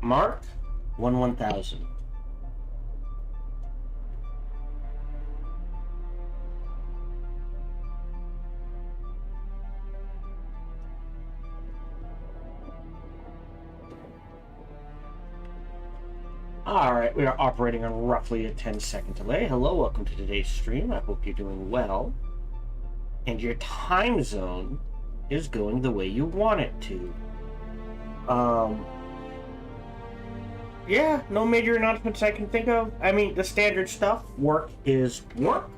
Mark 1000. Alright, we are operating on roughly a 10-second delay. Hello, welcome to today's stream. I hope you're doing well. And your time zone is going the way you want it to. Yeah, no major announcements I can think of. I mean, the standard stuff. Work is work.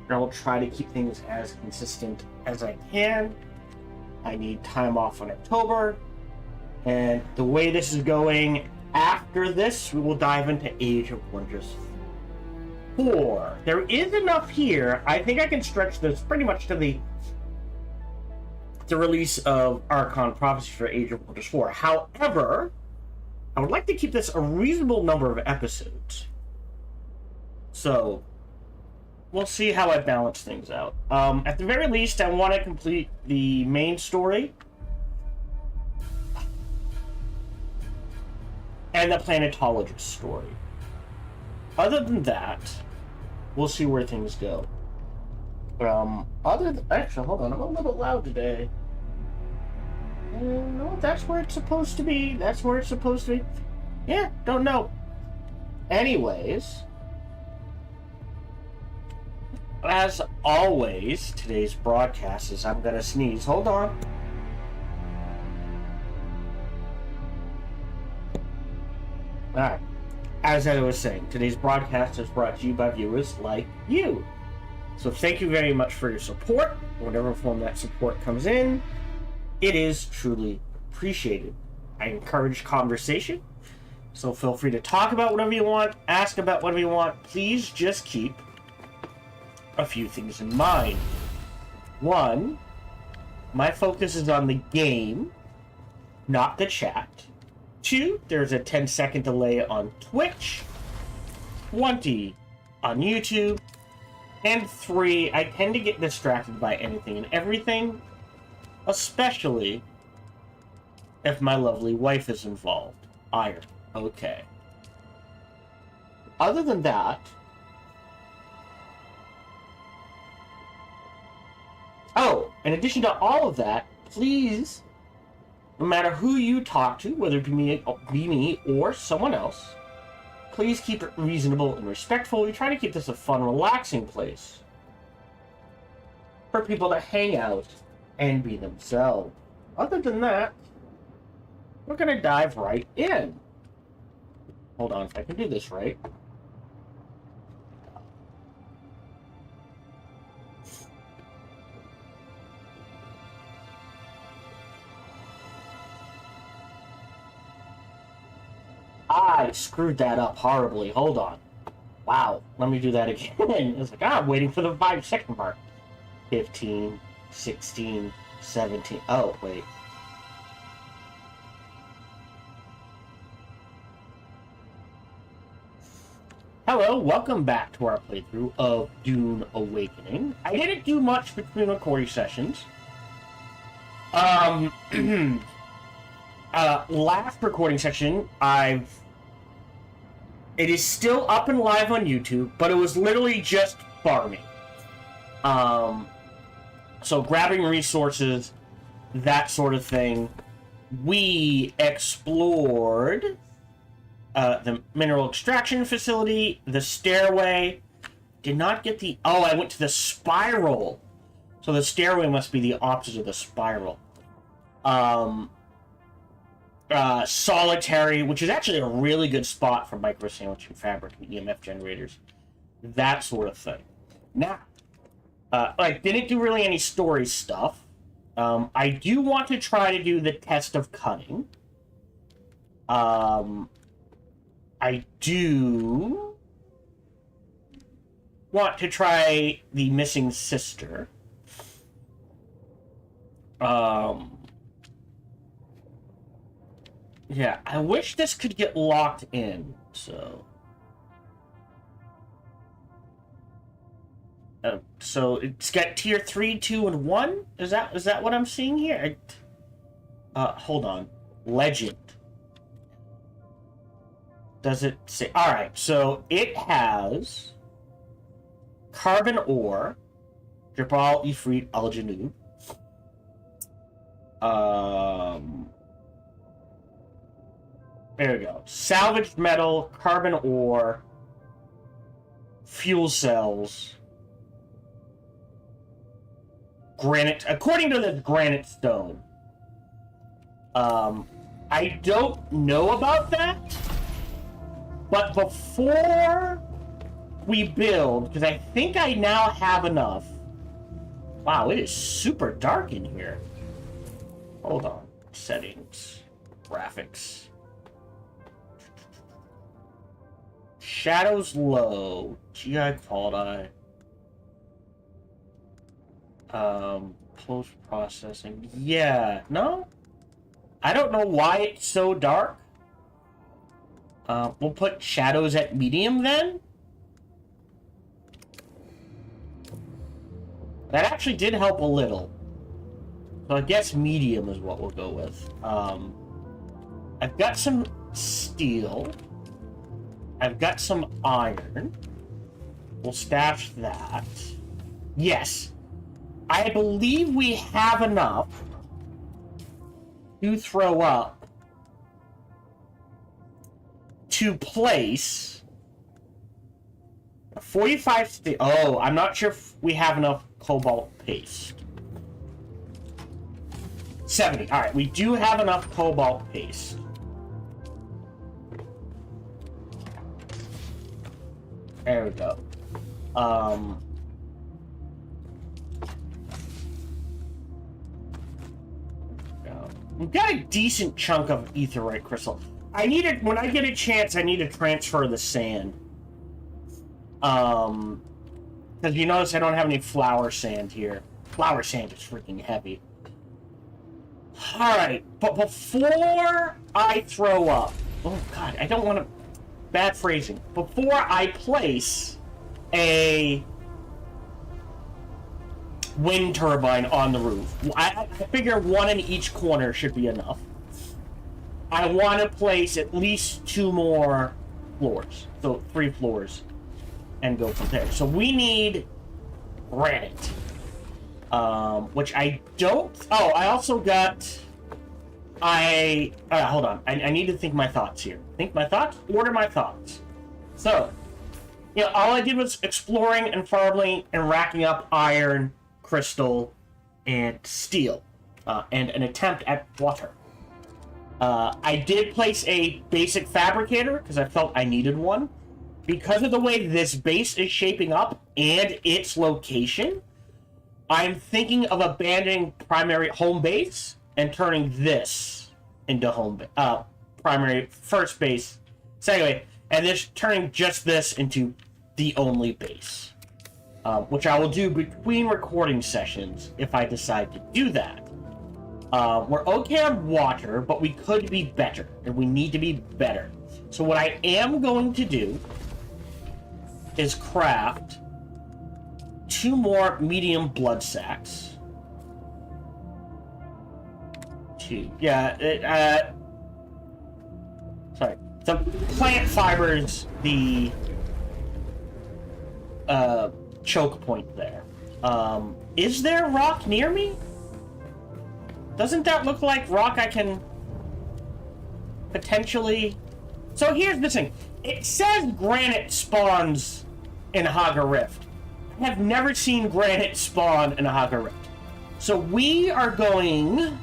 And I will try to keep things as consistent as I can. I need time off in October. And the way this is going, after this, we will dive into Age of Wonders 4. There is enough here. I think I can stretch this pretty much to the release of Archon Prophecy for Age of Wonders 4. However, I would like to keep this a reasonable number of episodes. So, we'll see how I balance things out. At the very least, I want to complete the main story and the planetologist story. Other than that, we'll see where things go. Actually, hold on, I'm a little loud today. No, that's where it's supposed to be. That's where it's supposed to be. Yeah, don't know. Anyways, as always, today's broadcast is I'm gonna sneeze. Hold on. Alright. As I was saying, today's broadcast is brought to you by viewers like you. So thank you very much for your support. Whatever form that support comes in, it is truly appreciated. I encourage conversation, so feel free to talk about whatever you want, ask about whatever you want. Please just keep a few things in mind. One, my focus is on the game, not the chat. 2, there's a 10-second delay on Twitch. 20 on YouTube. And 3, I tend to get distracted by anything and everything, especially if my lovely wife is involved. Iron. Okay. Other than that, oh, in addition to all of that, please, no matter who you talk to, whether it be me or someone else, please keep it reasonable and respectful. We try to keep this a fun, relaxing place for people to hang out and be themselves. Other than that, we're going to dive right in. Hold on, if I can do this right. I screwed that up horribly. Hold on. Wow. Let me do that again. It's like, I'm waiting for the 5-second mark. 15, 16, 17. Oh, wait. Hello, welcome back to our playthrough of Dune Awakening. I didn't do much between recording sessions. Last recording session, it is still up and live on YouTube, but it was literally just farming. So grabbing resources, that sort of thing. We explored the mineral extraction facility, the stairway. Did not get the... Oh, I went to the spiral. So the stairway must be the opposite of the spiral. Solitary, which is actually a really good spot for micro sandwiching fabric and EMF generators. That sort of thing. Now, I didn't do really any story stuff. I do want to try to do the test of cunning. I do want to try the missing sister. Yeah, I wish this could get locked in, so... so it's got tier 3, 2, and 1? Is that what I'm seeing here? Hold on. Legend. Does it say? All right, so it has carbon ore, Jabal Ifrit Al Janub. There we go. Salvaged metal, carbon ore, fuel cells, granite. According to the granite stone. I don't know about that. But before we build, because I think I now have enough. Wow, it is super dark in here. Hold on. Settings. Graphics. Shadows low. GI quality. Post processing. Yeah. No? I don't know why it's so dark. We'll put shadows at medium then. That actually did help a little. So I guess medium is what we'll go with. I've got some steel. I've got some iron. We'll stash that. Yes. I believe we have enough to throw up to place a 45 steel. Oh, I'm not sure if we have enough cobalt paste. 70. All right, we do have enough cobalt paste. There we go. We've got a decent chunk of aetheryte crystal. I need it when I get a chance. I need to transfer the sand. Because you notice I don't have any flour sand here. Flour sand is freaking heavy. All right, but before I throw up, oh god, I don't want to. Bad phrasing. Before I place a wind turbine on the roof, I figure one in each corner should be enough. I want to place at least 2 more floors, so 3 floors, and go from there. So we need granite, which I don't. Oh, I also got. Hold on. I need to think my thoughts here. Think my thoughts? Order my thoughts. So, you know, all I did was exploring and farming and racking up iron, crystal, and steel, and an attempt at water. I did place a basic fabricator because I felt I needed one. Because of the way this base is shaping up and its location, I'm thinking of abandoning primary home base and turning this into primary first base, secondly, and this turning just this into the only base, which I will do between recording sessions if I decide to do that. We're okay on water, but we could be better, and we need to be better. So what I am going to do is craft 2 more medium blood sacks. 2. Yeah, sorry. The plant fibers, the choke point there. Is there rock near me? Doesn't that look like rock I can potentially... So here's the thing. It says granite spawns in Haga Rift. I have never seen granite spawn in a Haga Rift. So we are going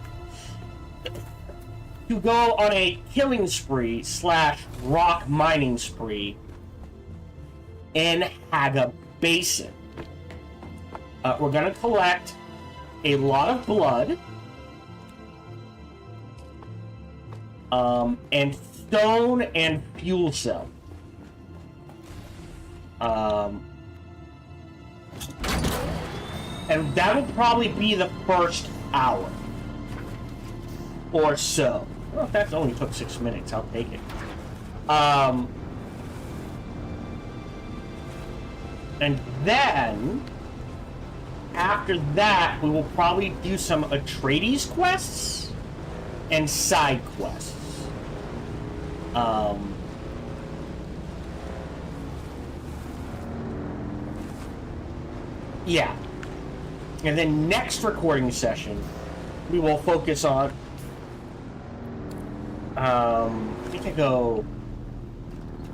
to go on a killing spree / rock mining spree in Haga Basin. We're going to collect a lot of blood and stone and fuel cell. And that will probably be the first hour or so. Well, if that only took 6 minutes, I'll take it. And then, after that, we will probably do some Atreides quests and side quests. Yeah. And then next recording session, we will focus on... I think I go...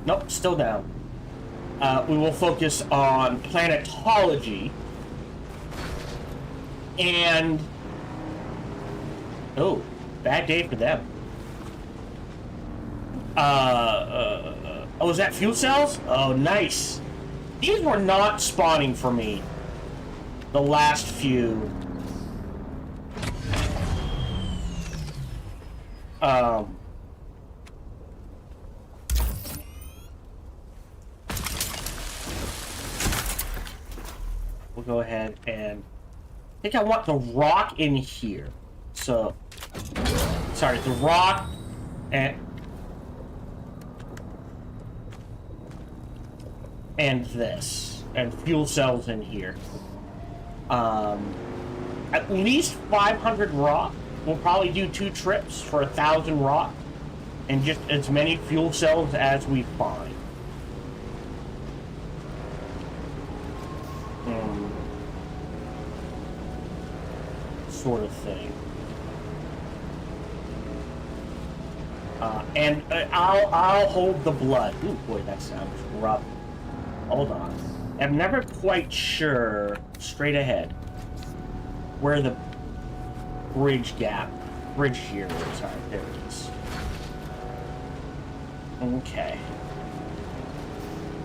Nope, still down. We will focus on planetology and... Oh, bad day for them. Oh, is that fuel cells? Oh, nice. These were not spawning for me the last few. We'll go ahead and... I think I want the rock in here. So... Sorry, the rock and this. And fuel cells in here. At least 500 rock. We'll probably do 2 trips for 1,000 rock. And just as many fuel cells as we find. Sort of thing. And I'll hold the blood. Ooh, boy, that sounds rough. Hold on. I'm never quite sure, straight ahead, where the bridge here is. Sorry, there it is. Okay.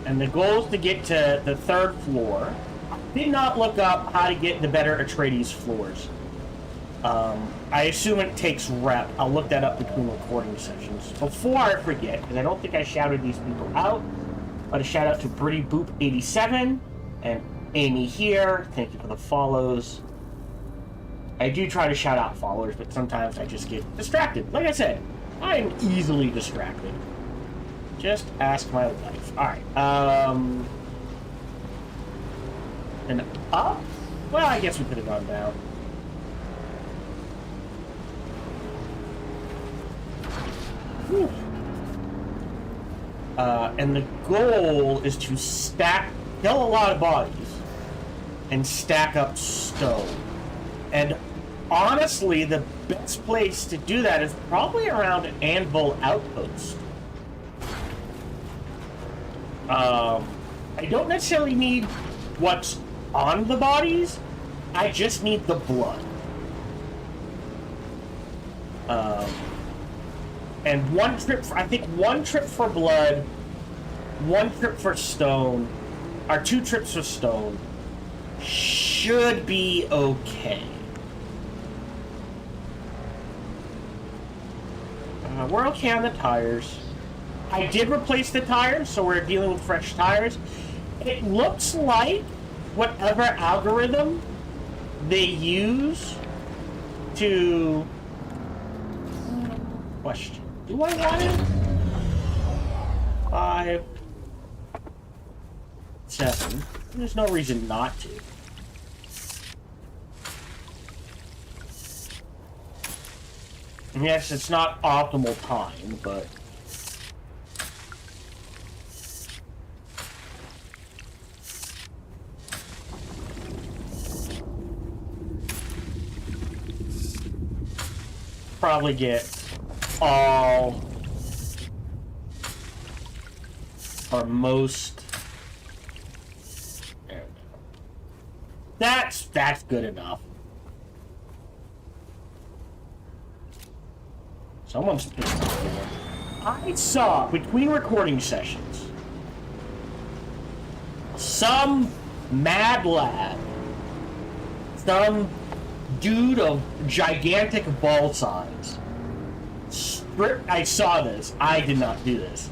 And the goal is to get to the 3rd floor. I did not look up how to get the better Atreides floors. I assume it takes rep. I'll look that up between recording sessions. Before I forget, because I don't think I shouted these people out, but a shout out to Britty Boop 87 and Amy here. Thank you for the follows. I do try to shout out followers, but sometimes I just get distracted. Like I said, I'm easily distracted. Just ask my wife. Alright, and up? Well, I guess we could have gone down. And the goal is to kill a lot of bodies and stack up stone. And honestly, the best place to do that is probably around an Anvil Outpost. I don't necessarily need what's on the bodies, I just need the blood. And one trip for blood, 1 trip for stone, or 2 trips for stone should be okay. We're okay on the tires. I did replace the tires, so we're dealing with fresh tires. It looks like whatever algorithm they use to... Question. Do I want it? 5, 7. There's no reason not to. And yes, it's not optimal time, but... Probably get all or most. There we go. That's good enough. Someone's pissed off here. I saw between recording sessions some mad lad, some dude of gigantic ball size. I saw this. I did not do this.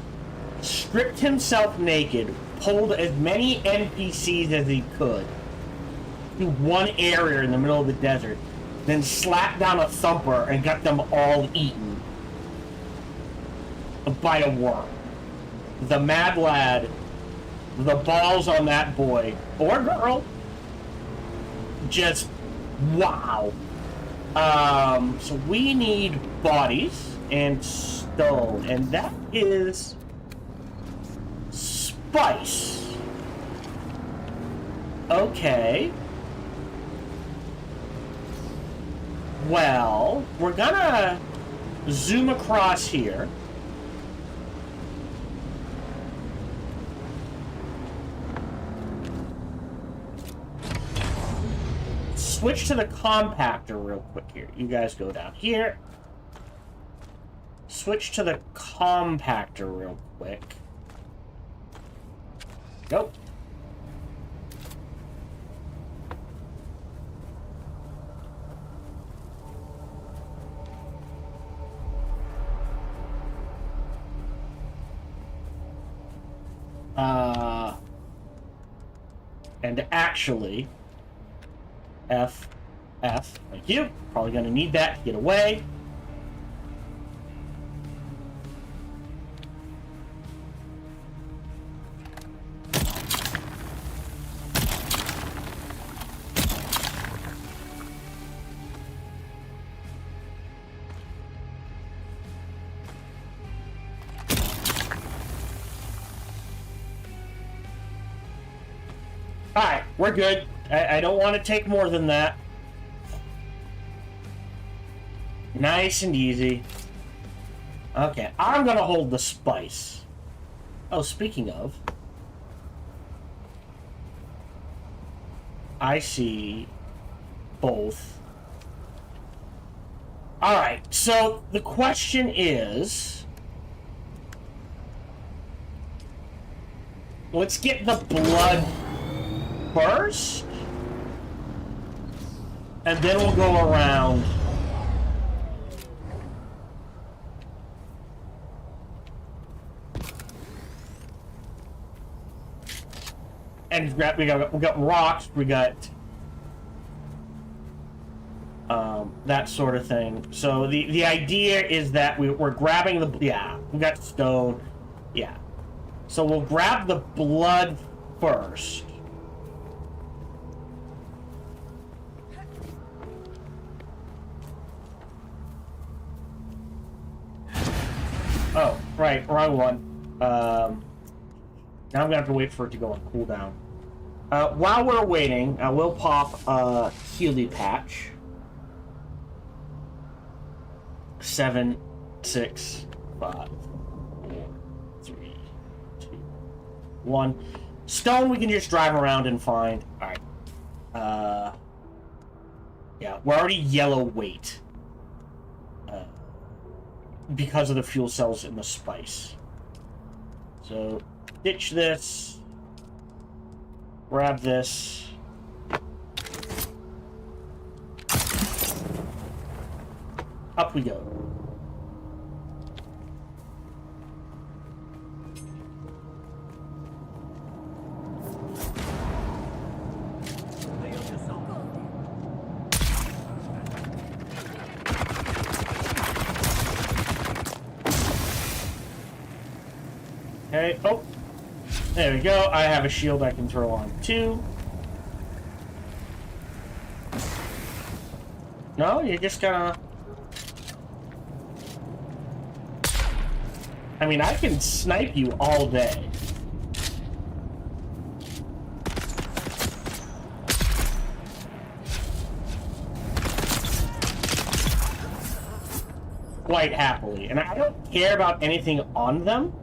Stripped himself naked, pulled as many NPCs as he could to one area in the middle of the desert, then slapped down a thumper and got them all eaten by a worm. The mad lad, the balls on that boy or girl, just wow. So we need bodies and stone, and that is spice. Okay. Well, we're gonna zoom across here. Switch to the compactor real quick here. You guys go down here. Switch to the compactor real quick. Go. And actually, F, thank you. Probably gonna need that to get away. Alright, we're good. I don't want to take more than that. Nice and easy. Okay, I'm gonna hold the spice. Oh, speaking of, I see both. Alright, so the question is, let's get the blood first, and then we'll go around. And we got rocks, we got that sort of thing. So the idea is that we're grabbing the, we got stone, so we'll grab the blood first. Oh, right, wrong one. Now I'm gonna have to wait for it to go on cooldown. While we're waiting, I will pop a Healy patch. 7, 6, 5, 4, 3, 2, 1. Stone we can just drive around and find. Alright. Yeah, we're already yellow weight. Because of the fuel cells in the spice. So, ditch this. Grab this. Up we go. Okay, oh, there we go. I have a shield I can throw on too. No, you're just gonna... I mean, I can snipe you all day. Quite happily. And I don't care about anything on them.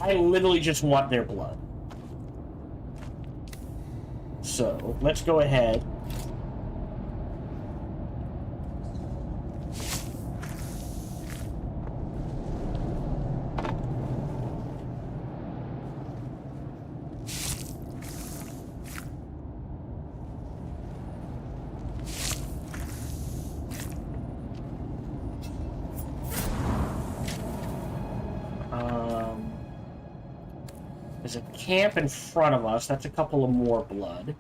I literally just want their blood. So, let's go ahead. There's a camp in front of us. That's a couple of more blood.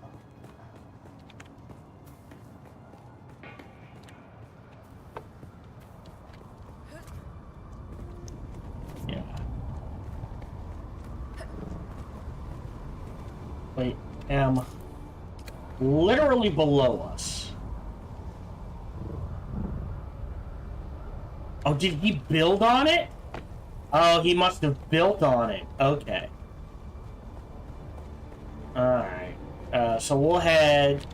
Yeah. I am literally below us. Oh, did he build on it? Oh, he must have built on it. Okay. Alright. So we'll head...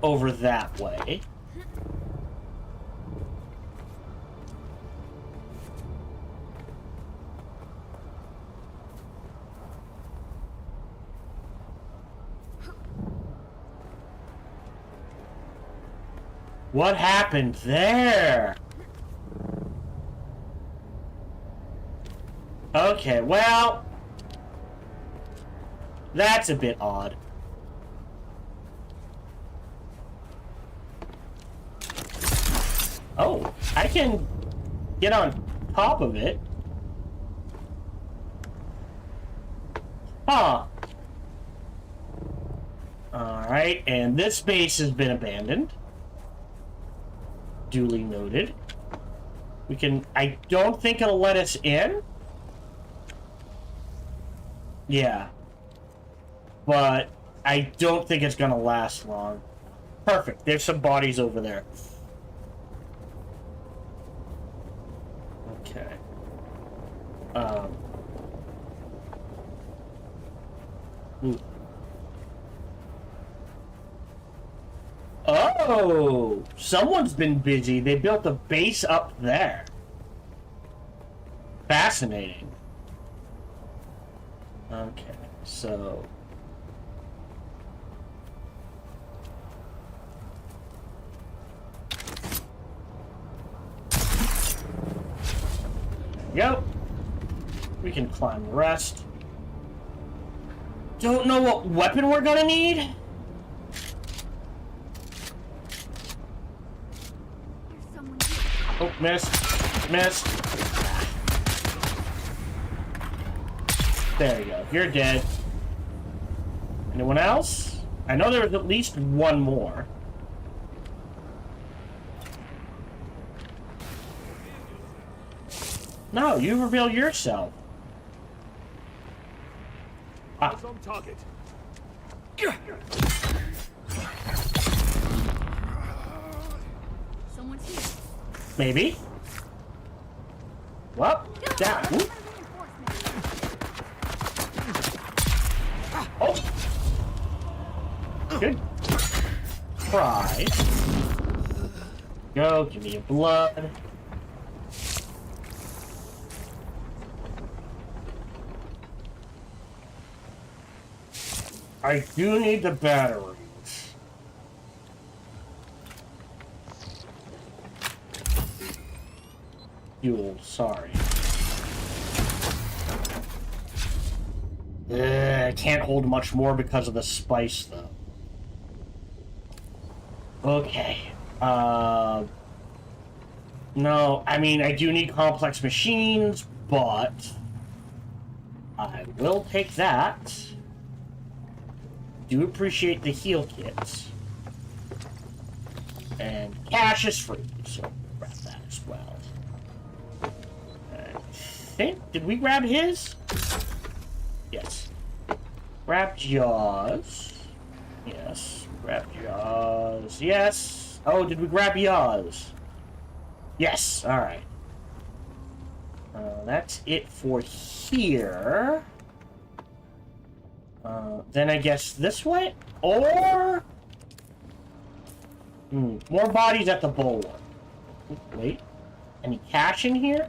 over that way. What happened there? Okay, well, that's a bit odd. Oh, I can get on top of it. Huh. Alright, and this base has been abandoned. Duly noted. We can... I don't think it'll let us in. Yeah. But I don't think it's gonna last long. Perfect. There's some bodies over there. Okay. Ooh. Oh! Someone's been busy. They built a base up there. Fascinating. Okay, so... Yep. We can climb the rest. Don't know what weapon we're gonna need. Oh, missed. Missed. There you go. You're dead. Anyone else? I know there was at least one more. No, you reveal yourself. Ah. On target. Someone's here. Maybe. Well, down. Whoop. Oh. Good. Try. Go, give me your blood. I do need the batteries. Fuel, sorry. I can't hold much more because of the spice, though. Okay. No, I mean, I do need complex machines, but I will take that. Do appreciate the heal kits. And cash is free, so grab that as well. I think, did we grab his? Yes. Grab Jaws. Yes. Grab Jaws. Yes. Oh, did we grab Jaws? Yes. Alright. That's it for here. Then I guess this way? Or... more bodies at the bulwark. Wait. Any cash in here?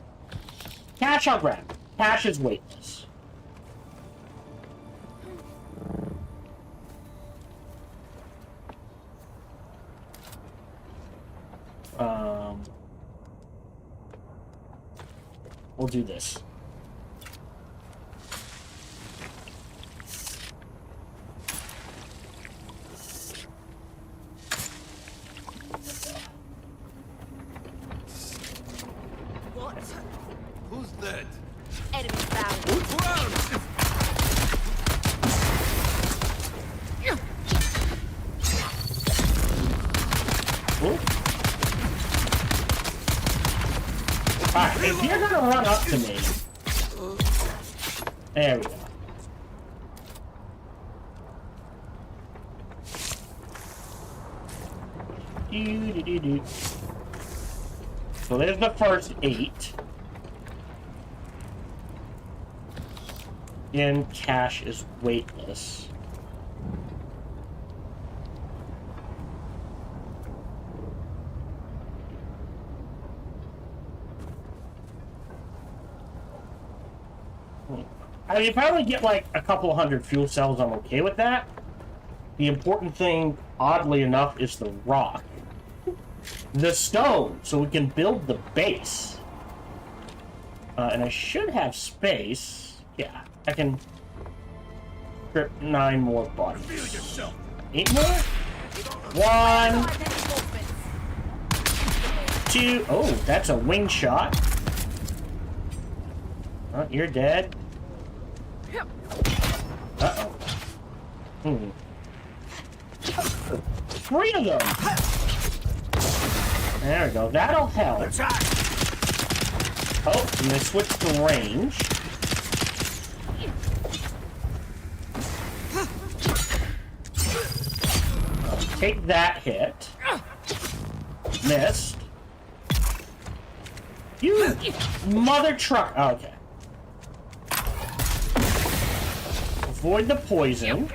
Cash I'll grab. Cash is weightless. We'll do this. Who's that? Enemy found. Alright, if you're gonna run up to me... There we go. Do-do-do-do. So there's the first 8. Again, cash is weightless. I mean, if I only get like a couple hundred fuel cells, I'm okay with that. The important thing, oddly enough, is the rock. The stone, so we can build the base. And I should have space. Yeah, I can strip 9 more bodies. 8 more? 1, 2. Oh, that's a wing shot. Oh, you're dead. Uh-oh. 3 of them. There we go. That'll help. Oh, I'm gonna switch to range. Take that hit. Missed. You mother truck. Oh, okay. Avoid the poison.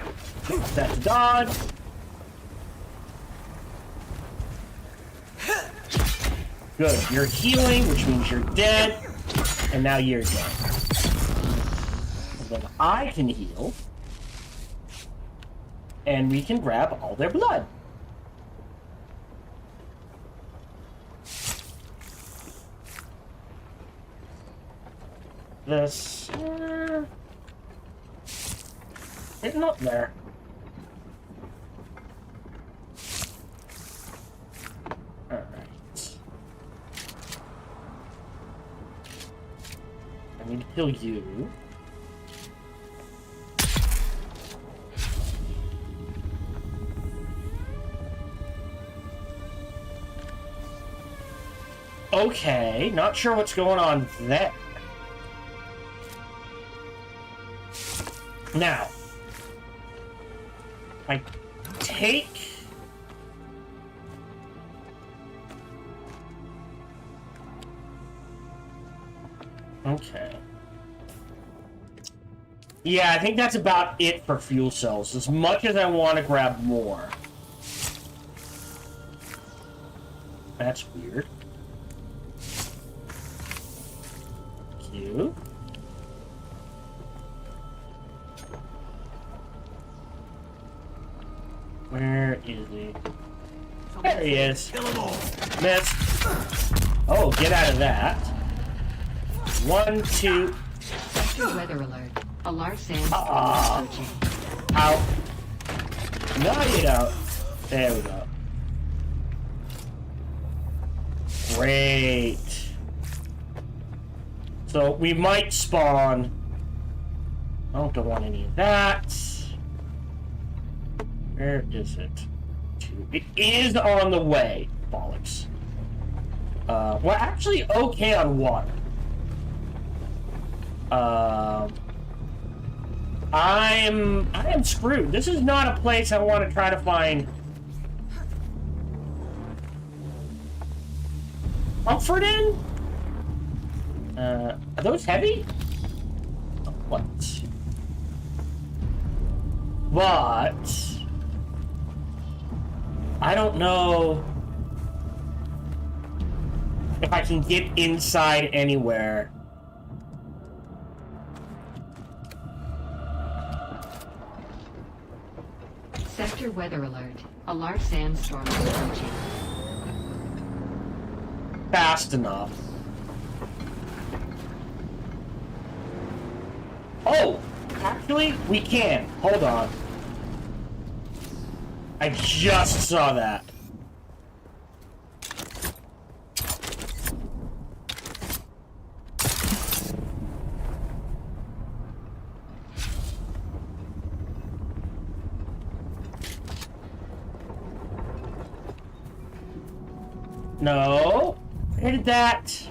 That's dodge. Good. You're healing, which means you're dead. And now you're dead. And then I can heal. And we can grab all their blood. This... Getting up there. Alright. I need to kill you. Okay, not sure what's going on there. Now, I take... Okay. Yeah, I think that's about it for fuel cells, as much as I want to grab more. That's weird. Cute. Where is he? There he is. Missed. Oh, get out of that. 1, 2. Sector weather alert. A large sandstorm approaching. Out. No, you don't. There we go. Great. So we might spawn. I don't want any of that. Where is it? It is on the way. Bollocks. Well, actually, okay on water. I am screwed. This is not a place I want to try to find comfort in. Are those heavy? What? But I don't know if I can get inside anywhere. Sector weather alert. A large sandstorm approaching. Fast enough. Oh! Actually, we can. Hold on. I just saw that. No. Where did that?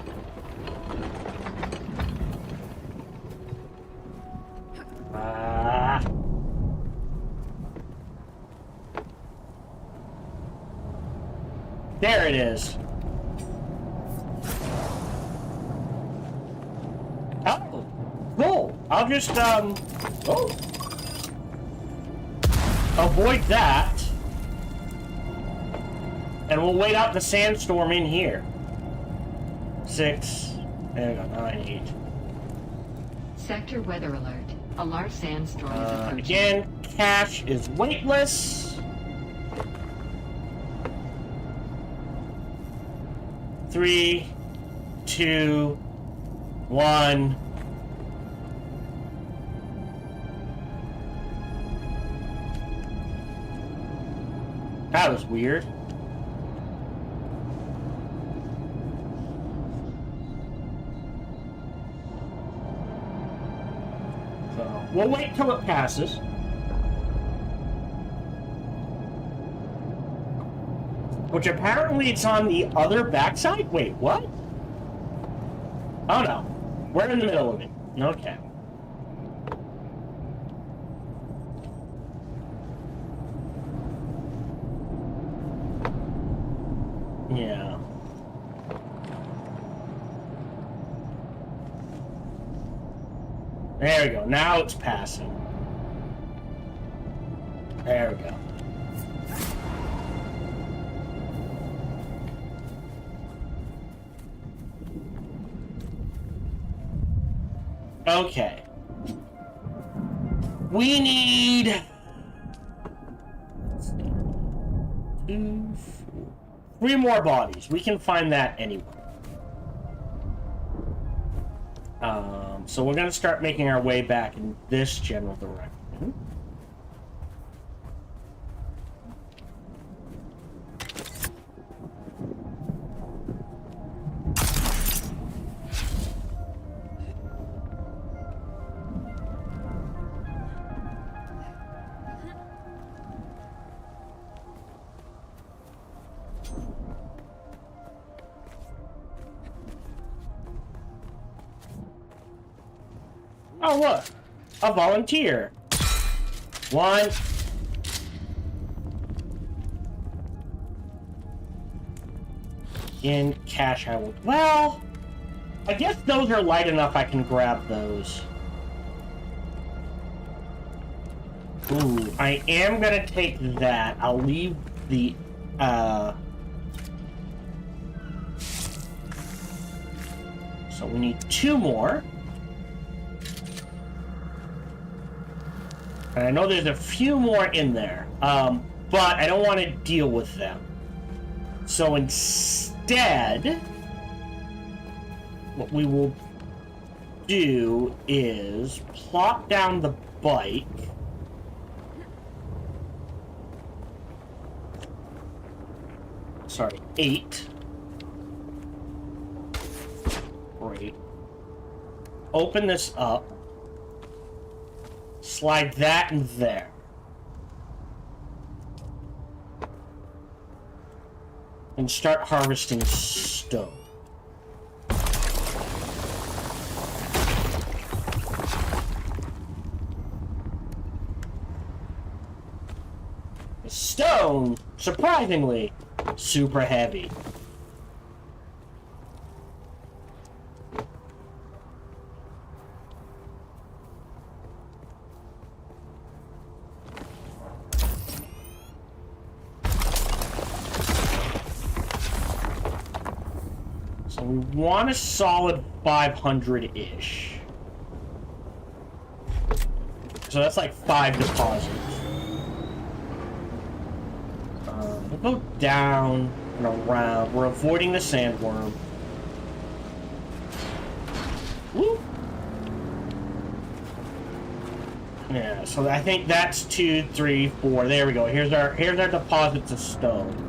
There it is. Oh, cool. I'll just, oh. Avoid that. And we'll wait out the sandstorm in here. 6. There we go, 9, 8. Sector weather alert. A large sandstorm is approaching. Again, cash is weightless. 3, 2, 1. That was weird. So, we'll wait till it passes. Which apparently it's on the other backside? Wait, what? Oh no. We're in the middle of it. Okay. Yeah. There we go. Now it's passing. There we go. Okay. We need 2, 4, 3 more bodies. We can find that anywhere. So we're going to start making our way back in this general direction. Oh, look! A volunteer! 1. In cash, I will. Well, I guess those are light enough I can grab those. Ooh, I am gonna take that. I'll leave the, So we need 2 more. And I know there's a few more in there, but I don't want to deal with them. So instead, what we will do is plop down the bike. Sorry, 8. Great. Open this up. Slide that in there. And start harvesting stone. The stone, surprisingly, super heavy. We want a solid 500-ish. So that's like 5 deposits. We'll go down and around. We're avoiding the sandworm. Woo! Yeah, so I think that's 2, 3, 4. There we go. Here's our deposits of stone.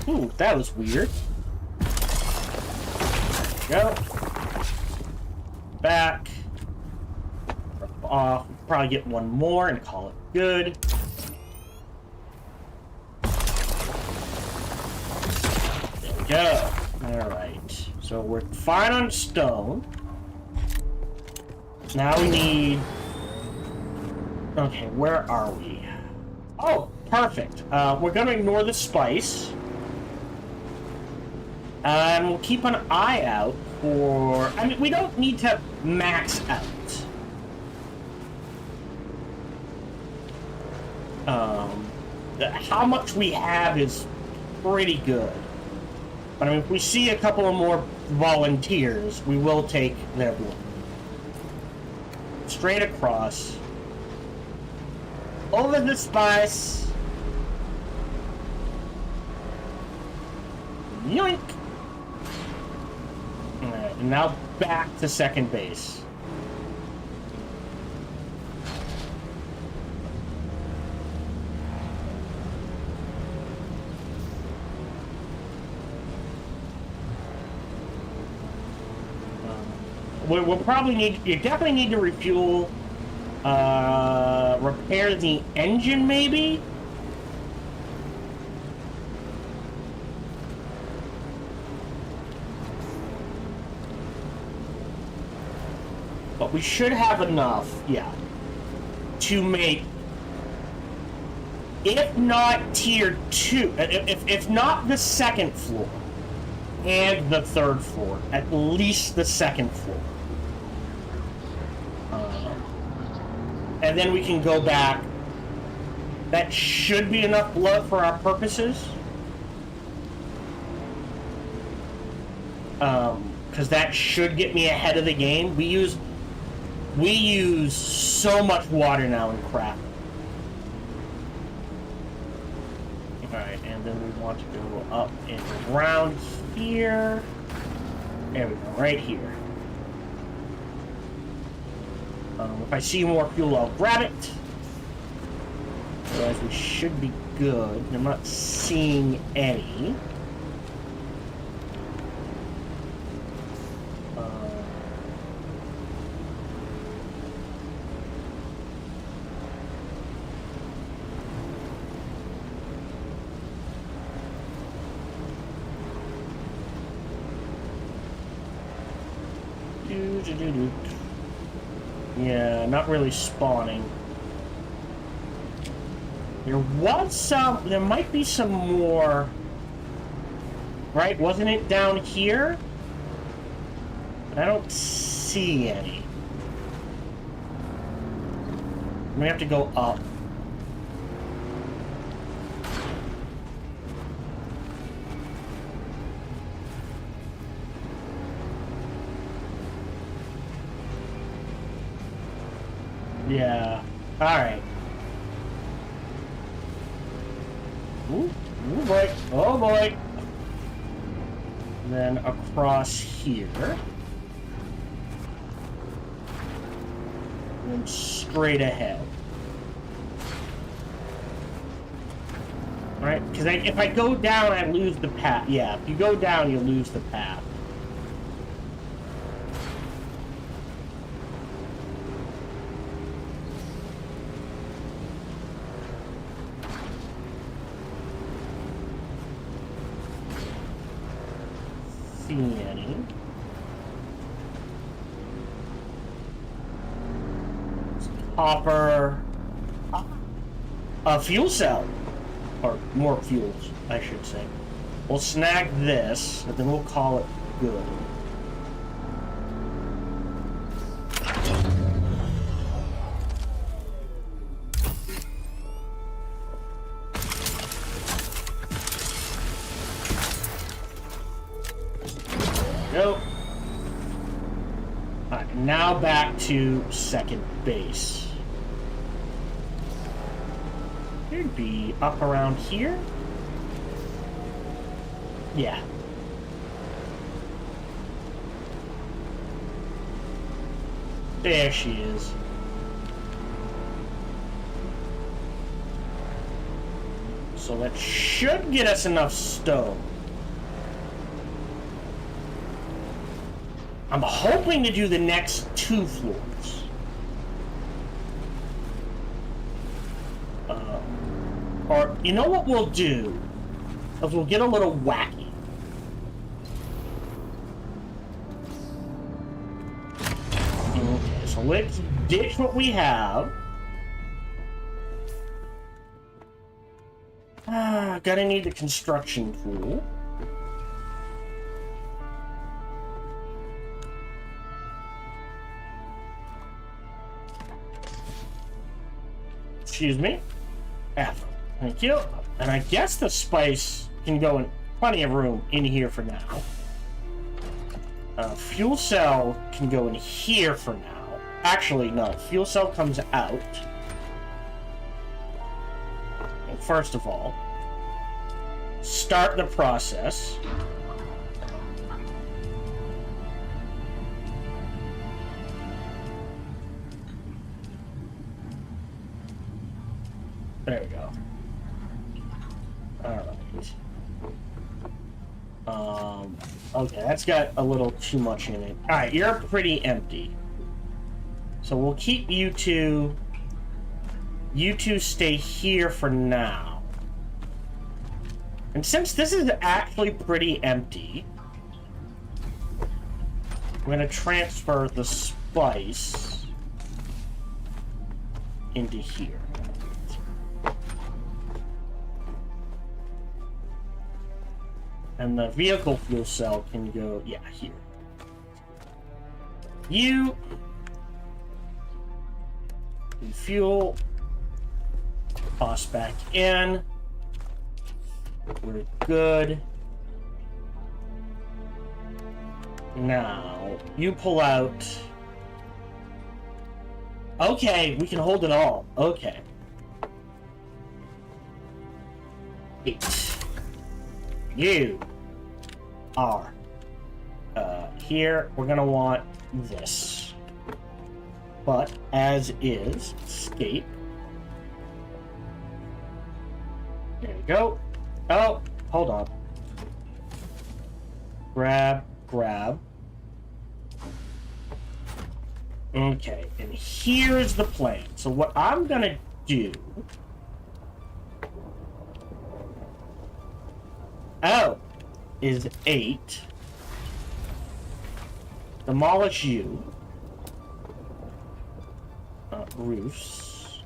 Ooh, that was weird. There we go. Back. Off. Probably get 1 more and call it good. There we go. Alright. So we're fine on stone. Now we need... Okay, where are we? Oh, perfect. We're gonna ignore the spice. And we'll keep an eye out for... I mean, we don't need to max out. How much we have is pretty good. But I mean, if we see a couple of more volunteers, we will take their blood. Straight across. Over the spice. Yoink! Alright, and now back to second base. We'll probably need, you definitely need to refuel, repair the engine maybe? But we should have enough, yeah, to make, if not tier 2, if not the second floor and the third floor, at least the second floor. And then we can go back. That should be enough blood for our purposes. Because that should get me ahead of the game. We use so much water now in craft. Alright, and then we want to go up and around here. There we go, right here. If I see more fuel, I'll grab it. Otherwise, we should be good. I'm not seeing any. Yeah, not really spawning. There was some, there might be some more, right? Wasn't it down here? I don't see any. We have to go up. Yeah. Alright. Ooh, ooh boy. Oh boy. And then across here. And then straight ahead. Alright, because if I go down, I lose the path. Yeah, if you go down, you lose the path. Any. Copper. A fuel cell. Or more fuels, I should say. We'll snag this, and then we'll call it good. Go. Alright, now back to second base. It'd be up around here. Yeah. There she is. So that should get us enough stone. I'm hoping to do the next 2 floors. Or, you know what we'll do? Is we'll get a little wacky. Okay, so let's ditch what we have. Gonna need the construction tool. Excuse me. F. Thank you. And I guess the spice can go in plenty of room in here for now. Fuel cell can go in here for now. Actually, no. Fuel cell comes out. And first of all, start the process. There we go. Alright. Okay, that's got a little too much in it. Alright, you're pretty empty. So we'll keep you two. You two stay here for now. And since this is actually pretty empty, I'm going to transfer the spice into here. And the vehicle fuel cell can go, yeah, here. You can fuel, toss back in. We're good. Now, you pull out. Okay, we can hold it all. Okay. 8. You are here. We're gonna want this, but as is, escape. There you go. Oh, hold on. Grab. Okay, and here's the plan. So what I'm gonna do. Is 8. Demolish you. Roofs.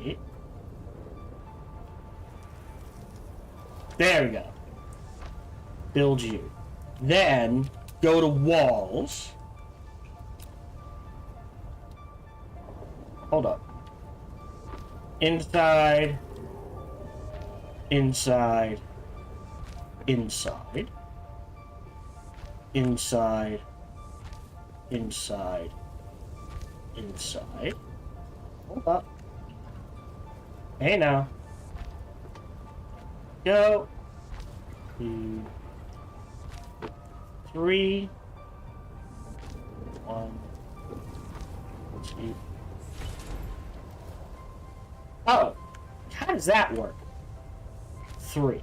8. There we go. Build you. Then go to walls. Hold up. Inside. Inside, inside, inside, inside, inside. Hold up. Hey now. Go. 2, 3. 1, 2. Oh, how does that work? 3.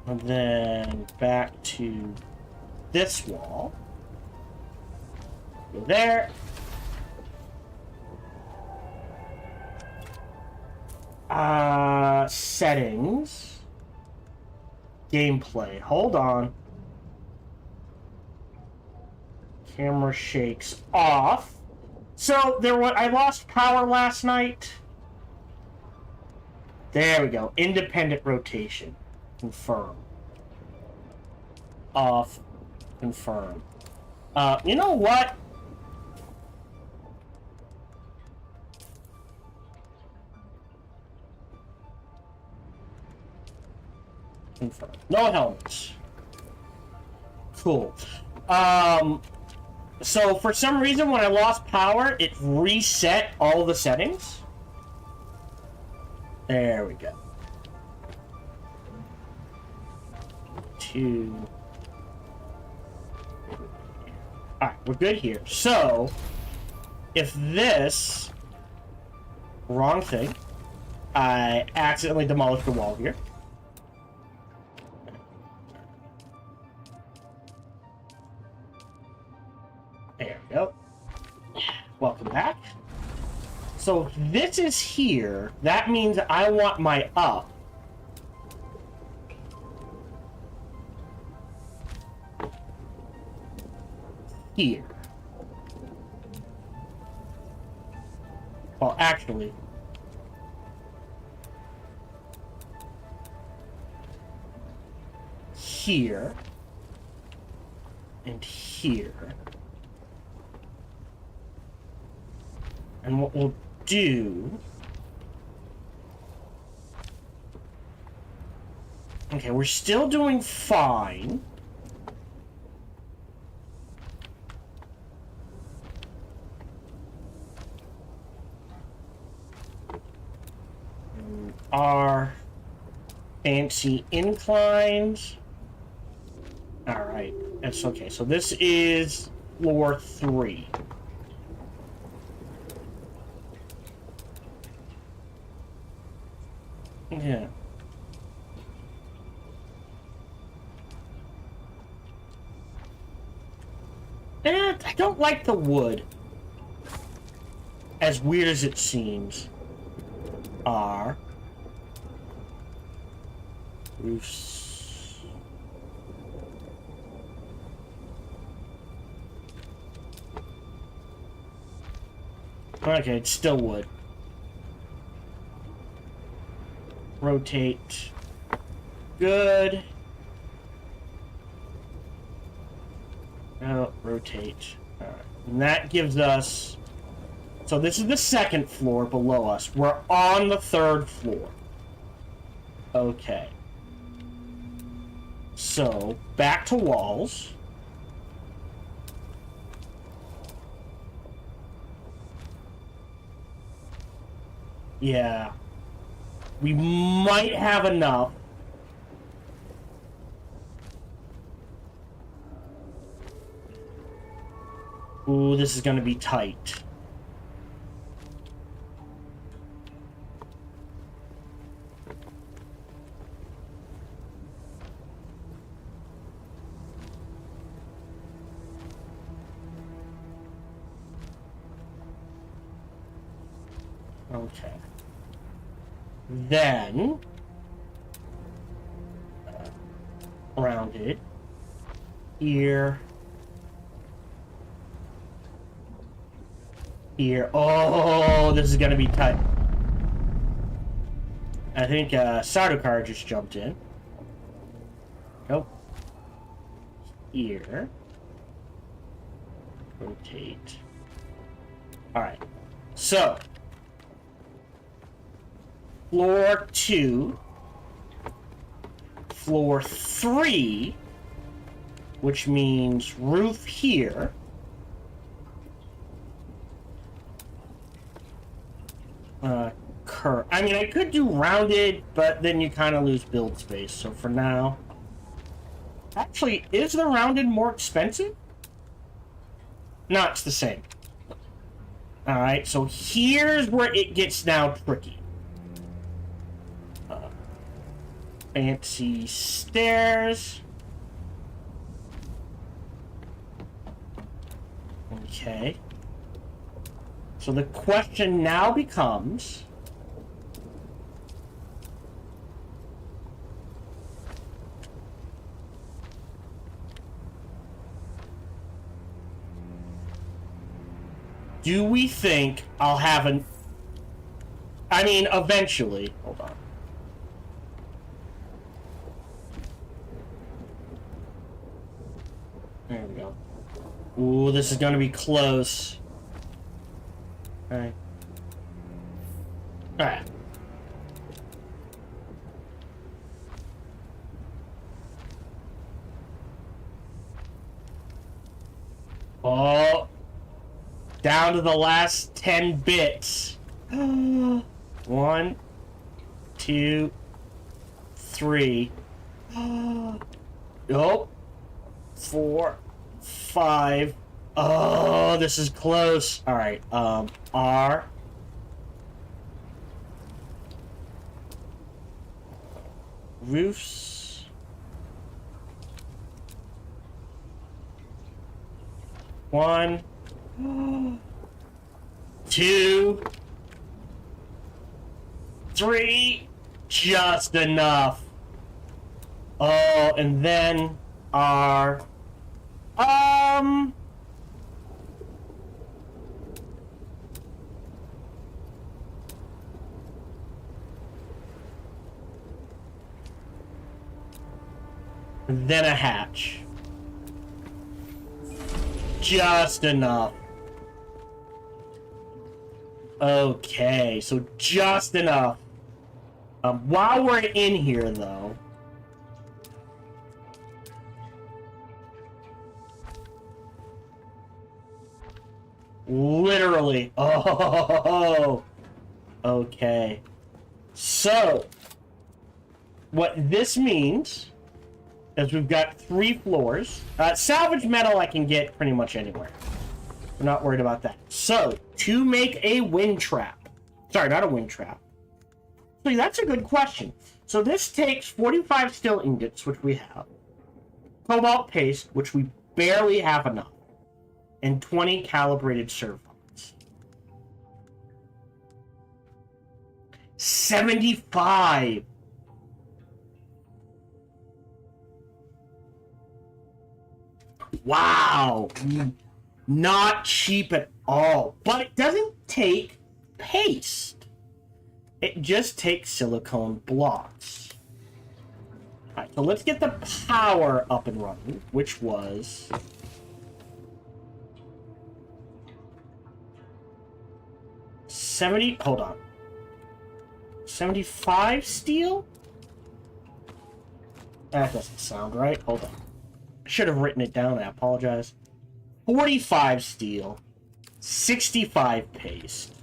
And then back to this wall. Go there. Settings. Gameplay. Hold on. Camera shakes off. So I lost power last night. There we go. Independent rotation. Confirm. Off. Confirm. You know what? Confirm. No helmets. Cool. So for some reason when I lost power, it reset all the settings. There we go. 2. Alright, we're good here. So, if this... Wrong thing. I accidentally demolished the wall here. There we go. Welcome back. So if this is here, that means I want my up. Here. Well, actually. Here. And here. And what we'll do... Okay, we're still doing fine. Our fancy inclines. Alright, that's okay. So this is floor 3. Yeah. I don't like the wood. As weird as it seems. Are roofs. Okay, it's still wood. Rotate. Good. Now rotate. Alright. And that gives us... So this is the second floor below us. We're on the 3rd floor. Okay. So, back to walls. Yeah. We might have enough. Ooh, this is gonna be tight. Okay. Then... rounded. Here. Here. Oh, this is gonna be tight. I think Sardaukar just jumped in. Nope. Here. Rotate. Alright. So. Floor 2. Floor 3. Which means roof here. I mean, I could do rounded, but then you kind of lose build space. So for now... Actually, is the rounded more expensive? No, it's the same. Alright, so here's where it gets now tricky. Fancy stairs. Okay. So the question now becomes... do we think I'll have an... I mean, eventually. Hold on. There we go. Ooh, this is gonna be close. Alright. Alright. Oh. Down to the last 10 bits. 1, 2, 3. Nope. 4, 5. Oh, this is close. All right. R. Roofs. One. 2, 3. Just enough. Oh, and then R. Then a hatch. Just enough. Okay, so just enough. While we're in here, though, literally. Oh, okay. So, what this means is we've got 3 floors. Salvage metal I can get pretty much anywhere. We're not worried about that. So, to make a wind trap. Sorry, not a wind trap. So that's a good question. So this takes 45 steel ingots, which we have. Cobalt paste, which we barely have enough. And 20 calibrated servants. 75! Wow! Not cheap at all. But it doesn't take paste. It just takes silicone blocks. Alright, so let's get the power up and running, which was... hold on. 75 steel? That doesn't sound right. Hold on. I should have written it down. I apologize. 45 steel. 65 paste.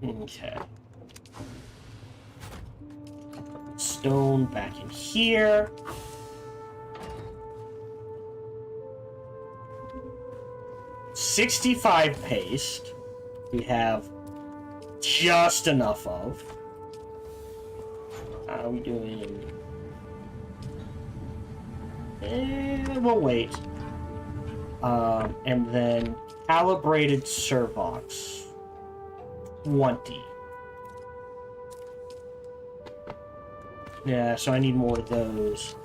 Okay. Stone back in here. $65 paste. We have just enough of. How are we doing? We'll wait. And then calibrated servox. 20. Yeah, so I need more of those.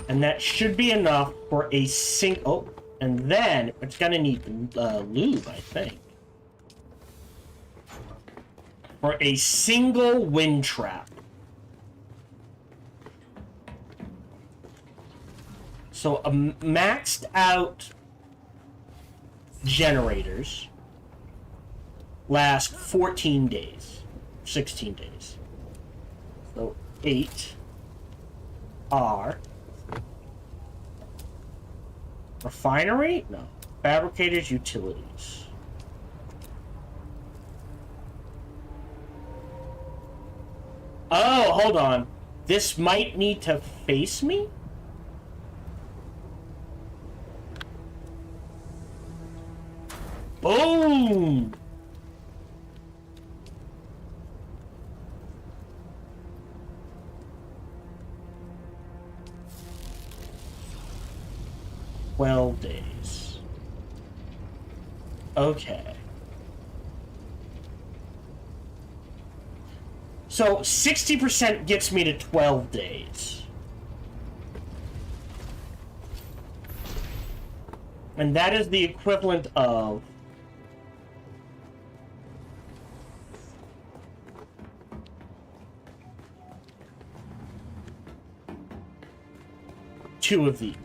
And that should be enough for a oh, and then it's gonna need lube, I think. For a single wind trap. So a maxed out generators last 14 days, 16 days. So 8 are refinery? No. Fabricators, utilities. Oh, hold on. This might need to face me? Boom! Days. Okay. So 60% gets me to 12 days. And that is the equivalent of two of these.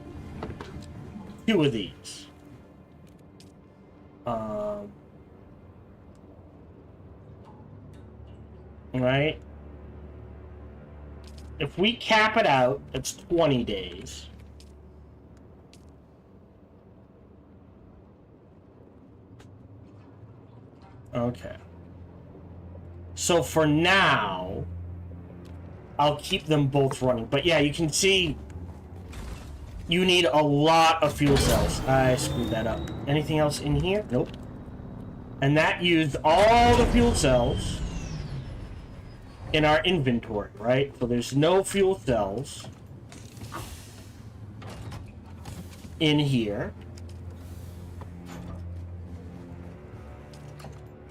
Right? If we cap it out, it's 20 days. Okay. So for now, I'll keep them both running. But yeah, you can see you need a lot of fuel cells. I screwed that up. Anything else in here? Nope. And that used all the fuel cells in our inventory, right? So there's no fuel cells in here.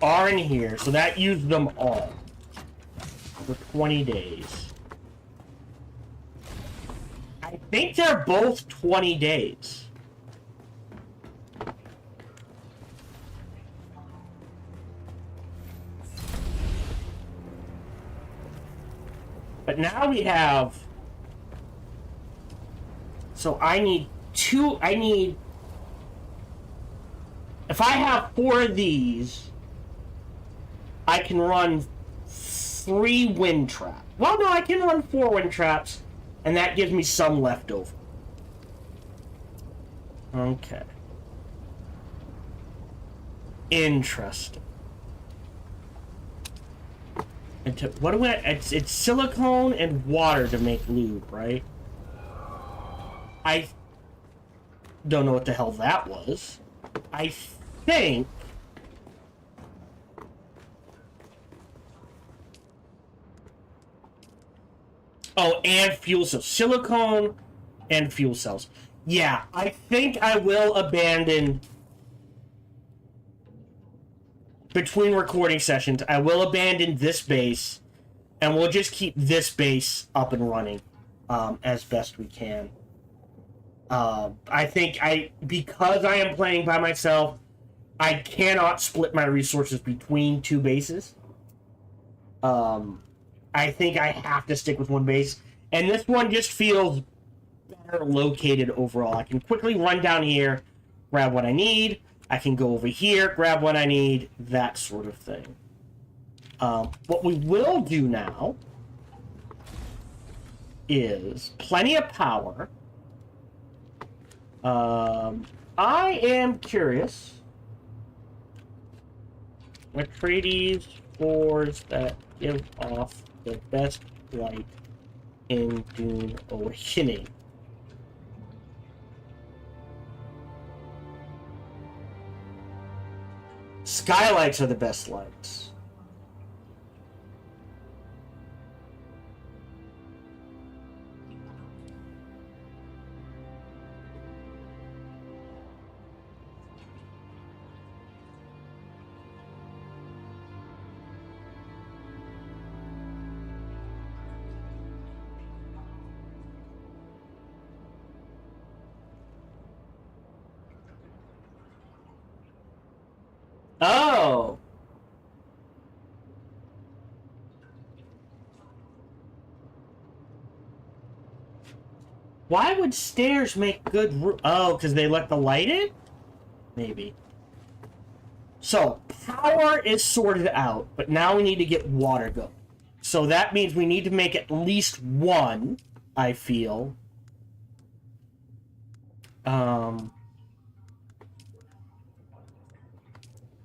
Are in here, so that used them all for 20 days. I think they're both 20 days. But now we have... So I need If I have 4 of these, I can run 3 wind traps. Well, no, I can run 4 wind traps, and that gives me some left over. Okay. Interesting. And what do I... It's silicone and water to make lube, right? I don't know what the hell that was. I think... Oh, and fuel cells. Silicone and fuel cells. Yeah, I think I will abandon... Between recording sessions, I will abandon this base, and we'll just keep this base up and running as best we can. I think because I am playing by myself, I cannot split my resources between 2 bases. I think I have to stick with 1 base, and this one just feels better located overall. I can quickly run down here, grab what I need. I can go over here, grab what I need, that sort of thing. What we will do now is plenty of power. I am curious. Atreides cores that give off the best light in Dune Awakening. Skylights are the best lights. Oh! Why would stairs make good Oh, because they let the light in? Maybe. So, power is sorted out, but now we need to get water going. So that means we need to make at least 1, I feel.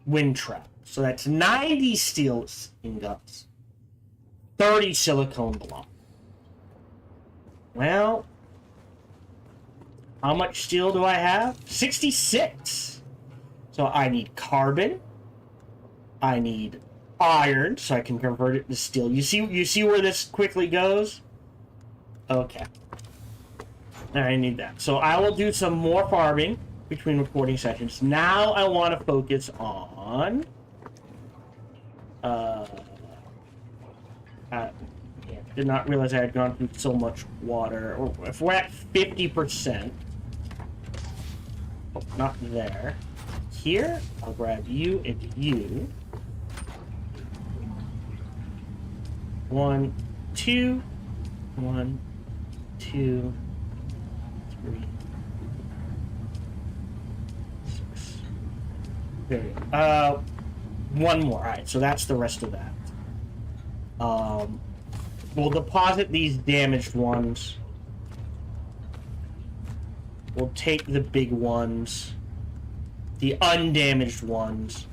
Wind trap. So that's 90 steel ingots. 30 silicone block. Well, how much steel do I have? 66. So I need carbon. I need iron, so I can convert it to steel. You see where this quickly goes? Okay. I need that. So I will do some more farming between recording sessions. Now I want to focus on did not realize I had gone through so much water. Or if we're at 50%, oh, not there. Here, I'll grab you and you. 1, 2, 1, 2, 3. There you go. 1 more. Alright, so that's the rest of that. We'll deposit these damaged ones. We'll take the big ones. The undamaged ones.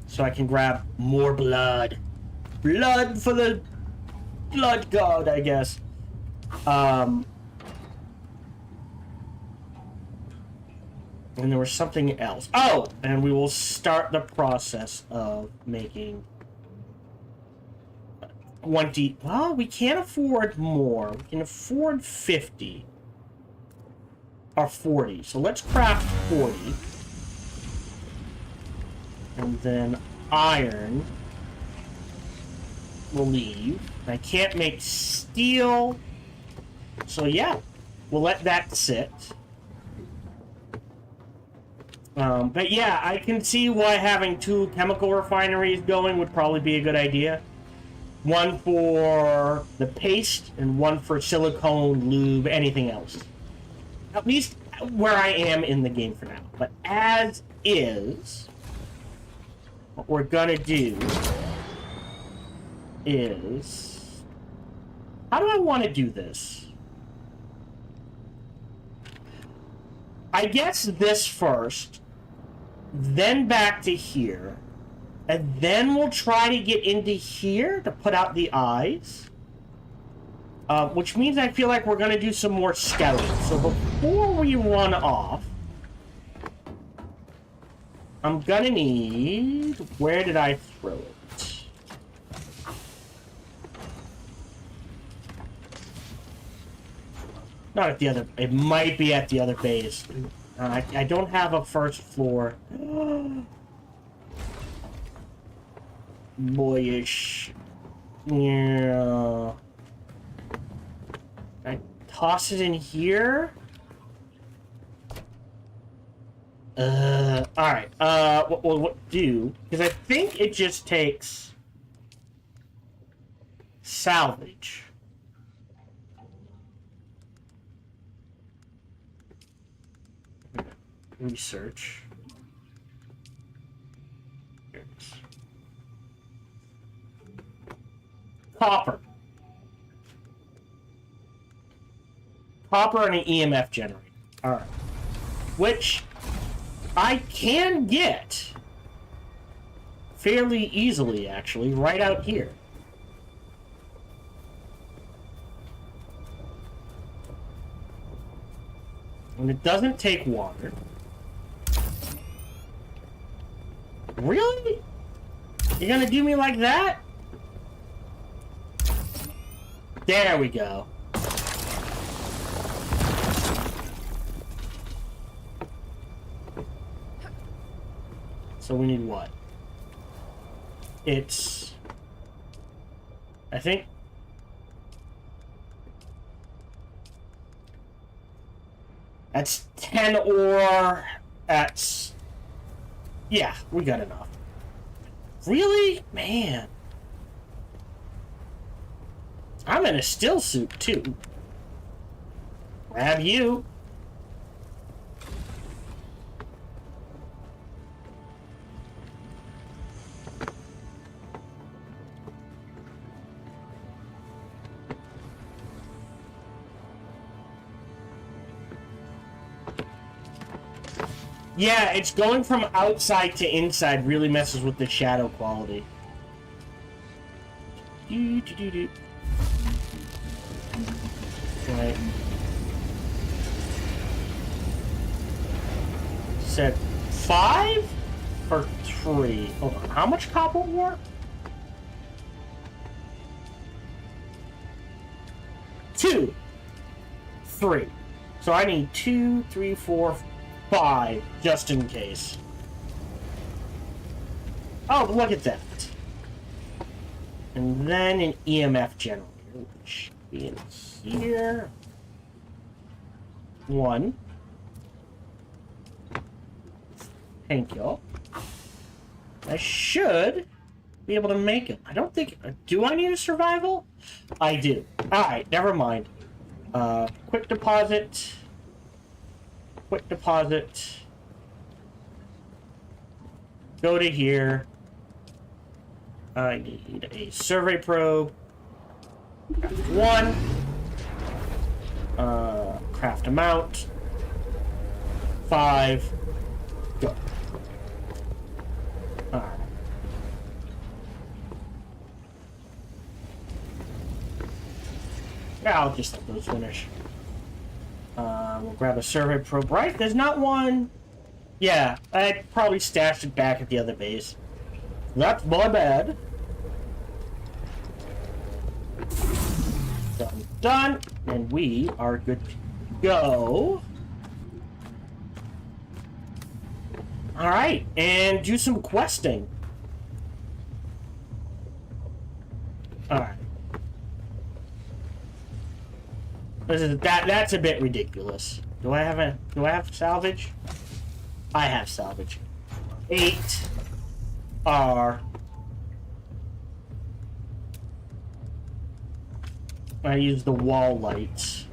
So I can grab more blood. Blood for the blood god, I guess. And there was something else. Oh! And we will start the process of making 20. Well, we can't afford more. We can afford 50. Or 40. So let's craft 40. And then iron will leave. I can't make steel. So yeah, we'll let that sit. But yeah, I can see why having 2 chemical refineries going would probably be a good idea. 1 for the paste and 1 for silicone, lube, anything else. At least where I am in the game for now. But as is, what we're gonna do is... How do I want to do this? I guess this first, then back to here, and then we'll try to get into here to put out the eyes. Which means I feel like we're going to do some more scouting. So before we run off, I'm going to need... Where did I throw it? Not at the other... It might be at the other base. I don't have a first floor. Boyish. Yeah... I toss it in here. Alright. What we'll do, because I think it just takes salvage. Research. Here it is. Copper. Copper and an EMF generator. Alright. Which I can get fairly easily, actually, right out here. And it doesn't take water. Really? You're gonna do me like that? There we go. So we need what? It's... I think... That's 10 ore... That's... Yeah, we got enough. Really? Man. I'm in a still suit, too. Grab you. Yeah, it's going from outside to inside really messes with the shadow quality. Right. Said 5 or 3? Hold on. How much copper ore? 2. 3. So I need 2, 3, 4, 5, just in case. Oh, look at that. And then an EMF generator, which should be in here. 1. Thank you. I should be able to make it. I don't think... Do I need a survival? I do. Alright, never mind. Quick deposit... Quick deposit. Go to here. I need a survey probe. Craft 1. Craft a mount. 5. Go. Alright. Yeah, I'll just let those finish. We'll grab a survey probe. Right? There's not one... Yeah, I probably stashed it back at the other base. That's my bad. Done. Done. And we are good to go. Alright, and do some questing. Alright. That's a bit ridiculous. Do I have salvage? I have salvage. 8 are... I use the wall lights.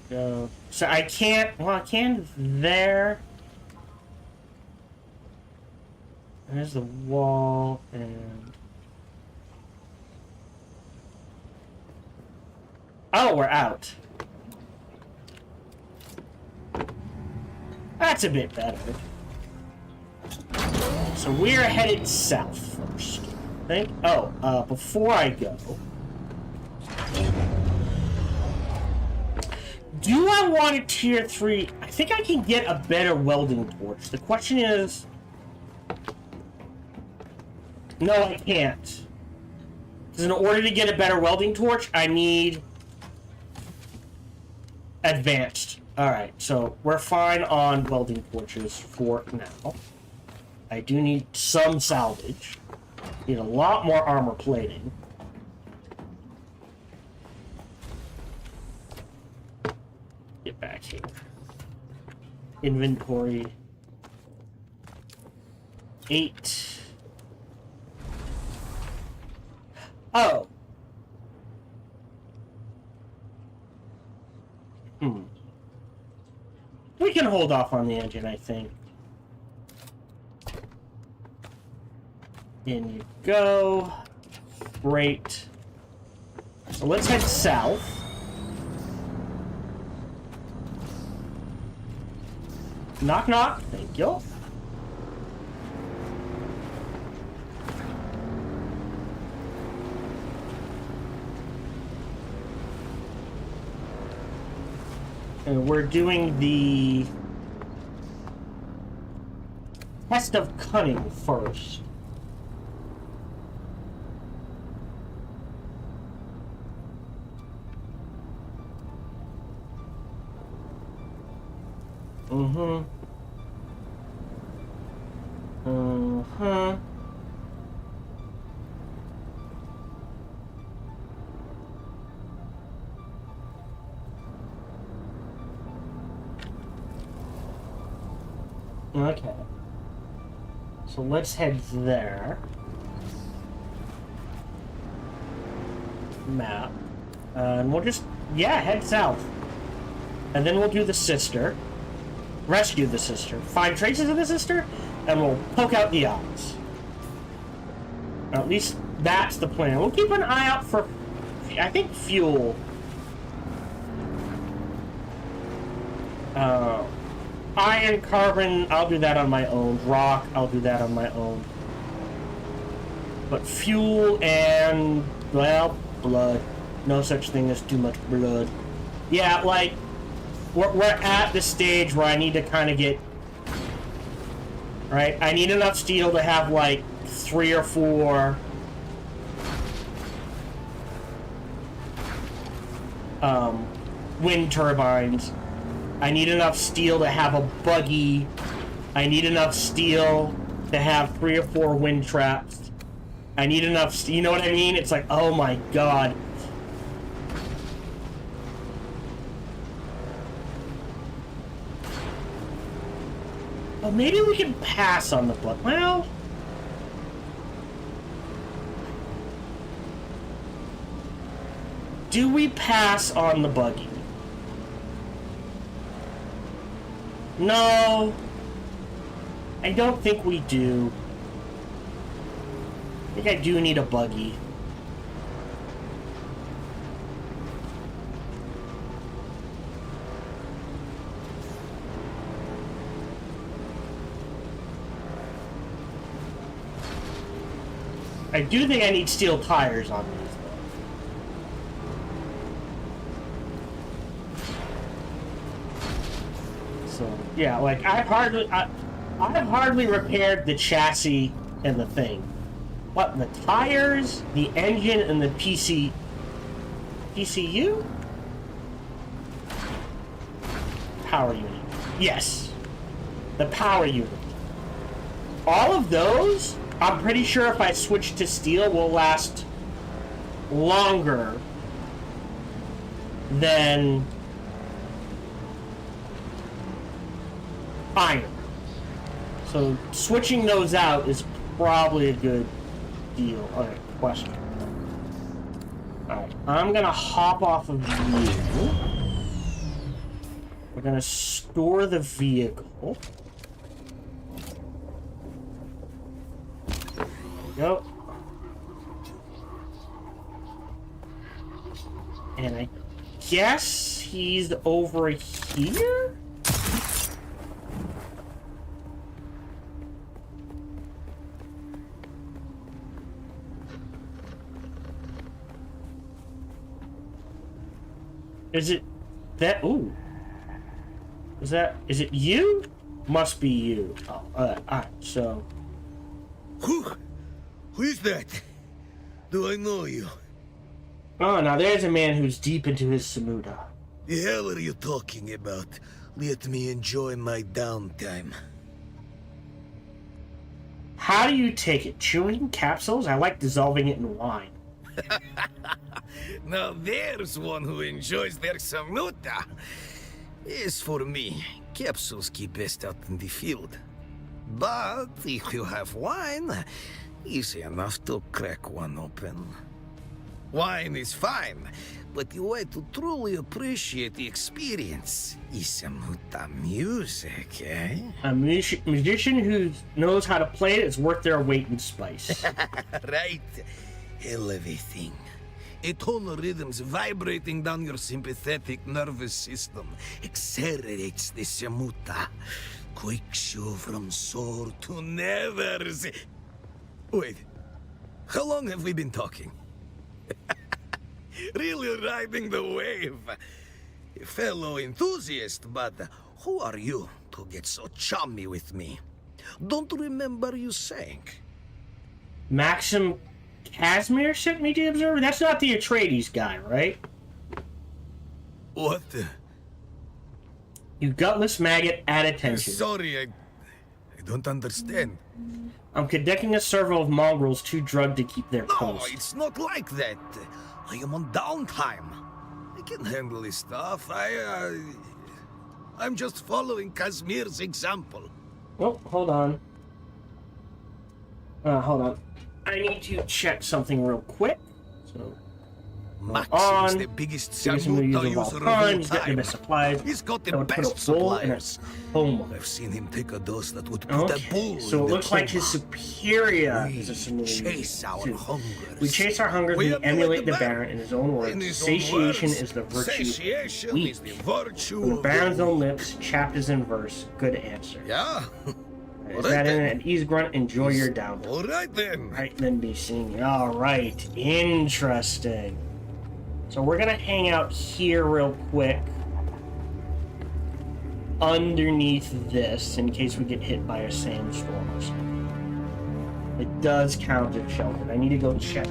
Go. So I can't. Well, I can there. There's the wall and. Oh, we're out. That's a bit better. So we're headed south first. I think. Oh, before I go. Do I want a tier 3? I think I can get a better welding torch. The question is... No, I can't. Because in order to get a better welding torch, I need... advanced. Alright, so we're fine on welding torches for now. I do need some salvage. Need a lot more armor plating. Get back here. Inventory. 8. Oh. We can hold off on the engine, I think. In you go. Great. So let's head south. Knock, knock. Thank you. And we're doing the test of cunning first. Okay. So let's head there. Map. And we'll just, yeah, head south. And then we'll do the sister. Rescue the sister. Find traces of the sister, and we'll poke out the eyes. Or at least that's the plan. We'll keep an eye out for, I think, fuel. Iron, carbon, I'll do that on my own. Rock, I'll do that on my own. But fuel and, well, blood. No such thing as too much blood. Yeah, like, we're at the stage where I need to kind of get... Right? I need enough steel to have, like, 3 or 4... wind turbines. I need enough steel to have a buggy. I need enough steel to have 3 or 4 wind traps. I need enough, you know what I mean? It's like, oh my god. Well, maybe we can pass on the buggy. Well... Do we pass on the buggy? No, I don't think we do. I think I do need a buggy. I do think I need steel tires on these. So, yeah, like, I've hardly repaired the chassis and the thing. What, the tires, the engine, and the PCU? Power unit. Yes. The power unit. All of those, I'm pretty sure if I switch to steel, will last longer than... iron. So switching those out is probably a good deal. Alright, question. Alright, I'm gonna hop off of you. We're gonna store the vehicle. There we go. And I guess he's over here? Is it that? Ooh. Is it you? Must be you. Oh, alright, so. Who is that? Do I know you? Oh, now there's a man who's deep into his Samuda. The hell are you talking about? Let me enjoy my downtime. How do you take it? Chewing capsules? I like dissolving it in wine. Now there's one who enjoys their samuta. As for me, capsules keep best out in the field. But if you have wine, easy enough to crack one open. Wine is fine, but the way to truly appreciate the experience is samuta music, eh? A musician who knows how to play it is worth their weight in spice. Right. Elevating. Atonal rhythms vibrating down your sympathetic nervous system accelerates the samuta, quakes you from sore to never. Wait, how long have we been talking? Really riding the wave. Fellow enthusiast, but who are you to get so chummy with me? Don't remember you saying. Maxim Casimir sent me to the observer? That's not the Atreides guy, right? What the? You gutless maggot, add attention. Sorry, I don't understand. I'm conducting a survey of mongrels too drugged to keep their No, post. it's not like that. I am on downtime. I can handle this stuff. I'm just following Kazmir's example. Oh, hold on. Hold on. I need to check something real quick. So, Max on. is the biggest Biggest samuta user of all user of time. all He's got the time. best supplies. He's got That the would put best a bull in a suppliers. coma. I've seen him take a dose that would put a Okay, bull so in it the looks like coma. his superior We is a similar chase our too. hungers. We chase our hunger, We we emulate emulate the the Baron. Baron in his own words. In his own Satiation words, is the virtue. Satiation weak. is the virtue From the of Baron's the own weak. lips, chapped as in verse. Good answer. Yeah. Is Alright that in then. an ease grunt? Enjoy your down. All right then. Right then be seen. Alright, interesting. So we're gonna hang out here real quick. Underneath this, in case we get hit by a sandstorm or something. It does count as sheltered. I need to go check.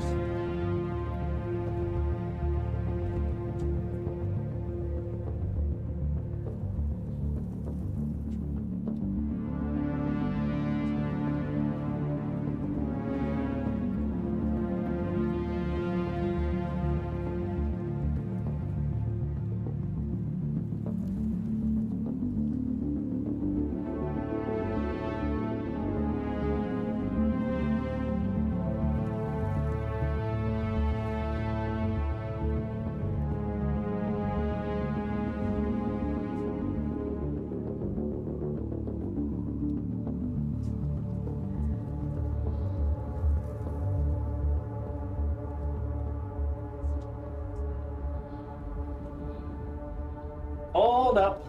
Hold up.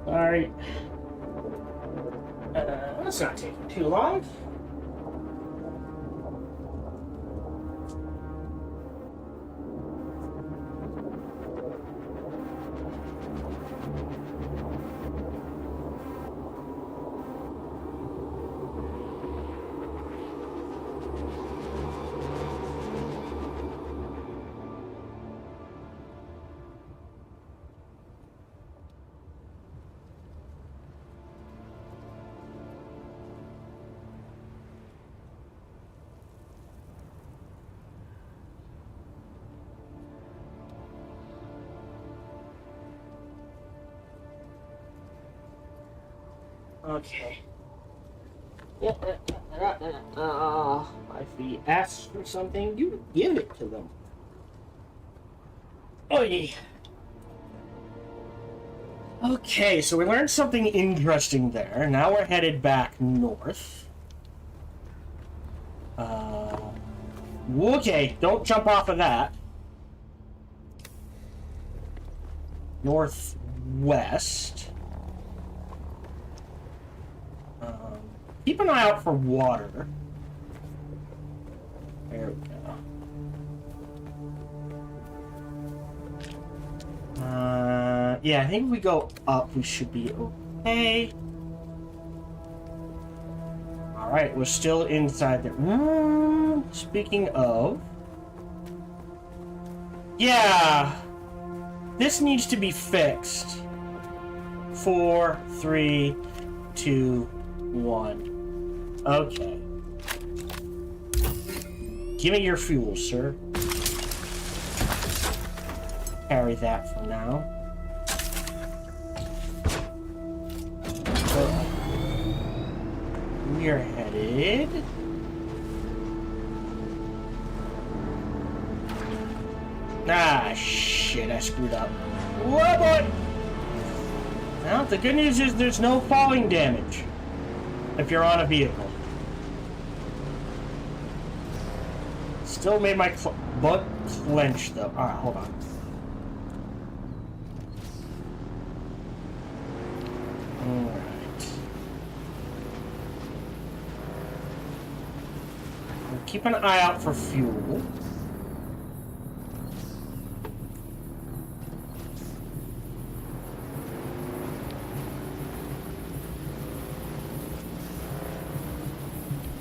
Alright. That's not taking too long. Okay. If he asks for something, you give it to them. Oh yeah. Okay, so we learned something interesting there. Now we're headed back north. Okay, don't jump off of that. Northwest. Keep an eye out for water. There we go. Yeah, I think if we go up, we should be okay. Alright, we're still inside there. Speaking of... Yeah! This needs to be fixed. 4, 3, 2, 1. Okay. Give me your fuel, sir. Carry that for now. So, we are headed... Ah, shit, I screwed up. Whoa, boy! Well, the good news is there's no falling damage if you're on a vehicle. Still made my butt clench, though. Alright, hold on. Alright. Keep an eye out for fuel.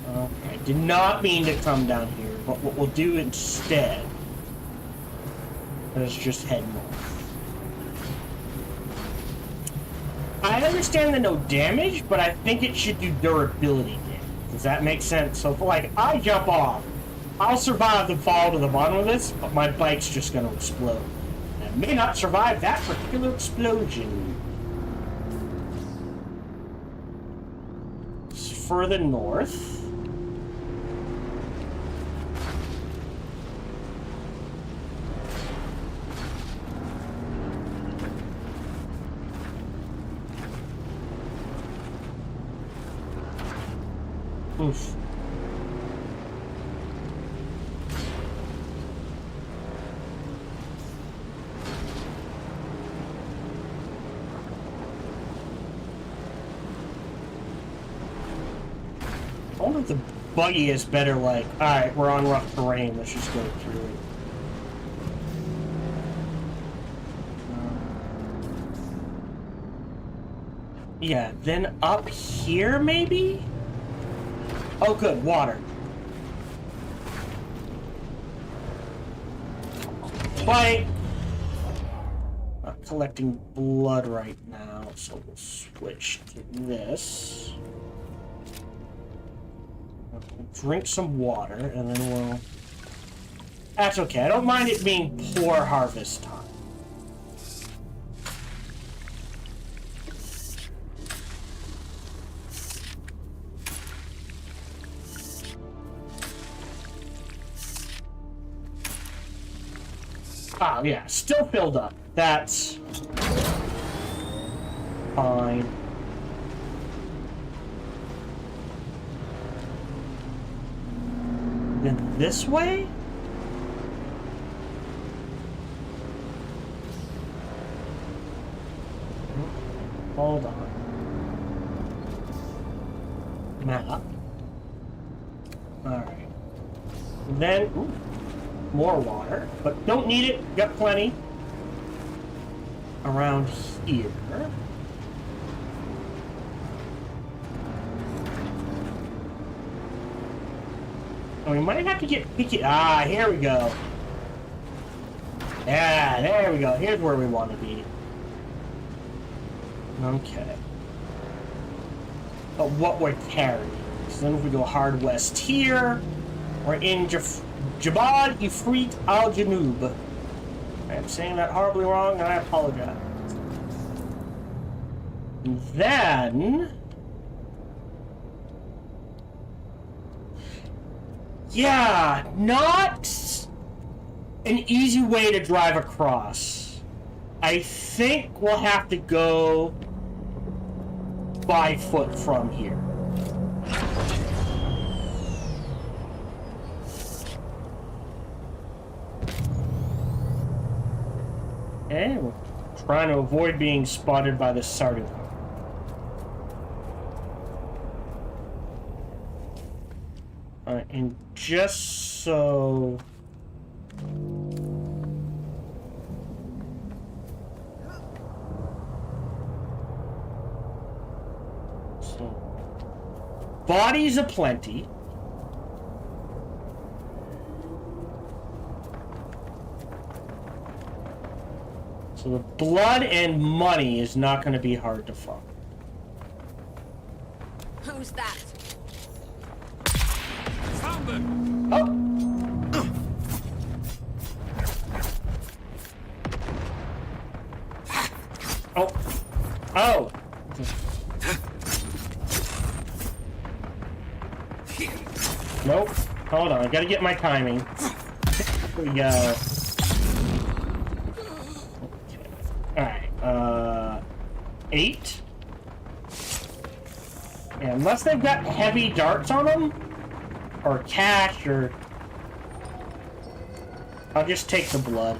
Okay, did not mean to come down here, but what we'll do instead is just head north. I understand the no damage, but I think it should do durability damage. Does that make sense? So if, like, I jump off, I'll survive the fall to the bottom of this, but my bike's just going to explode. And I may not survive that particular explosion. It's further north. Oof. I wonder if the buggy is better, like, alright, we're on rough terrain, let's just go through it. Yeah, then up here, maybe? Oh, good, water. Bite! Not collecting blood right now, so we'll switch to this. We'll drink some water, and then we'll... That's okay, I don't mind it being poor harvest time. Oh, yeah, still filled up. That's fine. Then this way? Hold on. Map. Alright. Then, ooh, more water, but don't need it. Got plenty. Around here. Oh, we might have to get picky. Ah, here we go. Yeah, there we go. Here's where we want to be. Okay. But what we're carrying. So then if we go hard west here, we're in Jabal Ifrit Al Janub. I'm saying that horribly wrong, and I apologize. And then... yeah, not an easy way to drive across. I think we'll have to go 5 foot from here. Okay, we're trying to avoid being spotted by the Sardu. And just so... Bodies aplenty. So the blood and money is not going to be hard to find. Who's that? Found them. Oh! Oh! Oh! Nope. Hold on, I gotta get my timing. Here we go. Alright, 8. Yeah, unless they've got heavy darts on them, or cash, or... I'll just take the blood.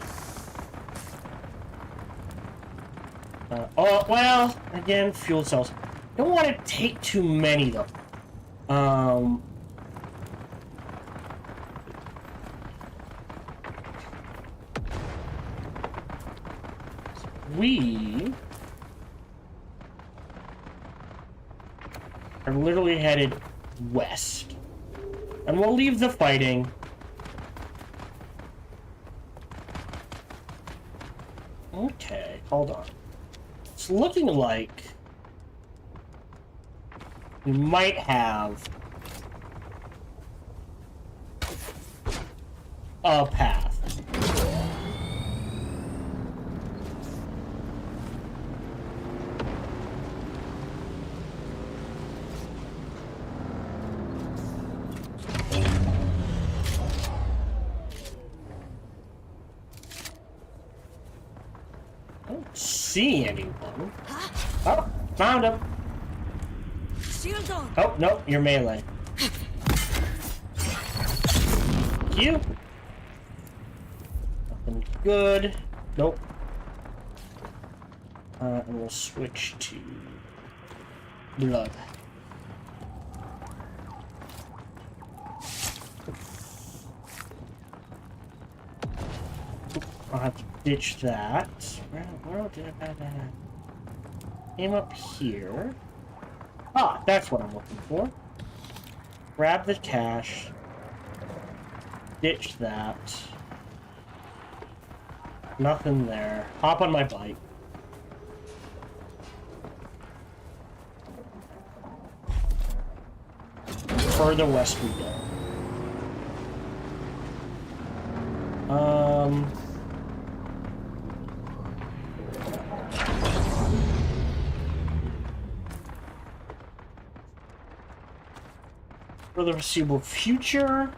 Oh, well, again, fuel cells. Don't want to take too many, though. We are literally headed west. And we'll leave the fighting. Okay, hold on. It's looking like we might have a path. See anyone? Oh, found him. Shield on. Oh, no, you're melee. You. Nothing good. Nope. And we'll switch to blood. I'll have to ditch that. Where did I have that? Came up here. Ah, that's what I'm looking for. Grab the cash. Ditch that. Nothing there. Hop on my bike. Further west we go. For the foreseeable future.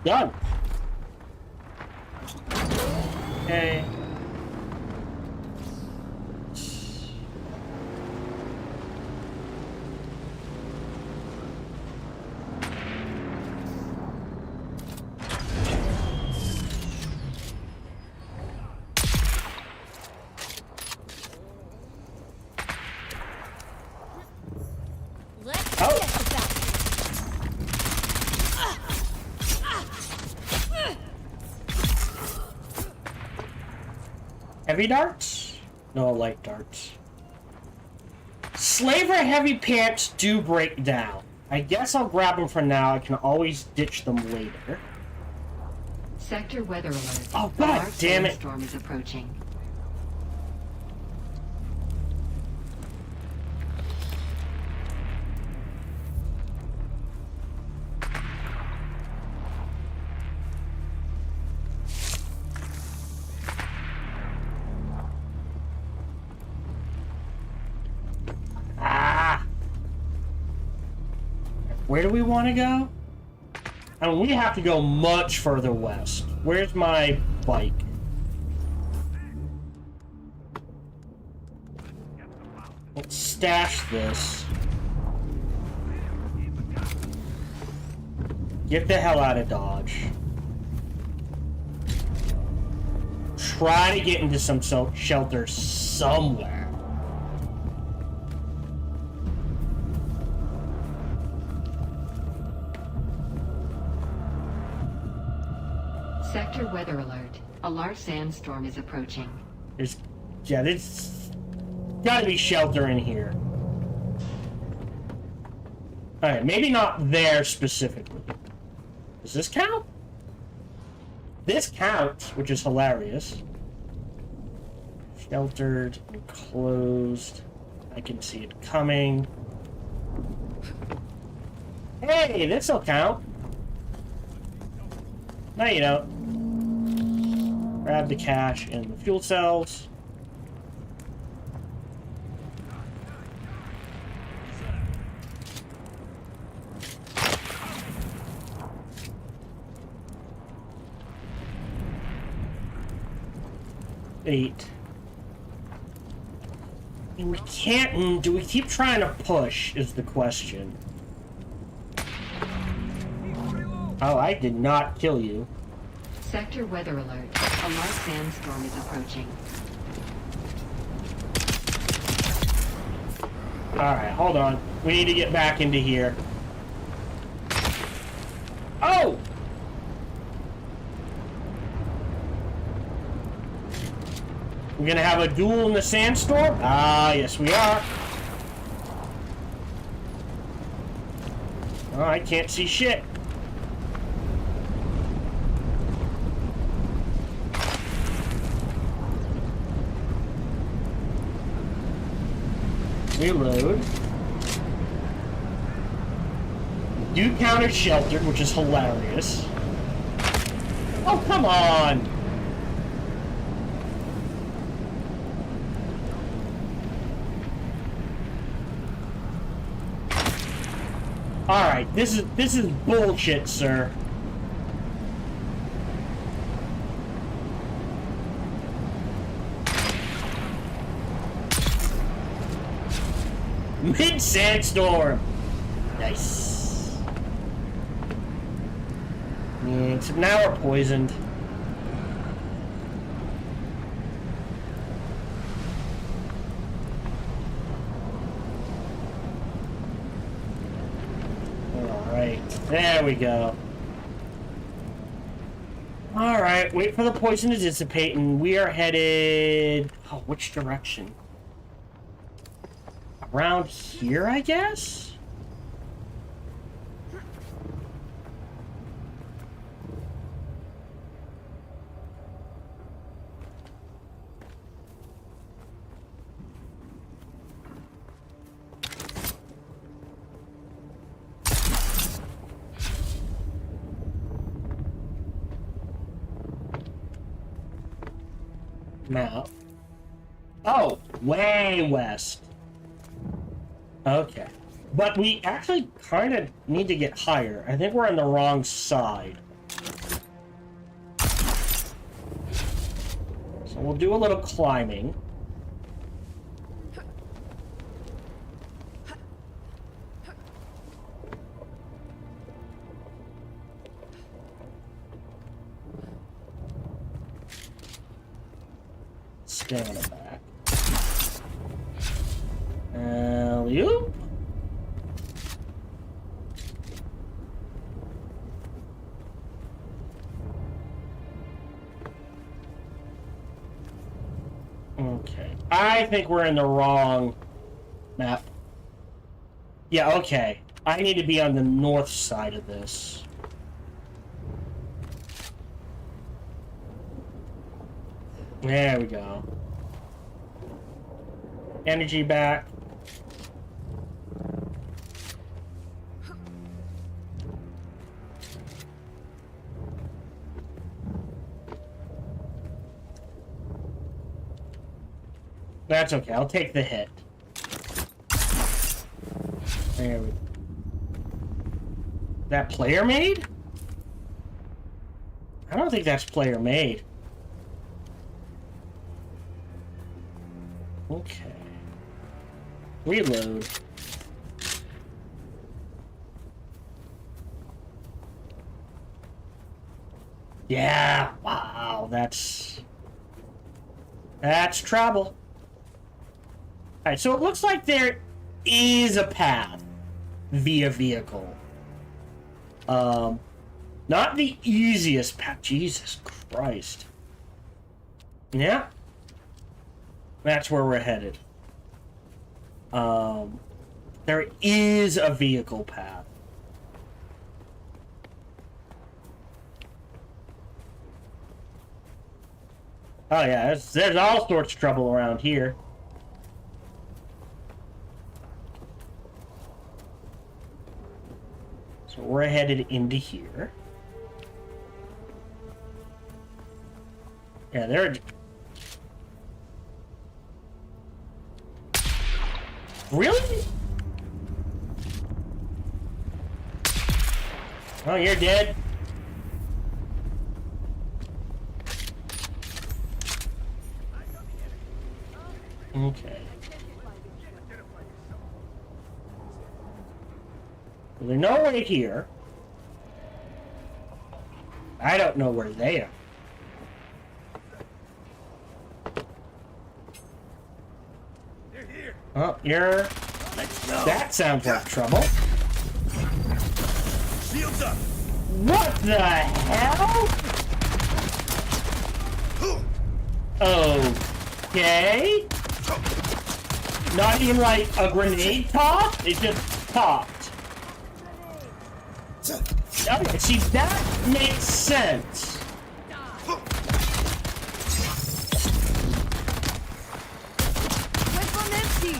Done. Okay. Heavy darts? No, light darts. Slaver heavy pants do break down. I guess I'll grab them for now. I can always ditch them later. Sector weather alert. Oh, A God large damn it. sandstorm is approaching. Where do we want to go? And we have to go much further west. Where's my bike? Let's stash this. Get the hell out of Dodge. Try to get into some shelter somewhere. Sector weather alert. A large sandstorm is approaching. There's gotta be shelter in here. Alright, maybe not there specifically. Does this count? This counts, which is hilarious. Sheltered, enclosed. I can see it coming. Hey, this'll count. No, you don't. Grab the cash and the fuel cells. Eight. And we can't. Do we keep trying to push? Is the question. Oh, I did not kill you. Sector weather alert. A large sandstorm is approaching. Alright, hold on. We need to get back into here. Oh! We're gonna have a duel in the sandstorm? Ah, yes we are. Oh, I can't see shit. Reload. Do count as sheltered, which is hilarious. Oh, come on! Alright, this is bullshit, sir. Mid-sandstorm! Nice. Yeah, except now we're poisoned. Alright, there we go. Alright, wait for the poison to dissipate, and we are headed... Oh, which direction? Around here, I guess? Map. Oh, way west. Okay. But we actually kind of need to get higher. I think we're on the wrong side. So we'll do a little climbing. Stay on the back. Alley-oop. Okay. I think we're in the wrong map. Yeah, okay. I need to be on the north side of this. There we go. Energy back. That's okay. I'll take the hit. There we go. That player made? I don't think that's player made. Okay. Reload. Yeah, wow, that's trouble. Alright, so it looks like there is a path via vehicle. Not the easiest path. Jesus Christ. Yeah. That's where we're headed. There is a vehicle path. Oh yeah, there's all sorts of trouble around here. So we're headed into here. Yeah, there. Really? Oh, you're dead. Okay. Well, there's no way here. I don't know where they are. Oh, you're... That sounds like trouble. Shields up! What the hell? Okay. Not even like a grenade pop? It just popped. Okay, see, that makes sense. Weapon empty.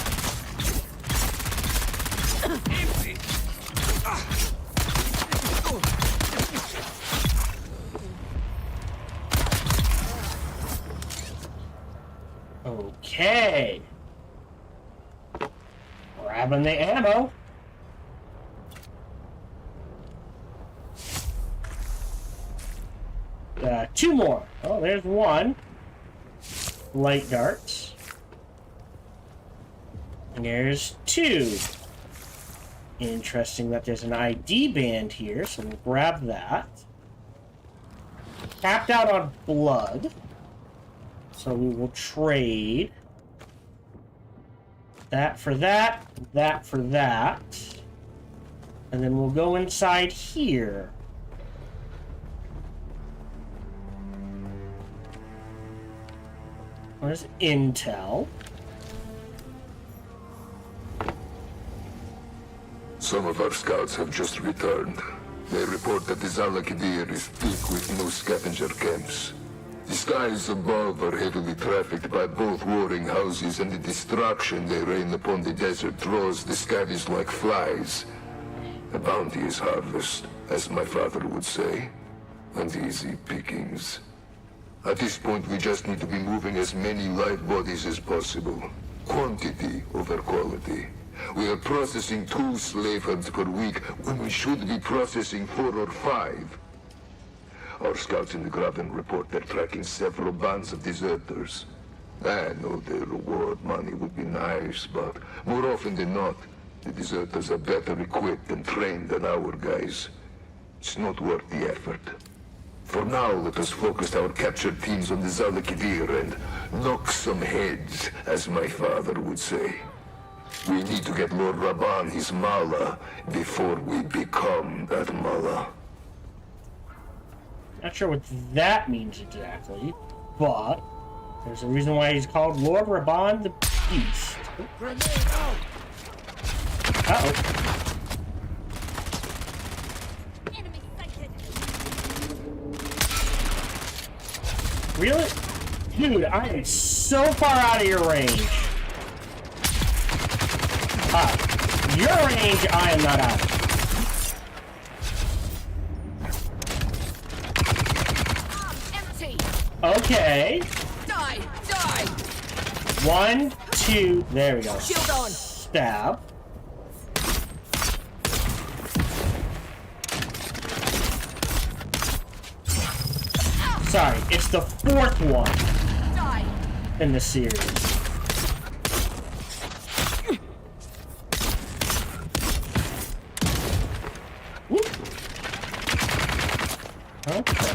Empty! Okay. Grabbing the ammo. Two more. Oh, there's one. Light darts. And there's two. Interesting that there's an ID band here, so we'll grab that. Tapped out on blood. So we will trade that for that, that for that. And then we'll go inside here. Where's intel? Some of our scouts have just returned. They report that the Zalakidir is thick with new scavenger camps. The skies above are heavily trafficked by both warring houses, and the destruction they rain upon the desert draws the scavvies like flies. A bounteous harvest, as my father would say, and easy pickings. At this point, we just need to be moving as many live bodies as possible. Quantity over quality. We are processing 2 slave herds per week when we should be processing 4 or 5. Our scouts in the Graben report they're tracking several bands of deserters. I know the reward money would be nice, but more often than not, the deserters are better equipped and trained than our guys. It's not worth the effort. For now, let us focus our captured teams on the Zalakidir and knock some heads, as my father would say. We need to get Lord Rabban his mala before we become that mala. Not sure what that means exactly, but there's a reason why he's called Lord Rabban the Beast. Uh-oh. Enemy sighted. Really? Dude, I am so far out of your range. Your range, I am not out of. Empty. Okay. Die. Die. 1, 2, there we go. Shield on. Stab. sorry, it's the 4th one Die! in the series. Whoop. Okay.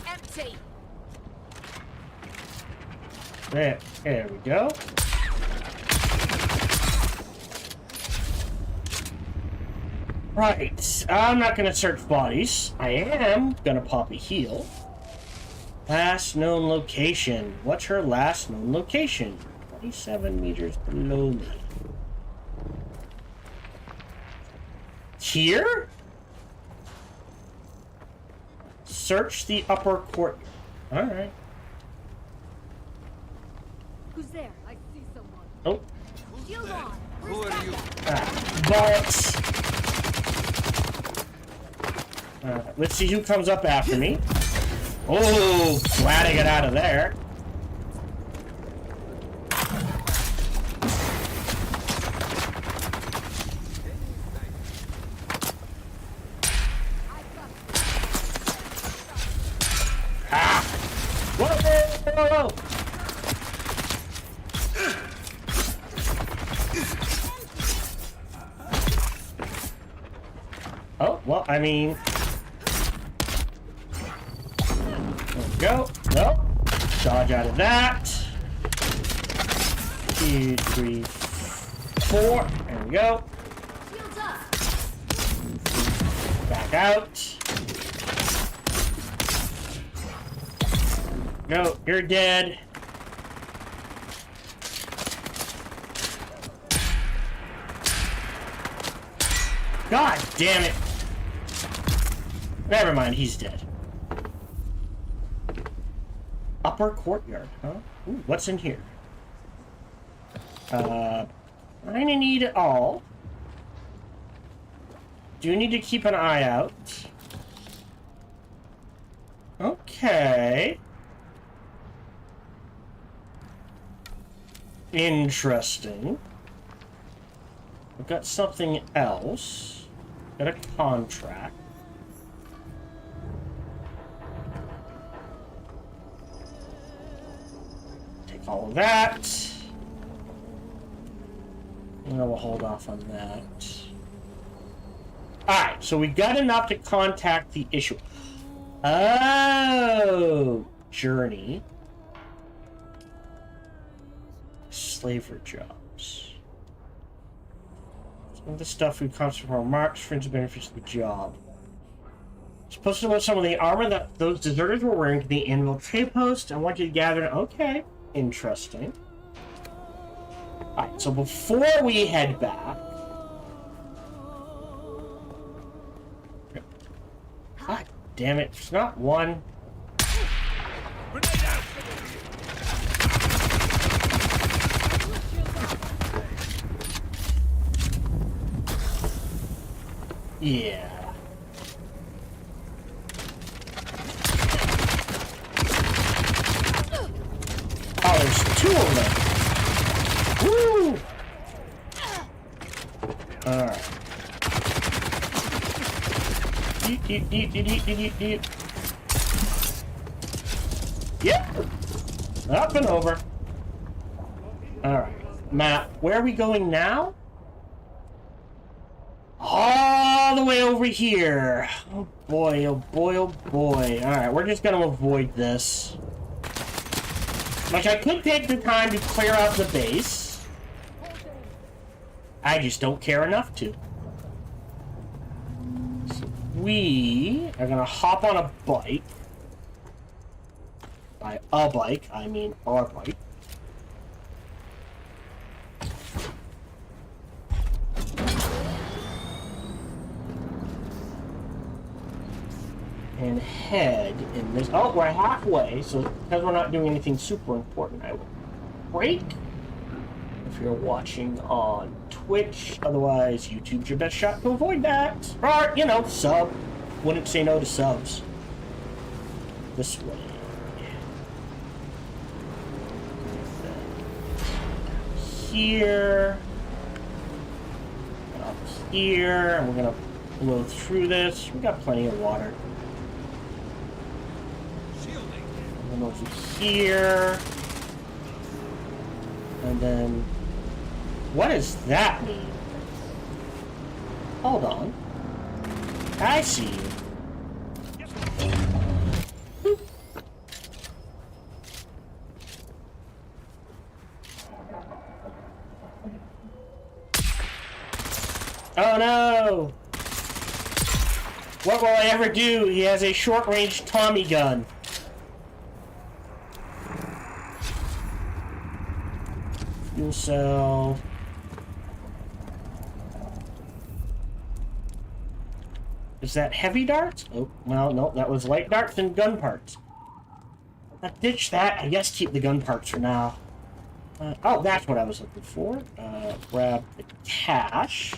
Empty! There we go. Right, I'm not gonna search bodies. I am gonna pop a heal. Last known location. What's her last known location? 27 meters below me. Here? Search the upper court. Alright. Who's there? I see someone. Oh. Shield on! Who are you? Bullets. Let's see who comes up after me. Oh, glad I got out of there. Ah! Whoa, whoa, whoa, whoa. Oh, well, I mean... There we go. Nope. Dodge out of that. 2, 3, 4. There we go. Shields up! Back out. No, you're dead. God damn it. Never mind, he's dead. Upper courtyard, huh? Ooh, what's in here? I need it all. Do need to keep an eye out. Okay. Interesting. I've got something else. Got a contract. Take all of that. And we'll hold off on that. Alright, so we got enough to contact the issue. Oh, journey. Slaver jobs. Some of the stuff we constantly from remarks, friends, and benefits of the job. Supposed to know some of the armor that those deserters were wearing to the annual trade post. I want you to gather. Okay, interesting. Alright, so before we head back. God damn it, it's not one. Yeah. Oh, there's 2 of them. Woo! Alright. Deep. Yep. Up and over. Alright. Map. Where are we going now? All the way over here. Oh boy, oh boy, oh boy. Alright, we're just gonna avoid this. Like, I could take the time to clear out the base. I just don't care enough to. So we are gonna hop on a bike. By a bike, I mean our bike. And head in this. Oh, we're halfway, so because we're not doing anything super important, I will break. If you're watching on Twitch, otherwise YouTube's your best shot to avoid that. Or, you know, sub. Wouldn't say no to subs. this way. Here. Up here. And we're gonna blow through this. We got plenty of water. And then over here. And then... What is that? Hold on. I see you. Oh no! What will I ever do? He has a short-range Tommy gun. Fuel cell. Is that heavy darts? Oh, well, no, that was light darts and gun parts. Ditch that. I guess keep the gun parts for now. Oh, that's what I was looking for. Grab the cash.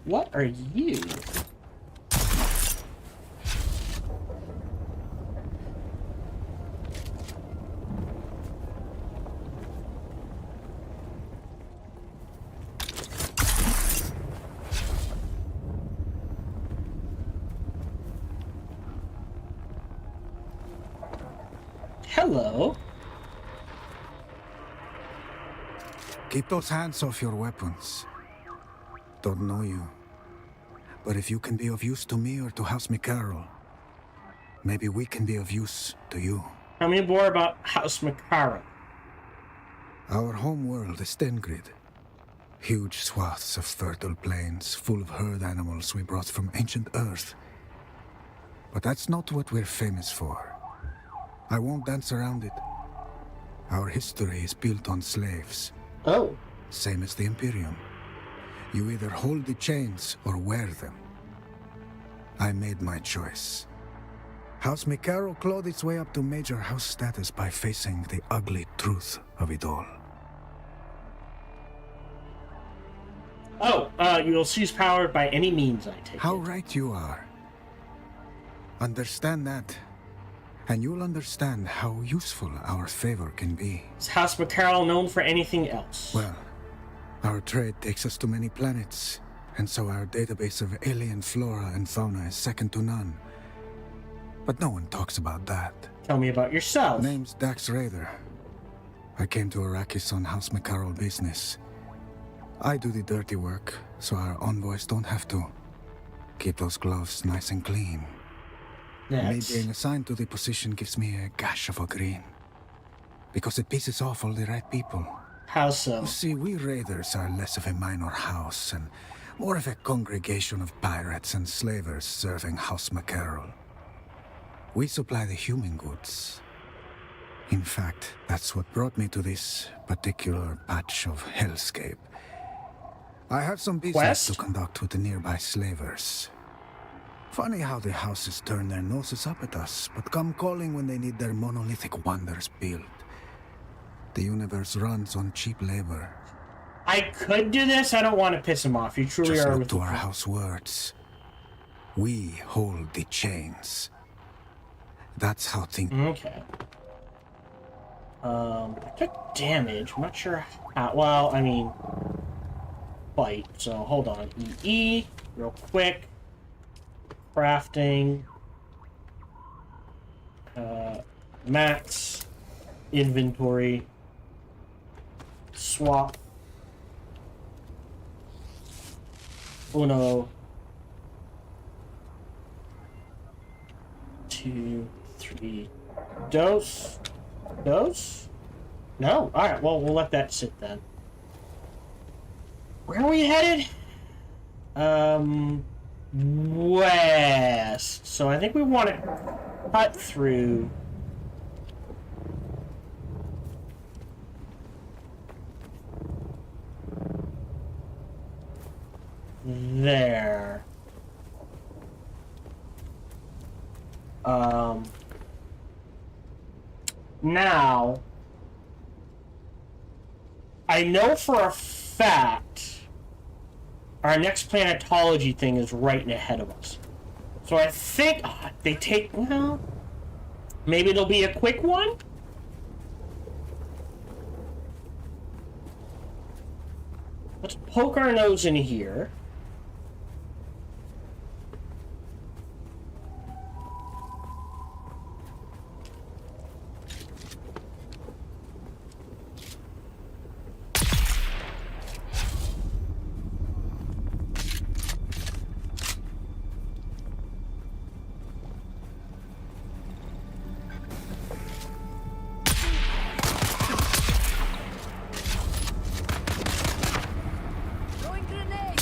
What are you? Hello. Keep those hands off your weapons. Don't know you. But if you can be of use to me or to House McCarroll, maybe we can be of use to you. Tell me more about House McCarroll. Our home world is Stengrid. Huge swaths of fertile plains full of herd animals we brought from ancient Earth. But that's not what we're famous for. I won't dance around it. Our history is built on slaves. Oh. Same as the Imperium. You either hold the chains or wear them. I made my choice. House McCarroll clawed its way up to major house status by facing the ugly truth of it all. Oh, you will seize power by any means, I take How it. right you are. Understand that, and you'll understand how useful our favor can be. Is House McCarroll known for anything else? Well, our trade takes us to many planets, and so our database of alien flora and fauna is second to none. But no one talks about that. Tell me about yourself. Name's Dax Raider. I came to Arrakis on House McCarroll business. I do the dirty work, so our envoys don't have to. Keep those gloves nice and clean. Me being assigned to the position gives me a gash of a green. Because it pisses off all the right people. How so? You see, we raiders are less of a minor house and more of a congregation of pirates and slavers serving House McCarroll. We supply the human goods. In fact, that's what brought me to this particular patch of hellscape. I have some business to conduct with the nearby slavers. Funny how the houses turn their noses up at us, but come calling when they need their monolithic wonders built. The universe runs on cheap labor. I could do this. I don't want to piss him off. You truly Just are look with to the our house words. We hold the chains. That's how things... Okay. I took damage. I'm not sure how... Well, I mean... Bite. So, hold on. EE. Real quick. Crafting. Max. Inventory. Swap. Uno. 2, 3. Dose. Dose? No? Alright, well, we'll let that sit then. Where are we headed? West. So I think we want to cut through. There. Now, I know for a fact our next planetology thing is right ahead of us. So I think they take, well, maybe it'll be a quick one? Let's poke our nose in here. Throwing grenade.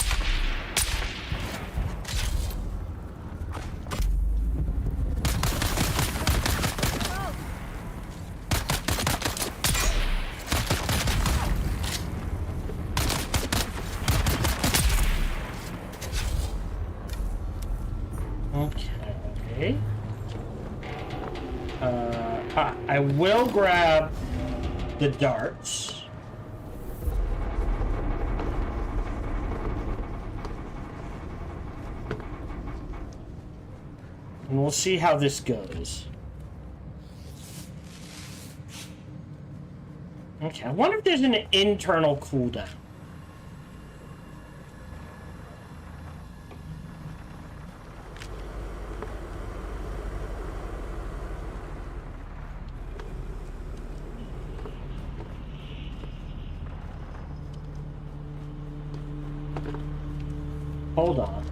Out. Okay. I will grab the darts. And we'll see how this goes. Okay, I wonder if there's an internal cooldown. Hold on.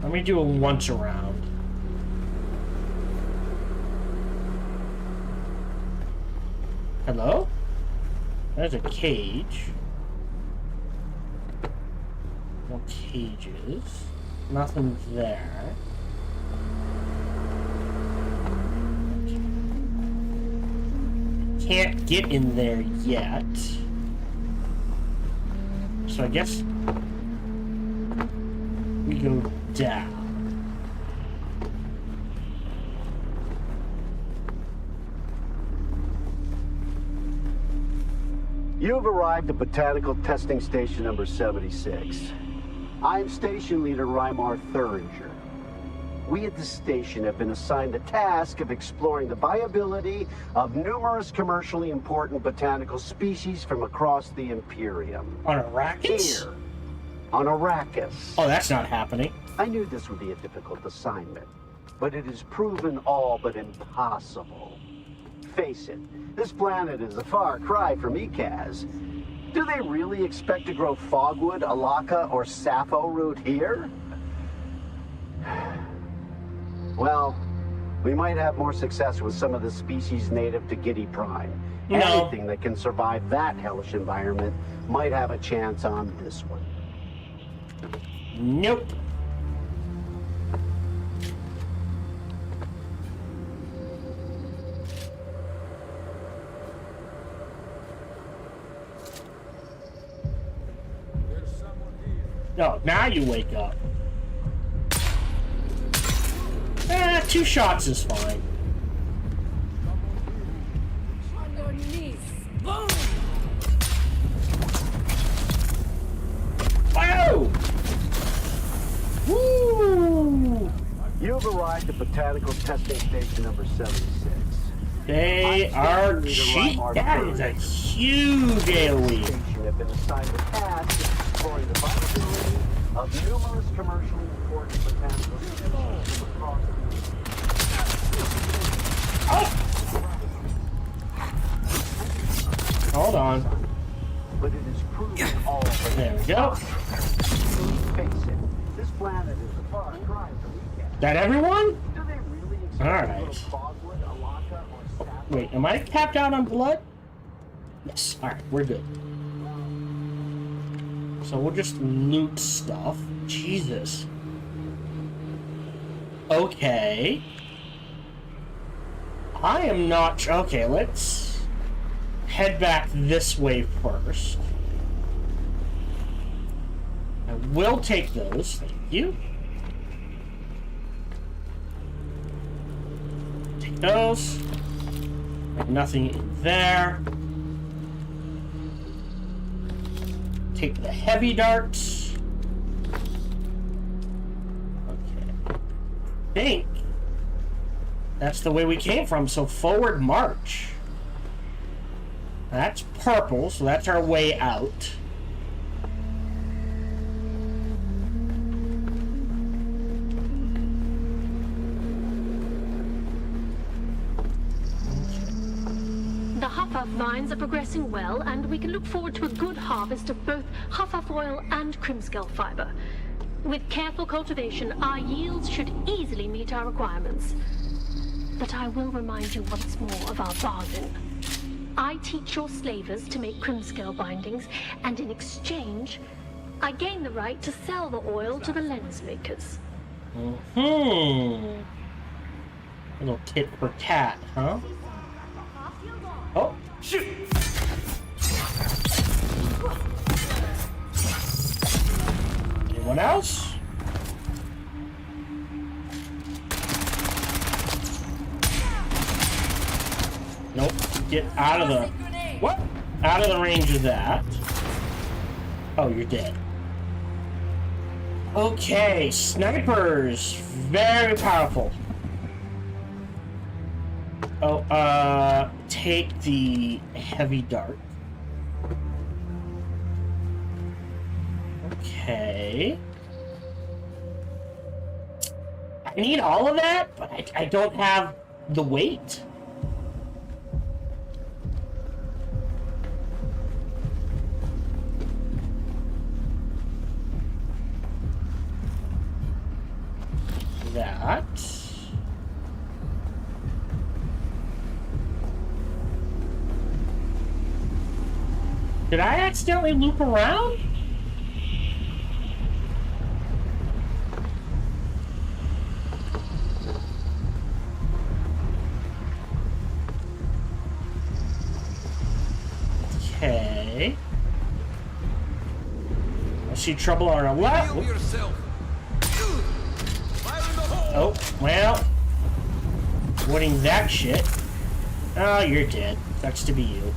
Let me do a once around. Hello? There's a cage. More cages. Nothing there. Can't get in there yet. So I guess we go down. You've arrived at Botanical Testing Station number 76. I'm Station Leader Reimar Thuringer. We at the station have been assigned the task of exploring the viability of numerous commercially important botanical species from across the Imperium. On Arrakis? Here, on Arrakis. Oh, that's not happening. I knew this would be a difficult assignment, but it has proven all but impossible. Face it, this planet is a far cry from Ikaz. Do they really expect to grow fogwood, alaka, or sappho root here? Well, we might have more success with some of the species native to Giddy Prime. No. Anything that can survive that hellish environment might have a chance on this one. Nope. No, now you wake up. 2 shots is fine. On your knees. Boom. Wow! Woo! You've arrived at Botanical Testing Station number 76. They are cheap. That is a huge AoE. Station have been assigned the task of exploring the viability of numerous commercially important botanical species from across the Oh! Hold on. but it is proven all but There we go. face it. This planet is a far cry from Ikaz. That everyone? Do they really expect All to right. grow fogwood, alaka, or sappho? Wait, am I tapped out on blood? Yes. Alright, we're good. So we'll just loot stuff. Jesus. Okay. I am not... Okay, let's head back this way first. I will take those. Thank you. Take those. Nothing in there. Take the heavy darts. think that's the way we came from. So forward march. That's purple, so that's our way out. The Huffaf vines are progressing well, and we can look forward to a good harvest of both Huffaf oil and Crimscale fiber. With careful cultivation, our yields should easily meet our requirements. But I will remind you once more of our bargain. I teach your slavers to make Crimscale bindings, and in exchange, I gain the right to sell the oil to the lens makers. Little tit for tat, huh? Oh, shoot! Anyone else? Nope. Get out of the... What? Out of the range of that. Oh, you're dead. Okay, snipers. Very powerful. Oh, take the heavy dart. Okay. I need all of that, but I don't have the weight. That. Did I accidentally loop around? Okay. I see trouble on our left. Oh, well. Avoiding that shit. Oh, you're dead. Sucks to be you.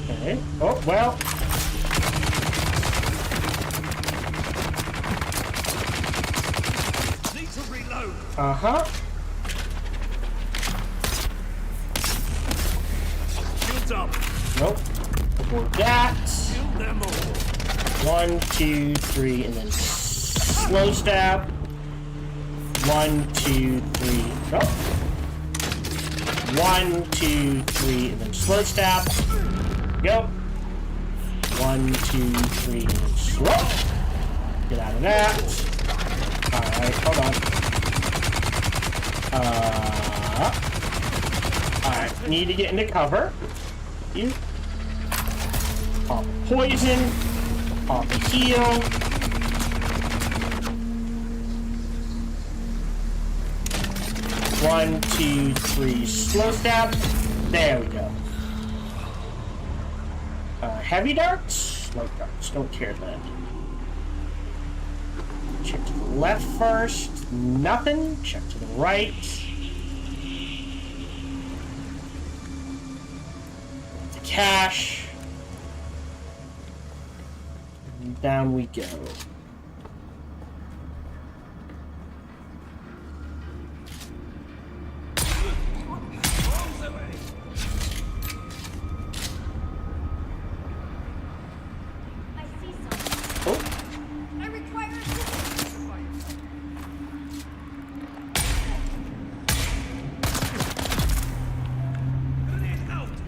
Okay. Oh, well. Need to reload. Uh-huh. Shields up. Nope. For that. Kill them all. 1, 2, 3, and then slow stab. 1, 2, 3. Nope. 1, 2, 3, and then slow stab. Go. 1, 2, 3, and then slow. Get out of that. Alright, hold on. Alright, need to get into cover. You. Pop poison. Pop a heal. One, 2, 3, slow stab. There we go. Heavy darts? Light darts. Don't care then. Check to the left first. Nothing. Check to the right. The cash. And down we go.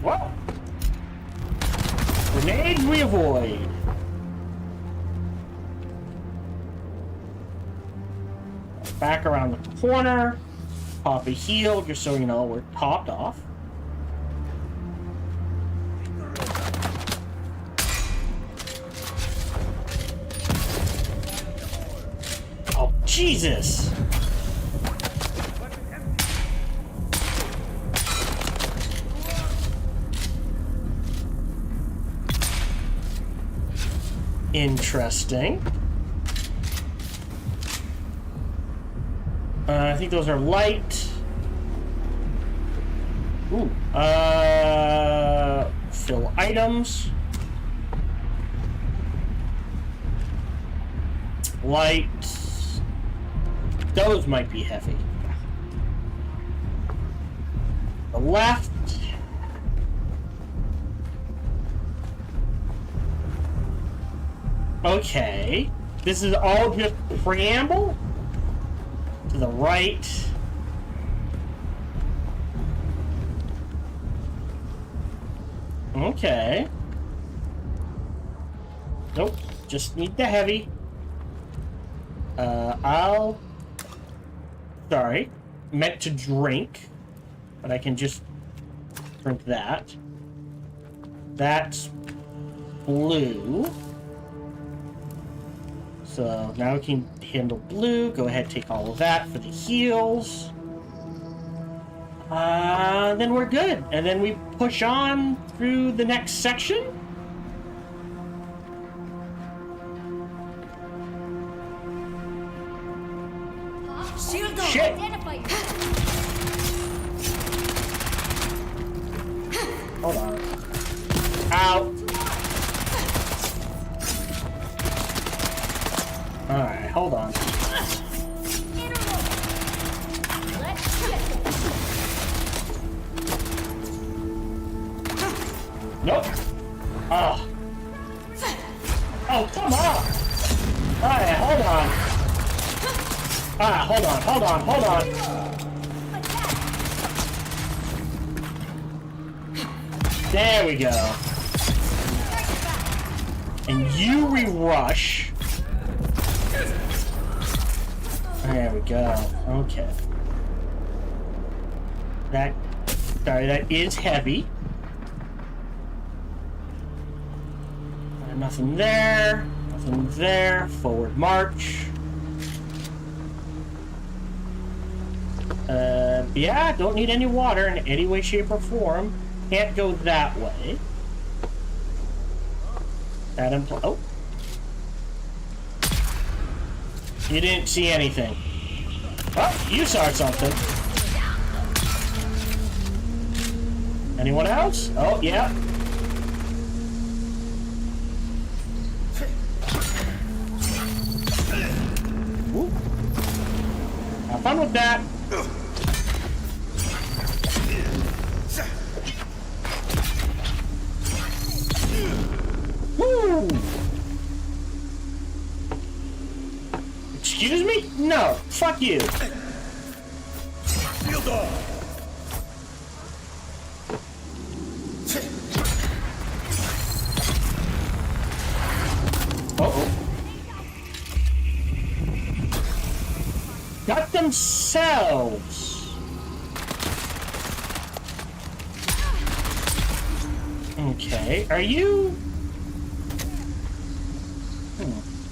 Whoa! Grenades we avoid. Back around the corner. Pop a heal just so you know we're topped off. Oh, Jesus! Interesting. I think those are light. Ooh. Fill items. Light. Those might be heavy. The left. Okay. This is all just preamble? To the right. Okay. Nope. Just need the heavy. Sorry. Meant to drink. But I can just drink that. That's blue. So now we can handle blue. Go ahead, take all of that for the heals. Then we're good. And then we push on through the next section. Shield Shit. identify you. Hold on. Ow. Alright, hold on. Let's get it. Nope. Oh. Oh, come on. Alright, hold on. Hold on. There we go. And you re-rush. There we go. Okay. That is heavy. Nothing there. Nothing there. Forward march. Yeah, don't need any water in any way, shape, or form. Can't go that way. That implies... Oh. You didn't see anything. Oh, you saw something. Anyone else? Oh, yeah. Ooh. Have fun with that. Woo! Excuse me? No. Fuck you. Uh-oh. Got themselves. Okay, are you...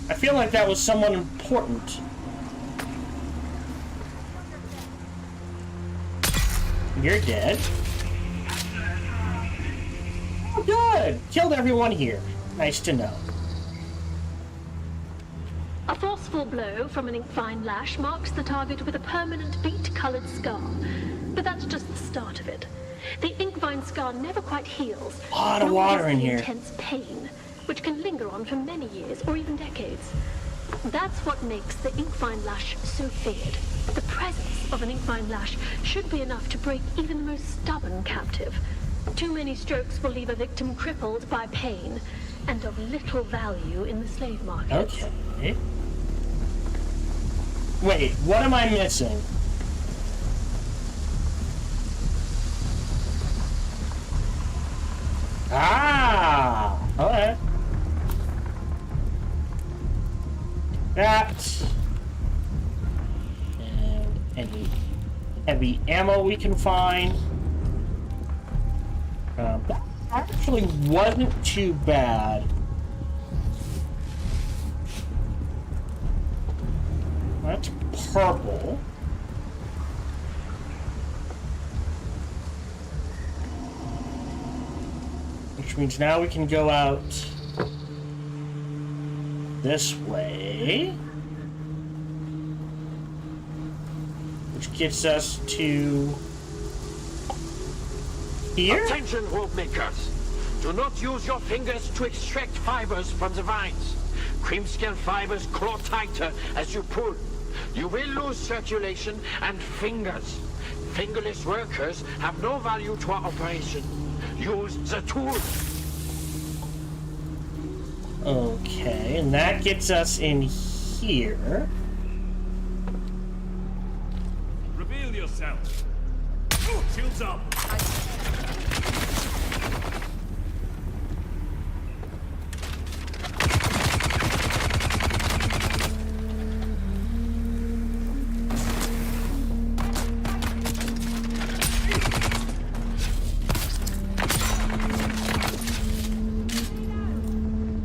I feel like that was someone important. You're dead. Oh, good. Killed everyone here. Nice to know. A forceful blow from an ink-vine lash marks the target with a permanent beet-colored scar. But that's just the start of it. The ink-vine scar never quite heals. A lot of nor water does in the here. Intense pain, which can linger on for many years or even decades. That's what makes the ink-vine lash so feared. The presence of an ink-vine lash should be enough to break even the most stubborn captive. Too many strokes will leave a victim crippled by pain and of little value in the slave market. Okay. Wait, what am I missing? Ah! Okay. That. And any heavy ammo we can find. That actually wasn't too bad. That's purple. Which means now we can go out this way. Which gets us to Here? Attention, rope makers! Do not use your fingers to extract fibers from the vines. Creamscale fibers claw tighter as you pull. You will lose circulation and fingers. Fingerless workers have no value to our operation. Use the tool. Okay, and that gets us in here. Reveal yourself. Shields up.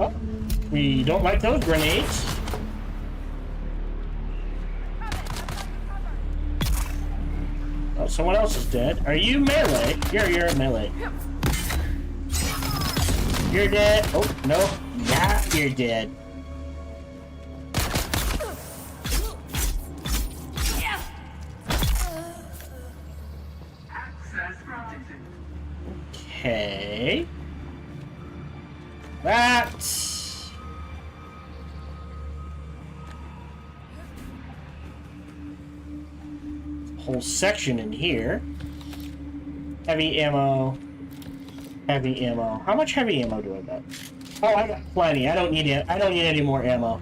Oh, we don't like those grenades. Oh, someone else is dead. Are you melee? You're melee. You're dead. Oh, no. Yeah, you're dead. Okay. That's... whole section in here. Heavy ammo. Heavy ammo. How much heavy ammo do I got? Oh, I got plenty. I don't need it. I don't need any more ammo.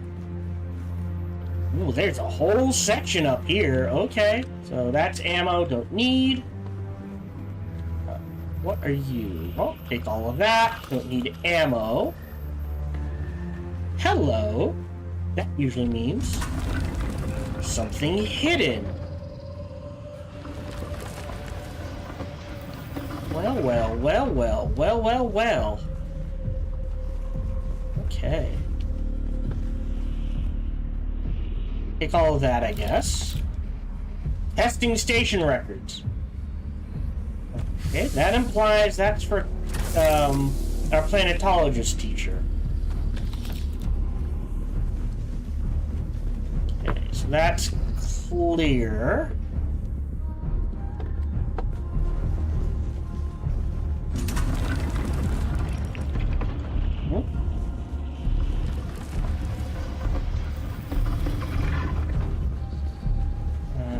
Ooh, there's a whole section up here. Okay. So that's ammo. Don't need. What are you? Oh, take all of that. Don't need ammo. Hello. That usually means something hidden. Well. Okay. Take all of that, I guess. Testing station records. Okay, that implies that's for our planetologist teacher. Okay, so that's clear.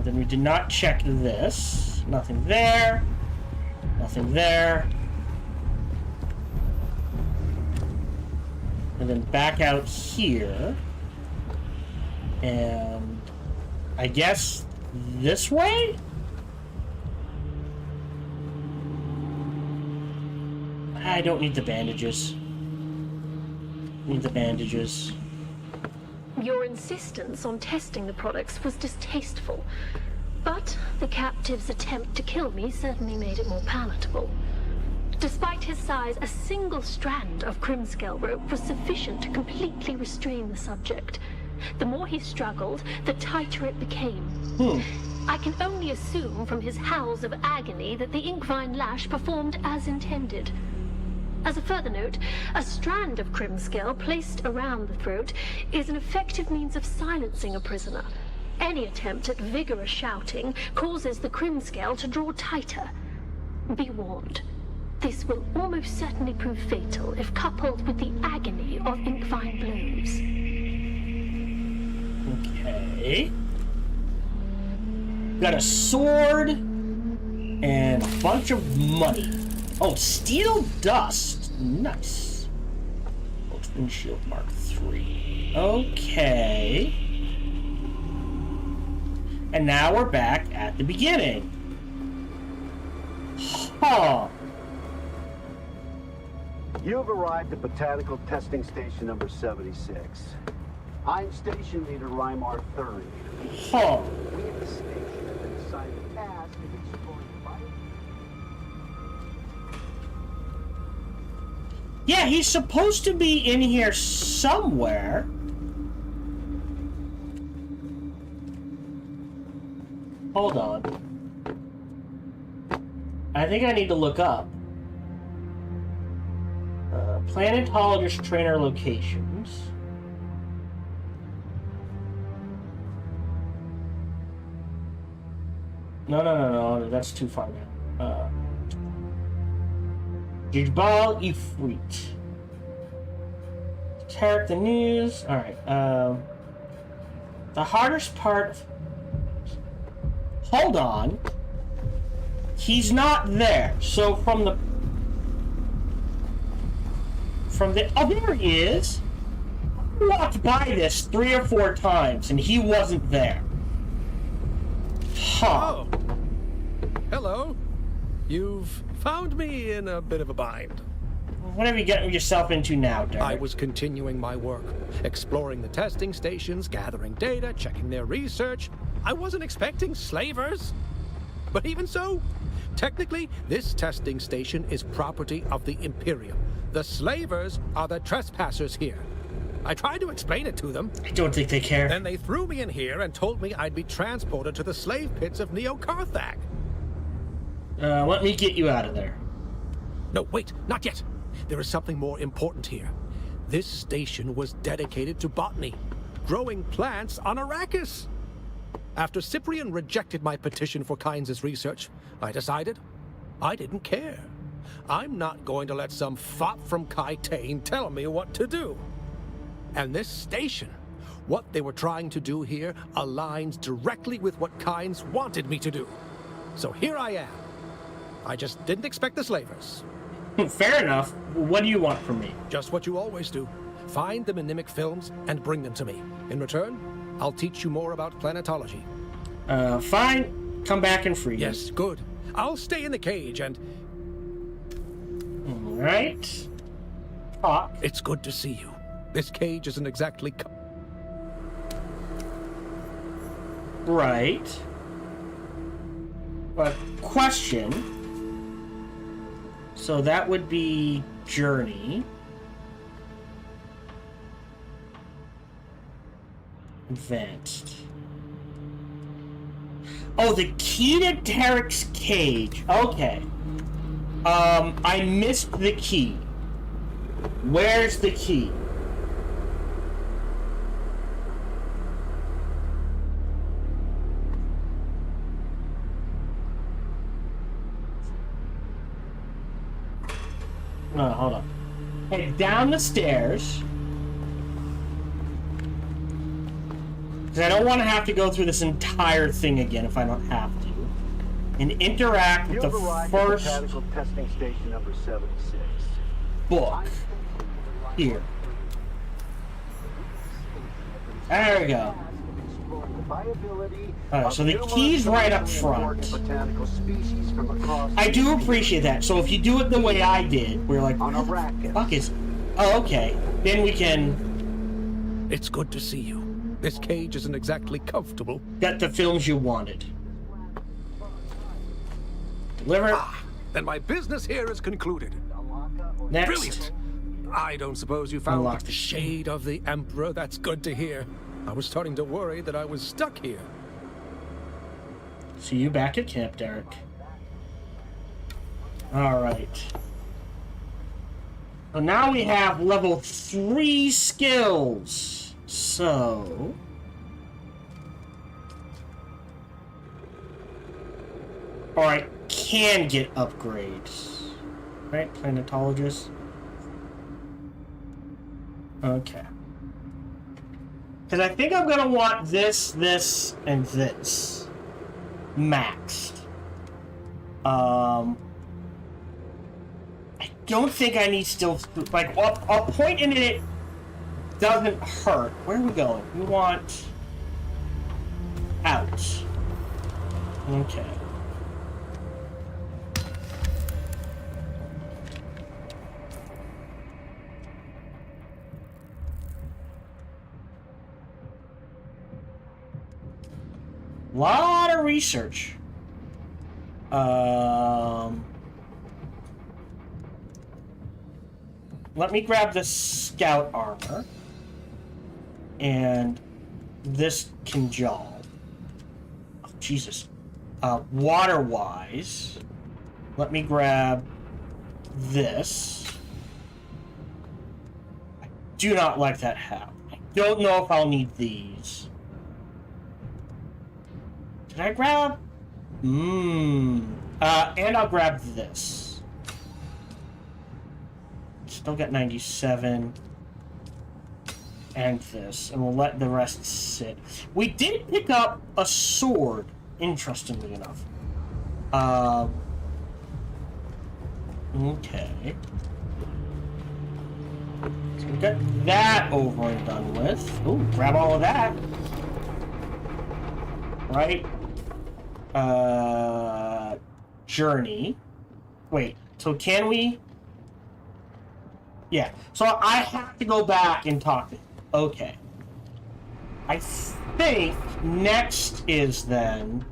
Then we did not check this. Nothing there. Nothing there. And then back out here. And I guess this way? I don't need the bandages. Need the bandages. Your insistence on testing the products was distasteful, but the captive's attempt to kill me certainly made it more palatable. Despite his size, a single strand of Crimscale rope was sufficient to completely restrain the subject. The more he struggled, the tighter it became. I can only assume from his howls of agony that the Inkvine lash performed as intended. As a further note, a strand of Crimscale placed around the throat is an effective means of silencing a prisoner. Any attempt at vigorous shouting causes the Crimscale to draw tighter. Be warned, this will almost certainly prove fatal if coupled with the agony of Inkvine blows. Okay. Got a sword and a bunch of money. Oh, steel dust. Nice. Boatman Shield Mark III. Okay. And now we're back at the beginning. Huh. You've arrived at Botanical Testing Station number 76. I'm Station Leader Reimar Thuringer. Huh. We at the station have been assigned the task of exploring bio... Yeah, he's supposed to be in here somewhere. Hold on. I think I need to look up. Planetologist trainer locations. No, that's too far now. Jibal Ifrit. Tarek the news. Alright, the hardest part. Hold on. He's not there. So from the. Oh, there he is. I walked by this 3 or 4 times and he wasn't there. Huh. Oh. Hello. You've found me in a bit of a bind. What have you gotten yourself into now, Derek? I was continuing my work, exploring the testing stations, gathering data, checking their research. I wasn't expecting slavers. But even so, technically, this testing station is property of the Imperium. The slavers are the trespassers here. I tried to explain it to them. I don't think they care. Then they threw me in here and told me I'd be transported to the slave pits of Neo-Carthag. Let me get you out of there. No, wait, not yet. There is something more important here. This station was dedicated to botany, growing plants on Arrakis. After Cyprian rejected my petition for Kynes' research, I decided I didn't care. I'm not going to let some fop from Kytane tell me what to do. And this station, what they were trying to do here, aligns directly with what Kynes wanted me to do. So here I am. I just didn't expect the slavers. Fair enough. What do you want from me? Just what you always do. Find the mnemic films and bring them to me. In return, I'll teach you more about planetology. Fine. Come back and free. Yes, good. I'll stay in the cage and... Alright. Talk. It's good to see you. This cage isn't exactly... Right. But question... So that would be Journey. Advanced. Oh, the key to Tarek's cage. Okay. I missed the key. Where's the key? No, hold on. Head down the stairs. Because I don't want to have to go through this entire thing again if I don't have to. And interact with the first Botanical testing station number 76. book. Here. There we go. Alright, so the key's right up front. I do appreciate that. So if you do it the way I did, we're like, fuck is... Oh, okay. Then we can... It's good to see you. This cage isn't exactly comfortable. Got the films you wanted. Deliver. Ah, then my business here is concluded. Next. Brilliant. I don't suppose you found Unlock the the shade of the Emperor. That's good to hear. I was starting to worry that I was stuck here. See you back at camp, Derek. Alright. So now we have level 3 skills. So... Alright, can get upgrades. Right, planetologist. Okay. Because I think I'm going to want this, this, and this. Maxed. I don't think I need still... Like, a point in it doesn't hurt. Where are we going? We want... Out. Okay. Lot of research. Let me grab the scout armor and this Kinjal. Oh, Jesus. Water-wise, let me grab this. I do not like that hat. I don't know if I'll need these. Did I grab? And I'll grab this. Still got 97. And this. And we'll let the rest sit. We did pick up a sword, interestingly enough. Okay. So we got that over and done with. Ooh, grab all of that. Right. Journey. Wait, so can we? Yeah, so I have to go back and talk to him. Okay. I think next is then...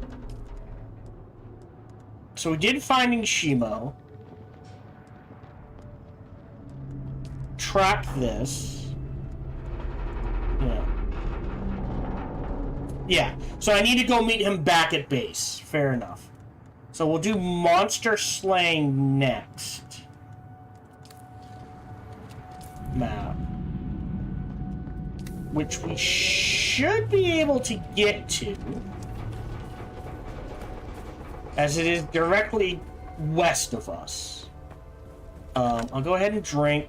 So we did Finding Shimo. Track this. Yeah. Yeah, so I need to go meet him back at base. Fair enough. So we'll do monster slaying next. Map. Which we should be able to get to. As it is directly west of us. I'll go ahead and drink.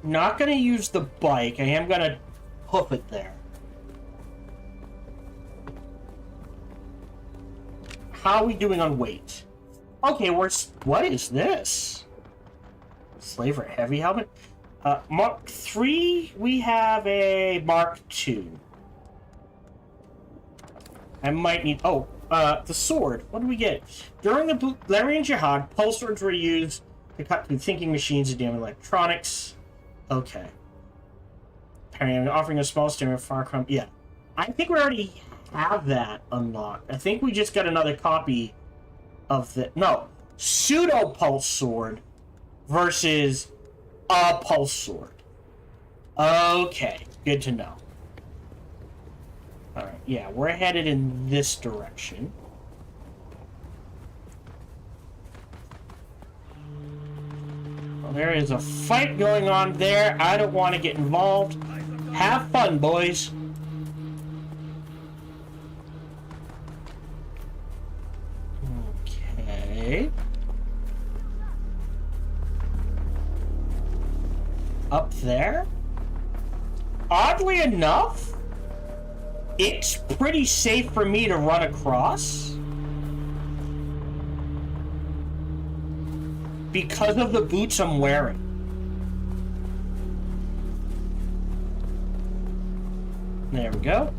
Not gonna use the bike. I am gonna hoof it there. How are we doing on weight? Okay, what is this? Slaver heavy helmet? Mark 3, we have a Mark 2. I might need... Oh, the sword. What do we get? During the Bulgarian Jihad, pulse swords were used to cut through thinking machines and damage electronics. Okay. Apparently, offering a small stamina far from... Yeah. I think we already have that unlocked. I think we just got another copy of the... No. Pseudo-pulse sword versus a pulse sword. Okay. Good to know. Alright, yeah. We're headed in this direction. Well, there is a fight going on there. I don't want to get involved. Have fun, boys. Okay. Up there? Oddly enough, it's pretty safe for me to run across. Because of the boots I'm wearing. There we go.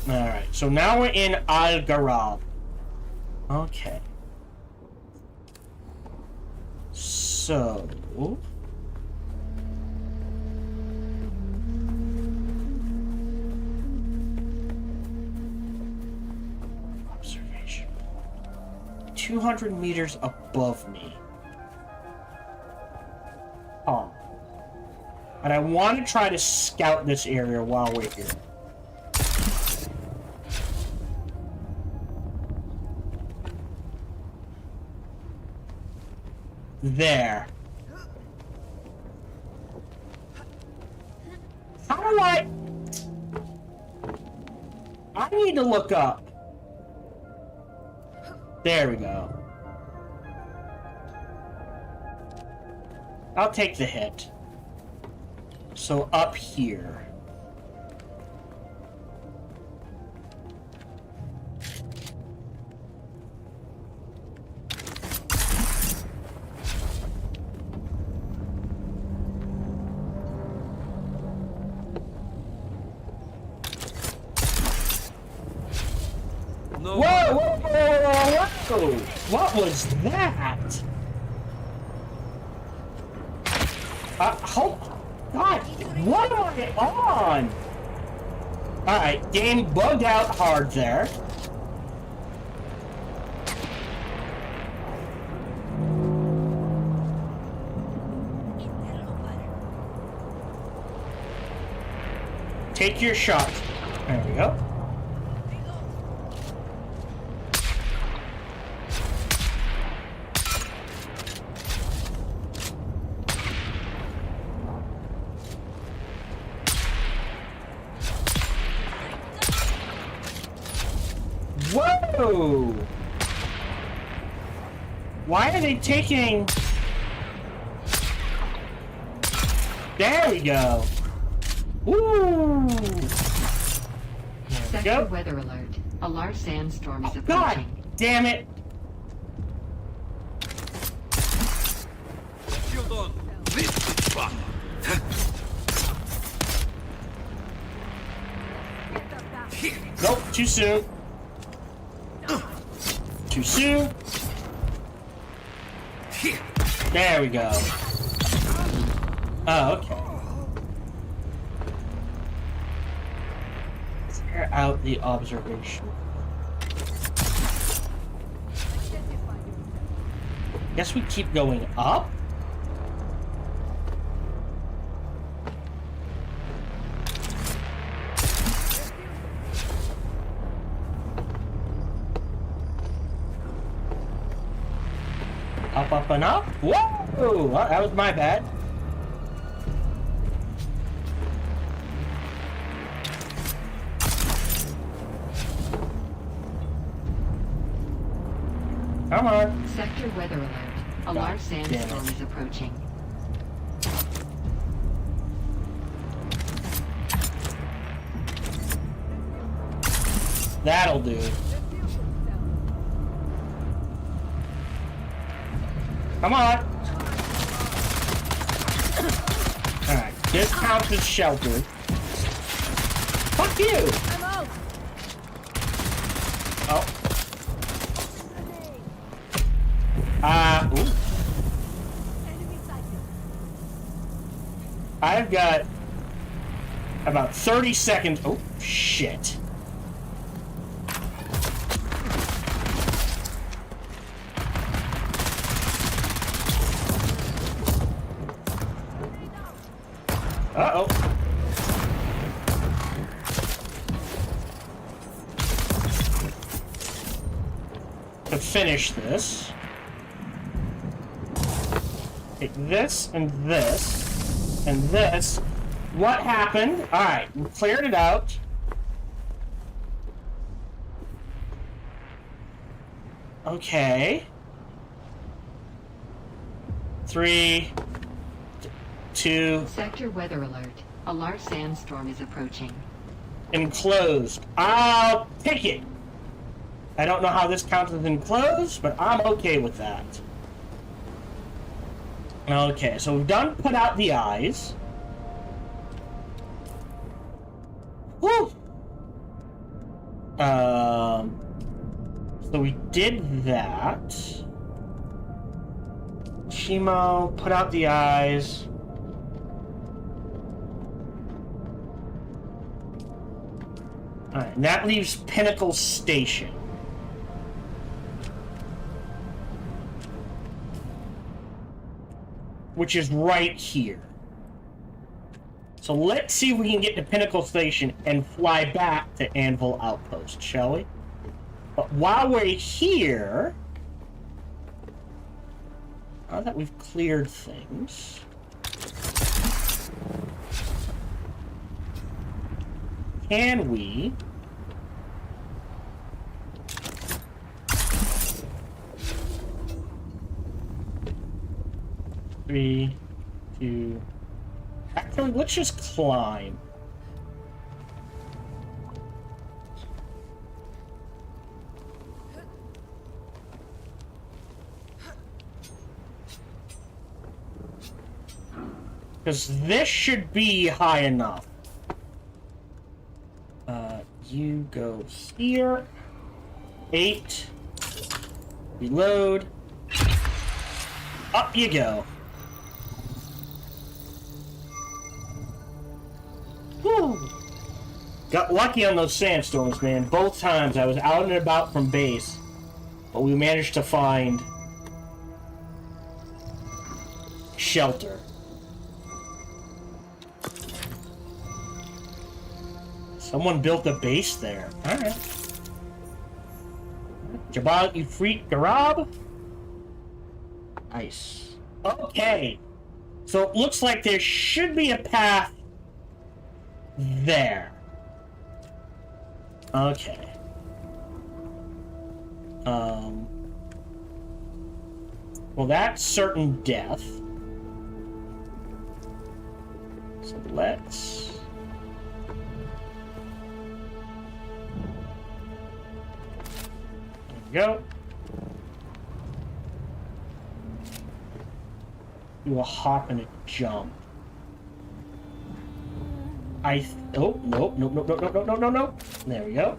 Alright, so now we're in Al-Garab. Okay. So... Observation. 200 meters above me. Oh. And I want to try to scout this area while we're here. There. How do I need to look up. There we go. I'll take the hit. So up here. No. Whoa, whoa, whoa, whoa! What was that? Hold God, what am I on? Alright, game bugged out hard there. Take your shot. There we go. Why are they taking... There we go. Woo! Sector Go. weather alert. A large sandstorm is God approaching. damn it! Shield on. This is fun. Nope, too soon. Too soon. There we go. Oh, okay. Clear out the observation. Guess we keep going up? Up, and up? Whoa! Well, that was my bad. Come on. Sector weather alert. A large sandstorm is approaching. That'll do. Come on. Alright, this counts as shelter. Fuck you! I'm out. Oh. Ooh. Enemy sighted. I've got about 30 seconds. Oh, shit. Uh-oh. To finish this, take this and this and this. What happened? Alright, we cleared it out. Okay. 3, 2, Sector weather alert. A large sandstorm is approaching. enclosed. I'll take it. I don't know how this counts as enclosed, but I'm okay with that. Okay, so we've done put out the eyes. Woo! So we did that. Chemo, put out the eyes. Alright, and that leaves Pinnacle Station. Which is right here. So let's see if we can get to Pinnacle Station and fly back to Anvil Outpost, shall we? But while we're here, now that we've cleared things, can we Three, two. Actually, let's just climb. Because this should be high enough. You go here. 8. Reload. Up you go. Whew. Got lucky on those sandstorms, man. Both times I was out and about from base, but we managed to find shelter. Someone built a base there. Alright. Jabal Ifrit Garab. Nice. Okay. So it looks like there should be a path there. Okay. Well, that's certain death. So let's... There we go. Do a hop and a jump. Oh, nope, nope, nope, nope, nope, nope, nope, nope, nope. There we go.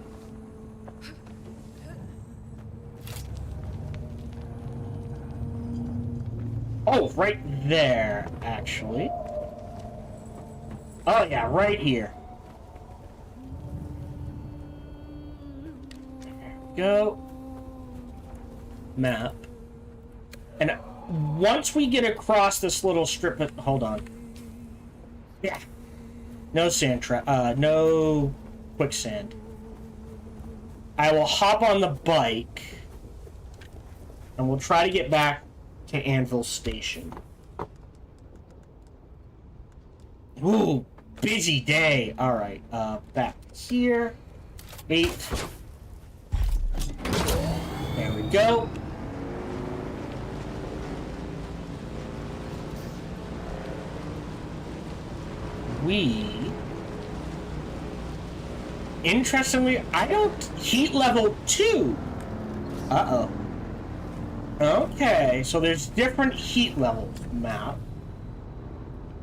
Oh, right there, actually. Oh, yeah, right here. There we go. Map. And once we get across this little strip of... Hold on. Yeah. No sand trap. No quicksand. I will hop on the bike. And we'll try to get back to Anvil Station. Ooh, busy day. Alright, back here. 8. There we go. Interestingly, I don't... Heat level 2. Uh-oh. Okay, so there's different heat levels map.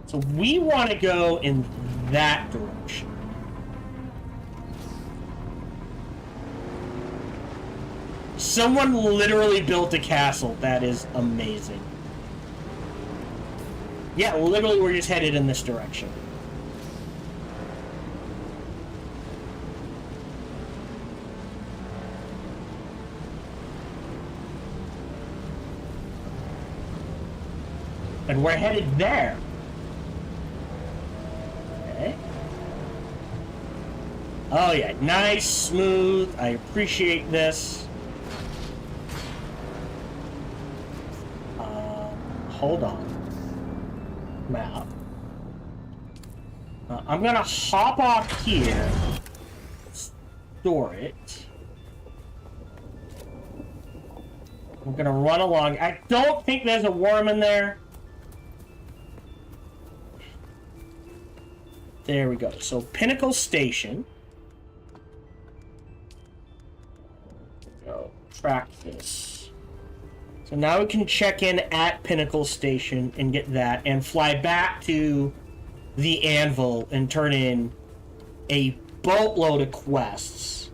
So we want to go in that direction. Someone literally built a castle. That is amazing. Yeah, literally we're just headed in this direction. And we're headed there. Okay. Oh yeah, nice, smooth. I appreciate this. Hold on. Map. I'm gonna hop off here. Store it. I'm gonna run along. I don't think there's a worm in there. There we go. So, Pinnacle Station. Go track this. So now we can check in at Pinnacle Station and get that, and fly back to the Anvil and turn in a boatload of quests.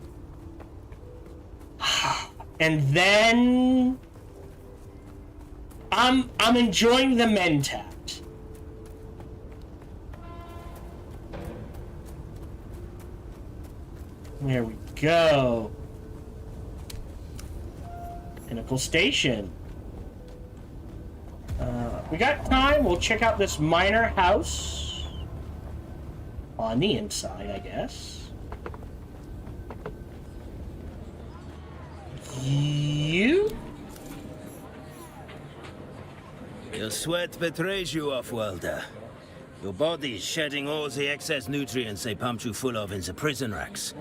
And then I'm enjoying the Mentat. There we go. Pinnacle Station. We got time. We'll check out this minor house. On the inside, I guess. You? Your sweat betrays you, off-worlder. Your body's shedding all the excess nutrients they pumped you full of in the prison racks.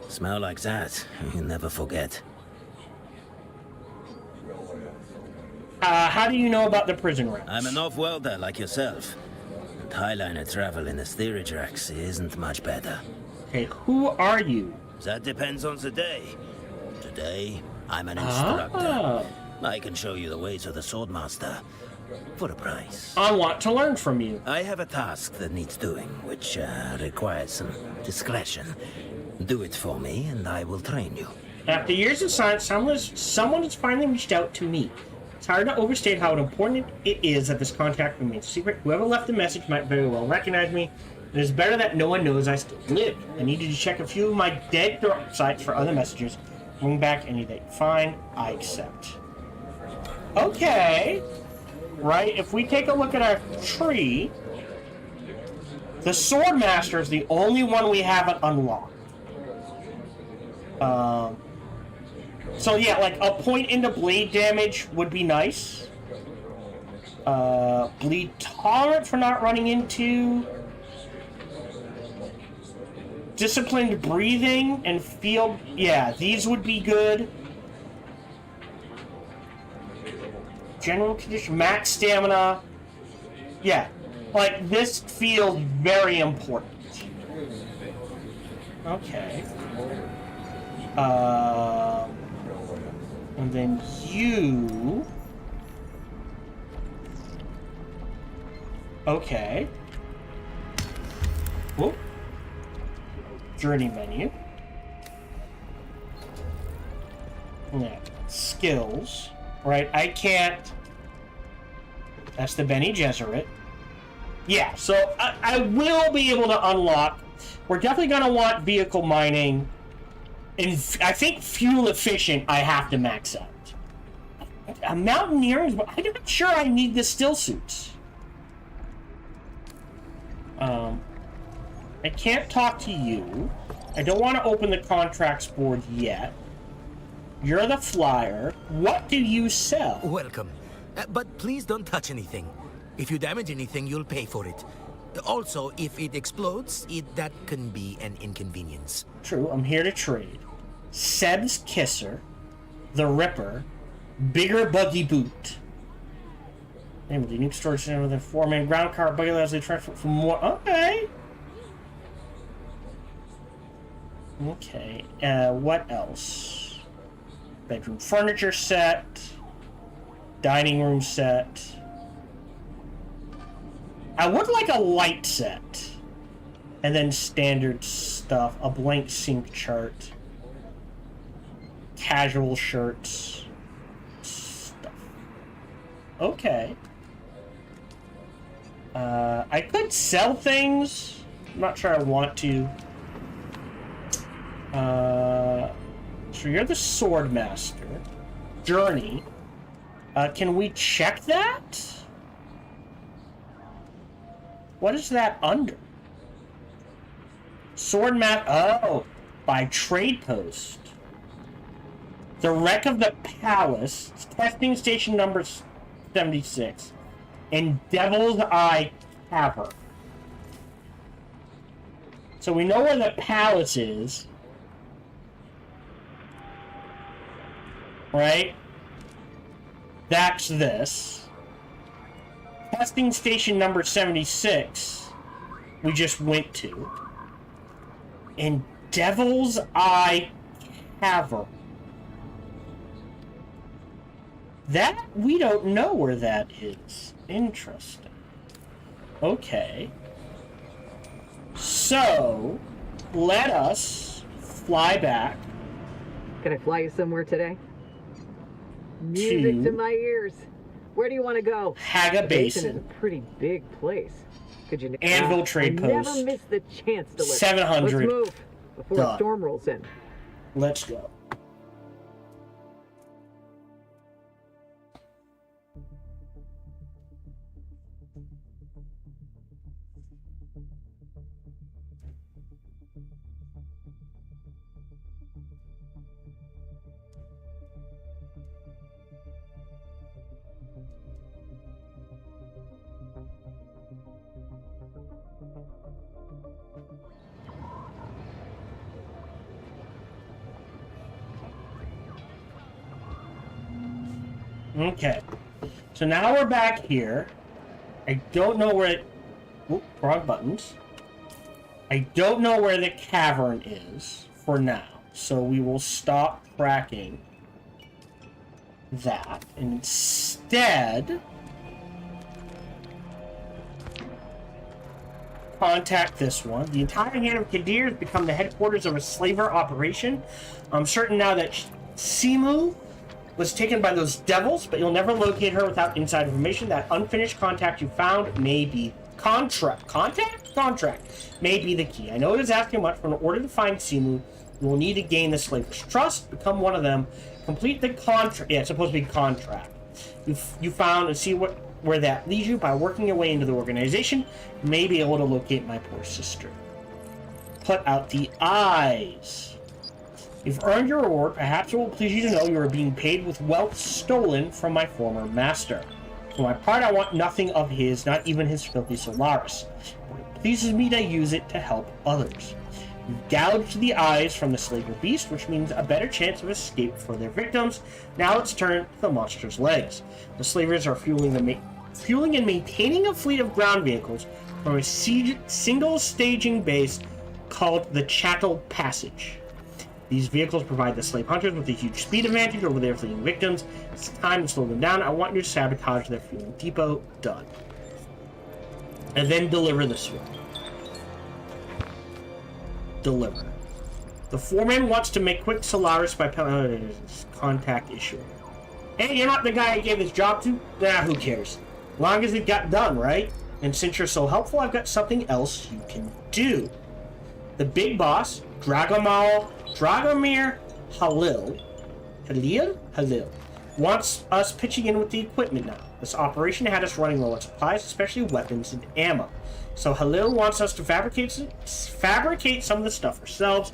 Smell like that, you'll never forget. How do you know about the prison racks? I'm an off-worlder like yourself. And Highliner travel in the steerage racks isn't much better. Okay, who are you? That depends on the day. Today, I'm an instructor. I can show you the way to the Swordmaster. For a price. I want to learn from you. I have a task that needs doing, which requires some discretion. Do it for me, and I will train you. After years of silence, someone has finally reached out to me. It's hard to overstate how important it is that this contact remains secret. Whoever left the message might very well recognize me. It is better that no one knows I still live. I needed to check a few of my dead drop sites for other messages. Bring back any date. Fine, I accept. Okay. Right, if we take a look at our tree, the Swordmaster is the only one we haven't unlocked. So yeah, like a point into blade damage would be nice. Bleed tolerant for not running into. Disciplined breathing and field, yeah, these would be good. General condition, max stamina. Yeah, like this feels very important. Okay. And then you. Okay. Whoop. Journey menu. Yeah. Skills. Right, I can't. That's the Bene Gesserit. Yeah, so I will be able to unlock. We're definitely going to want vehicle mining. And I think fuel efficient I have to max out. Mountaineering, but I'm not sure I need the still suits. I can't talk to you. I don't want to open the contracts board yet. You're the flyer. What do you sell? Welcome. But please don't touch anything. If you damage anything, you'll pay for it. Also, if it explodes, that can be an inconvenience. True, I'm here to trade. Seb's Kisser, the Ripper, Bigger Buggy Boot. Name of the unique storage center with a 4-man ground car buggy allows you to transfer from more. Okay. Okay. What else? Bedroom furniture set. Dining room set. I would like a light set. And then standard stuff. A blank sync chart. Casual shirts. Stuff. Okay. I could sell things. I'm not sure I want to. So you're the sword master. Journey. Can we check that? What is that under? Sword map. Oh, by trade post. The wreck of the palace. Testing station number 76. And Devil's Eye Cavern. So we know where the palace is. Right? That's this. Testing station number 76 we just went to. And Devil's Eye Cavern. That, we don't know where that is. Interesting. Okay. So, let us fly back. Can I fly you somewhere today? Music to my ears. Where do you want to go? Haga Basin. Is a pretty big place. Could you? Anvil Trade Post. Never miss the chance to. 700. Let's move before a storm rolls in. Let's go. Okay, so now we're back here. I don't know where it... Oop, wrong buttons. I don't know where the cavern is for now, so we will stop tracking that. And instead, contact this one. The entire hand of Kadir has become the headquarters of a slaver operation. I'm certain now that Simu was taken by those devils, but you'll never locate her without inside information. That unfinished contact you found may be contract may be the key. I know it is asking much, but in order to find Simu, you will need to gain the slaver's trust, become one of them, complete the contract. Yeah, it's supposed to be contract. You found and see where that leads you. By working your way into the organization, you may be able to locate my poor sister. Put out the eyes. You've earned your reward. Perhaps it will please you to know you are being paid with wealth stolen from my former master. For my part, I want nothing of his, not even his filthy Solaris. But it pleases me to use it to help others. gouged the eyes from the slaver beast, which means a better chance of escape for their victims. Now let's turn to the monster's legs. The slavers are fueling and maintaining a fleet of ground vehicles from a single staging base called the Chattel Passage. These vehicles provide the slave hunters with a huge speed advantage over their fleeing victims. It's time to slow them down. I want you to sabotage their fueling depot. Done. And then deliver the sword. Deliver. The foreman wants to make quick Solaris by contact issue. Hey, you're not the guy I gave this job to? Nah, who cares? Long as it got done, right? And since you're so helpful, I've got something else you can do. The big boss, Dragomir Halil, wants us pitching in with the equipment now. This operation had us running low on supplies, especially weapons and ammo. So Halil wants us to fabricate some of the stuff ourselves.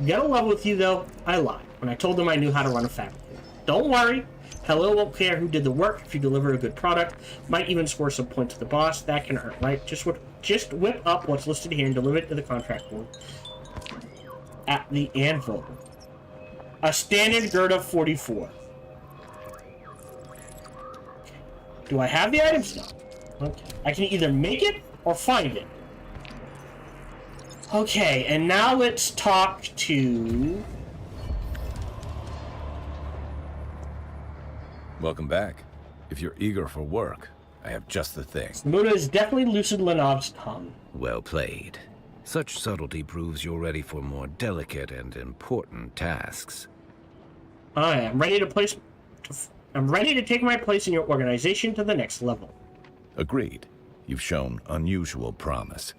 Get a level with you, though. I lied when I told them I knew how to run a fabricator. Don't worry. Halil won't care who did the work if you deliver a good product. Might even score some points to the boss. That can hurt, right? Just whip up what's listed here and deliver it to the contract board at the anvil. A standard gird of 44. Do I have the items now? Okay. I can either make it or find it. Okay, and now let's talk to... Welcome back. If you're eager for work, I have just the thing. Samuda is definitely Lucid Lenov's tongue. Well played. Such subtlety proves you're ready for more delicate and important tasks. I'm ready to take my place in your organization to the next level. Agreed. You've shown unusual promise.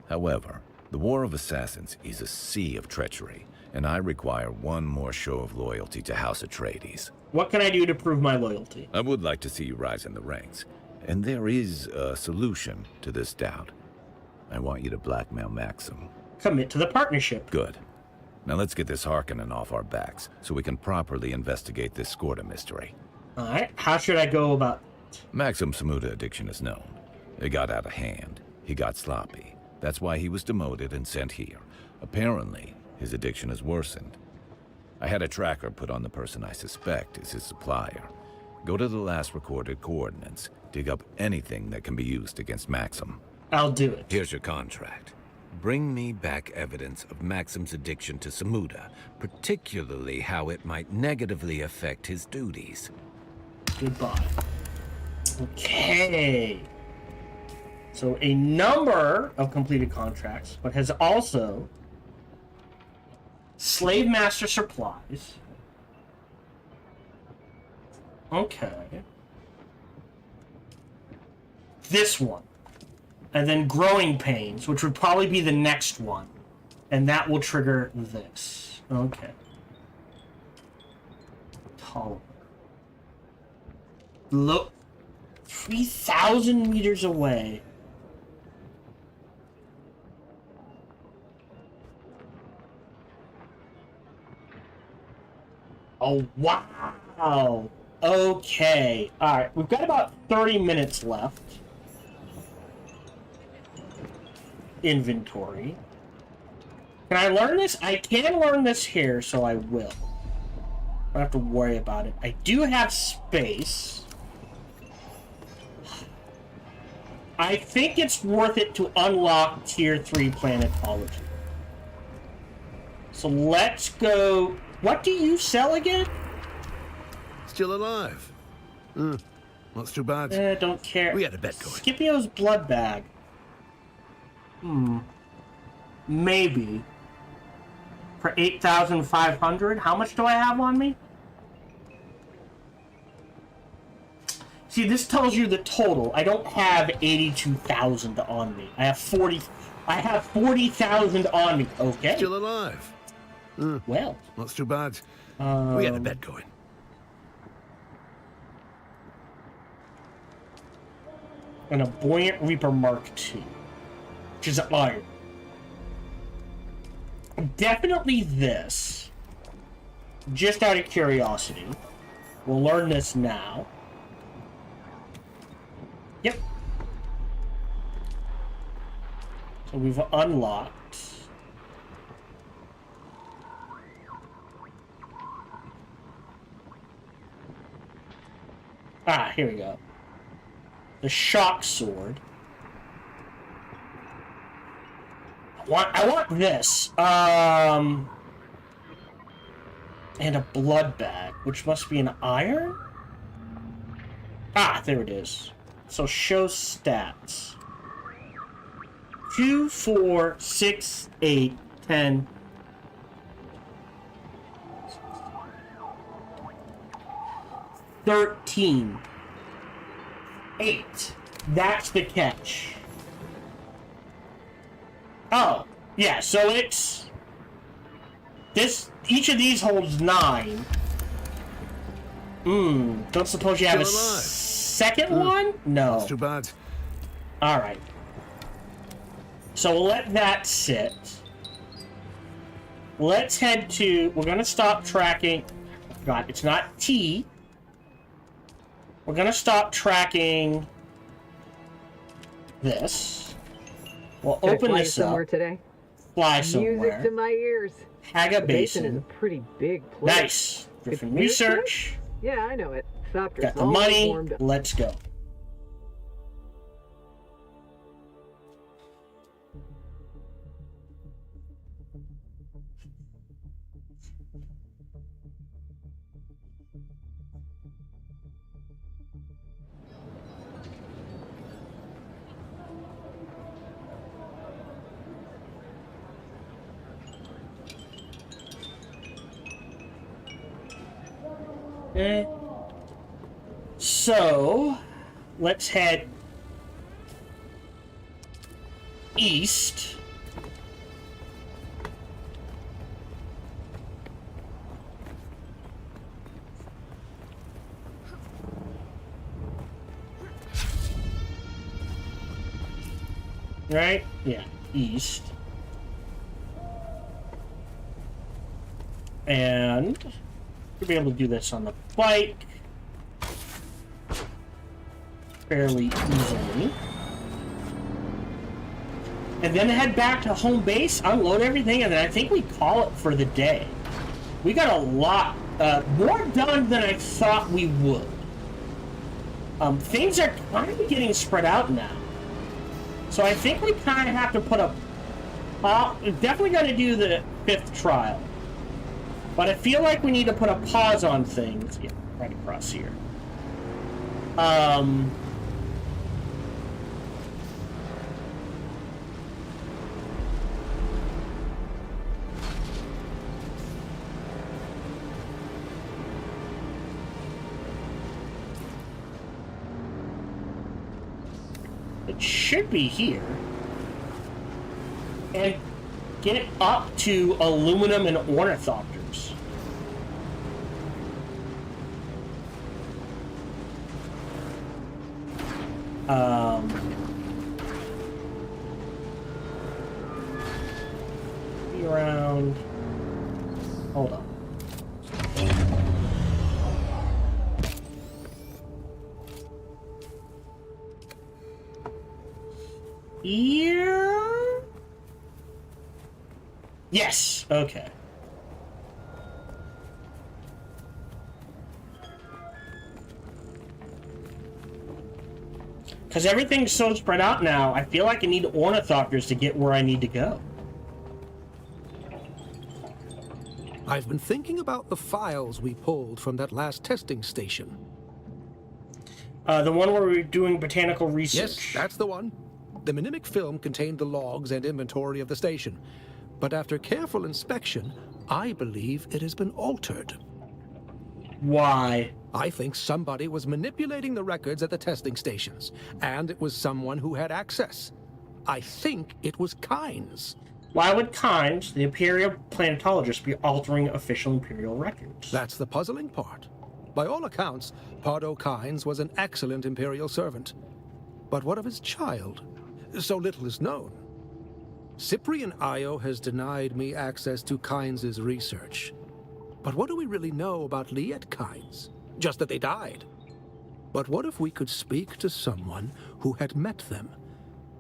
However, the War of Assassins is a sea of treachery, and I require one more show of loyalty to House Atreides. What can I do to prove my loyalty? I would like to see you rise in the ranks, and there is a solution to this doubt. I want you to blackmail Maxim. Commit to the partnership. Good. Now let's get this Harkonnen off our backs, so we can properly investigate this Skorda mystery. Alright, how should I go about it? Maxim's Samuda addiction is known. It got out of hand. He got sloppy. That's why he was demoted and sent here. Apparently, his addiction has worsened. I had a tracker put on the person I suspect is his supplier. Go to the last recorded coordinates. Dig up anything that can be used against Maxim. I'll do it. Here's your contract. Bring me back evidence of Maxim's addiction to Samuda, particularly how it might negatively affect his duties. Goodbye. Okay. So a number of completed contracts, but has also slave master supplies. Okay. This one. And then growing pains, which would probably be the next one. And that will trigger this. Okay. Tolerant. Look. 3,000 meters away. Oh, wow. Okay. Alright, we've got about 30 minutes left. Inventory. Can I learn this? I can learn this here, so I will. I don't have to worry about it. I do have space. I think it's worth it to unlock Tier 3 planetology. So let's go... What do you sell again? Still alive. Not too bad. Don't care. We had a bet going. Scipio's blood bag. Maybe. For 8,500? How much do I have on me? See, this tells you the total. I don't have 82,000 on me. I have 40,000 on me. Okay. Still alive. Well. Not too bad. We had a bet going. And a Buoyant Reaper Mark II. Which is iron. Definitely this. Just out of curiosity. We'll learn this now. Yep. So we've unlocked Ah, here we go. The shock sword. I want this. And a blood bag, which must be an iron? Ah, there it is. So show stats. 2, 4, 6, 8, 10. 13. 8. That's the catch. Oh, yeah, so it's... Each of these holds 9. Don't suppose you have a second one? No. That's too bad. Alright. So we'll let that sit. Let's head to... We're gonna stop tracking... God, it's not T. We're gonna stop tracking... this. We'll open this up. Somewhere today? Fly somewhere. Music to my ears. Haga The Basin. is a pretty big place. Nice. Griffin Research. Yeah, I know it. Thopter's Got the all money. warmed up. Let's go. Okay. So, let's head east. Right? Yeah, east. And we'll be able to do this on the bike fairly easily. And then head back to home base, unload everything, and then I think we call it for the day. We got a lot, more done than I thought we would. Things are kind of getting spread out now. So I think we kind of have to put a... we've definitely got to do the 5th trial. But I feel like we need to put a pause on things. Yeah, right across here. It should be here. And get up to aluminum and ornithopters. Be around. Hold on. Here. Yes. Okay. Because everything's so spread out now, I feel like I need ornithopters to get where I need to go. I've been thinking about the files we pulled from that last testing station. The one where we were doing botanical research. Yes, that's the one. The mnemic film contained the logs and inventory of the station. But after careful inspection, I believe it has been altered. Why? I think somebody was manipulating the records at the testing stations, and it was someone who had access. I think it was Kynes. Why would Kynes, the Imperial planetologist, be altering official Imperial records? That's the puzzling part. By all accounts, Pardo Kynes was an excellent Imperial servant. But what of his child? So little is known. Cyprian Io has denied me access to Kynes' research. But what do we really know about Liet Kynes? Just that they died. But what if we could speak to someone who had met them?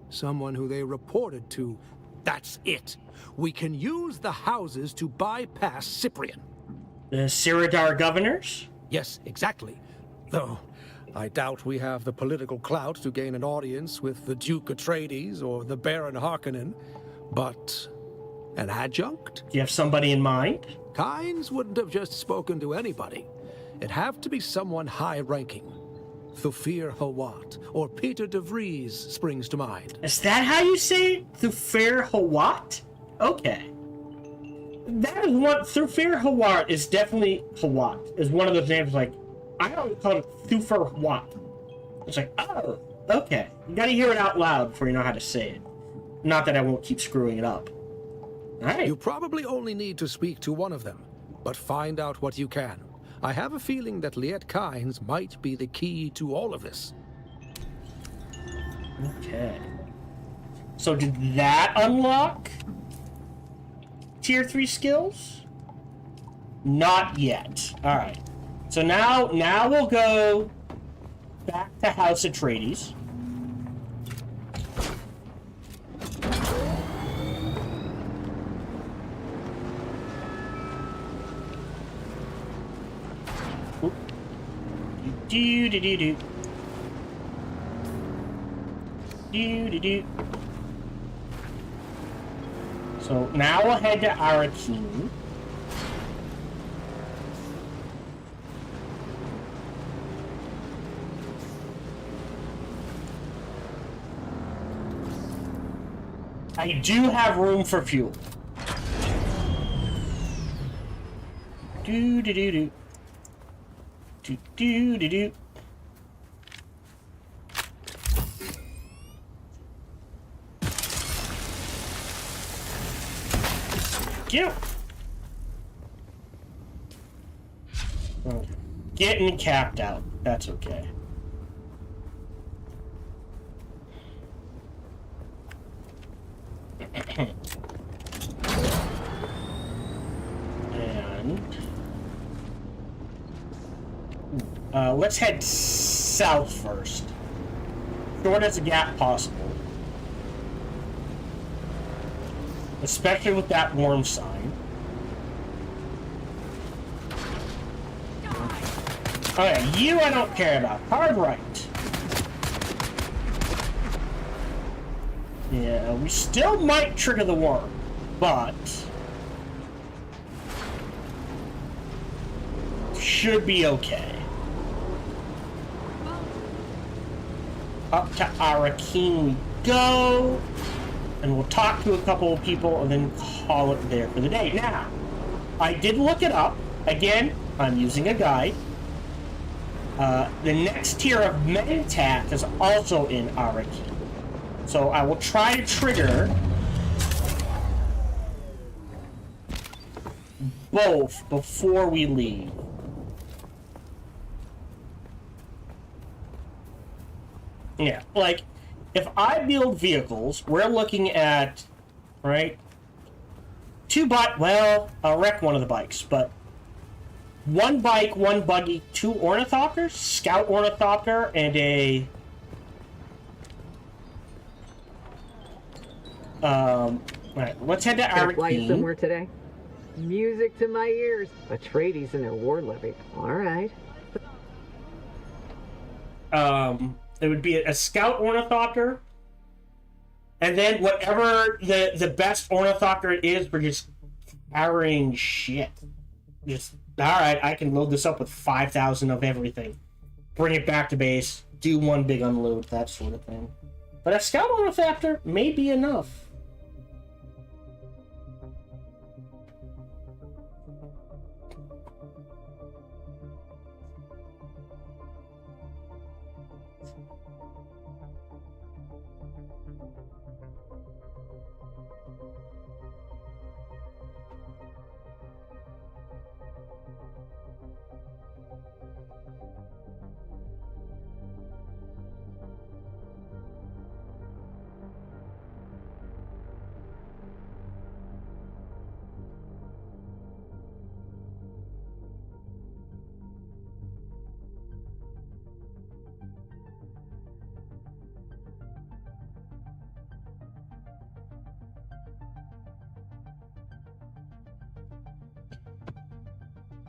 Someone who they reported to. That's it. We can use the houses to bypass Cyprian. The Siridar governors? Yes, exactly. Though, I doubt we have the political clout to gain an audience with the Duke Atreides or the Baron Harkonnen, but an adjunct? Do you have somebody in mind? Kynes wouldn't have just spoken to anybody. It'd have to be someone high-ranking. Thufir Hawat or Peter de Vries springs to mind. Is that how you say it? Thufir Hawat? Okay. That is one. Thufir Hawat is definitely Hawat. Is one of those names like, I always call it Thufir Hawat. It's like, oh, okay. You gotta hear it out loud before you know how to say it. Not that I won't keep screwing it up. Alright. You probably only need to speak to one of them, but find out what you can. I have a feeling that Liet Kynes might be the key to all of this. Okay. So did that unlock tier 3 skills? Not yet. Alright. So now we'll go back to House Atreides. Do do do do. Do do do. So now we'll head to Arakeen. I do have room for fuel. Do do do do. Do do do do. Get. Okay. Getting capped out. That's okay. And let's head south first. Short as a gap possible. Especially with that warm sign. Okay, you I don't care about. Hard right. Yeah, we still might trigger the worm, but should be okay. Up to Arakeen we go, and we'll talk to a couple of people and then call it there for the day. Now, I did look it up. Again, I'm using a guide. The next tier of Mentat is also in Arakeen. So I will try to trigger both before we leave. Yeah, like, if I build vehicles, we're looking at, right, well, I'll wreck one of the bikes, but one bike, one buggy, 2 ornithopters, scout ornithopter, and a alright, let's head to Gonna fly Arakeen. somewhere today. Music to my ears. Atreides and their war levy. All right. It would be a scout ornithopter, and then whatever the best ornithopter is for just carrying shit. Just alright, I can load this up with 5,000 of everything. Bring it back to base, do one big unload, that sort of thing. But a scout ornithopter may be enough.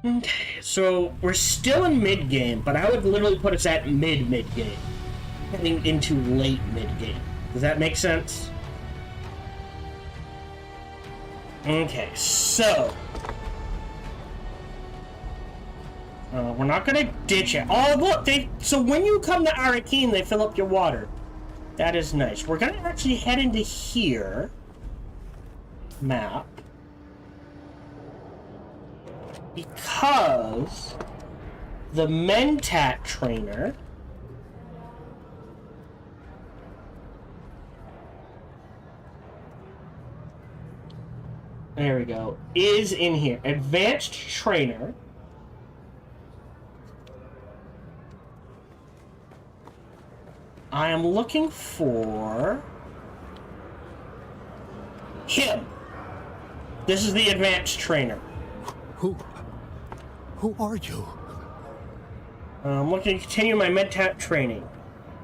Okay, so we're still in mid-game, but I would literally put us at mid-game. Heading into late mid-game. Does that make sense? Okay, so... we're not gonna ditch it. Oh, look! So when you come to Arakeen, they fill up your water. That is nice. We're gonna actually head into here. Map. Because... the Mentat trainer... there we go. Is in here. Advanced trainer. I am looking for him. This is the advanced trainer. Who are you? I'm looking to continue my Mentat training.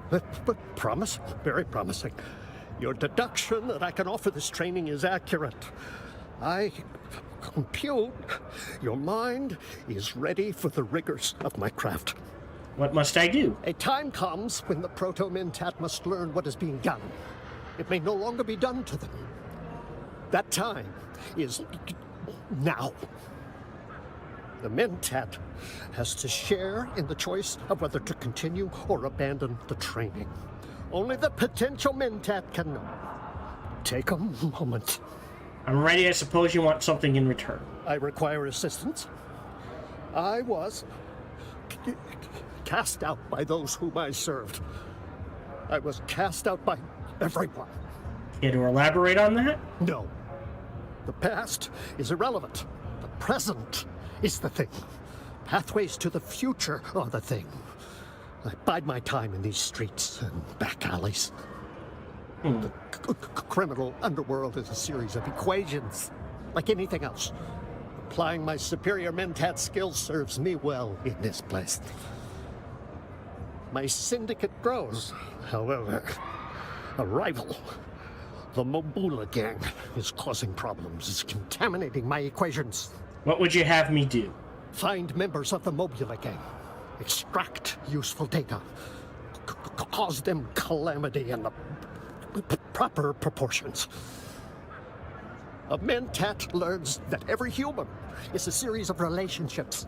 But very promising. Your deduction that I can offer this training is accurate. I compute your mind is ready for the rigors of my craft. What must I do? A time comes when the Proto-Mentat must learn what is being done. It may no longer be done to them. That time is now. The Mentat has to share in the choice of whether to continue or abandon the training. Only the potential Mentat can know. Take a moment. I'm ready. I suppose you want something in return. I require assistance. I was cast out by those whom I served. I was cast out by everyone. Care to elaborate on that? No. The past is irrelevant. The present is the thing. Pathways to the future are the thing. I bide my time in these streets and back alleys. The criminal underworld is a series of equations, like anything else. Applying my superior Mentat skills serves me well in this place. My syndicate grows, however. A rival, the Mobula gang, is causing problems. It's contaminating my equations. What would you have me do? Find members of the Mobula gang. Extract useful data. Cause them calamity in the proper proportions. A Mentat learns that every human is a series of relationships.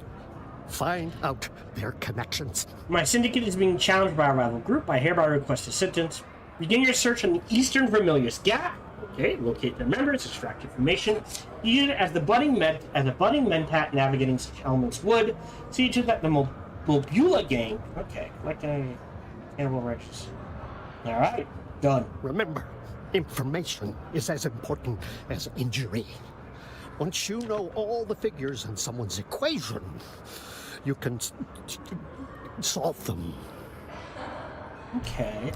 Find out their connections. My syndicate is being challenged by a rival group. I hereby request assistance. Begin your search on the Eastern Vermilius Gap. Okay, locate the members, extract information. Use it as a budding Mentat navigating such elements would. See to that the Mobula gang. Okay, like a animal rights. All right, done. Remember, information is as important as injury. Once you know all the figures in someone's equation, you can solve them. Okay.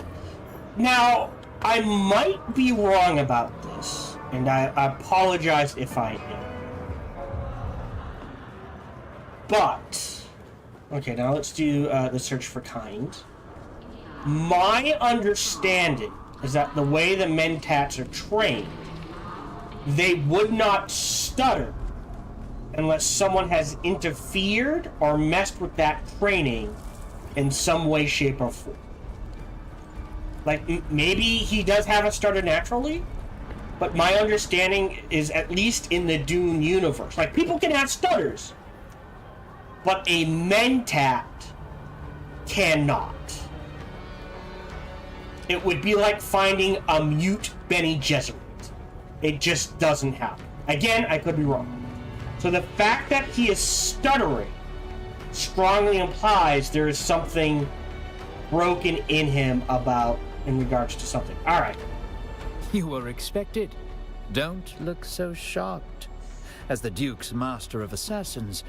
Now, I might be wrong about this, and I apologize if I am. But, okay, now let's do the search for kind. My understanding is that the way the Mentats are trained, they would not stutter unless someone has interfered or messed with that training in some way, shape, or form. Like, maybe he does have a stutter naturally, but my understanding is, at least in the Dune universe, like, people can have stutters, but a Mentat cannot. It would be like finding a mute Bene Gesserit. It just doesn't happen. Again, I could be wrong. So the fact that he is stuttering strongly implies there is something broken in him in regards to something. All right. You were expected. Don't look so shocked. As the Duke's master of assassins,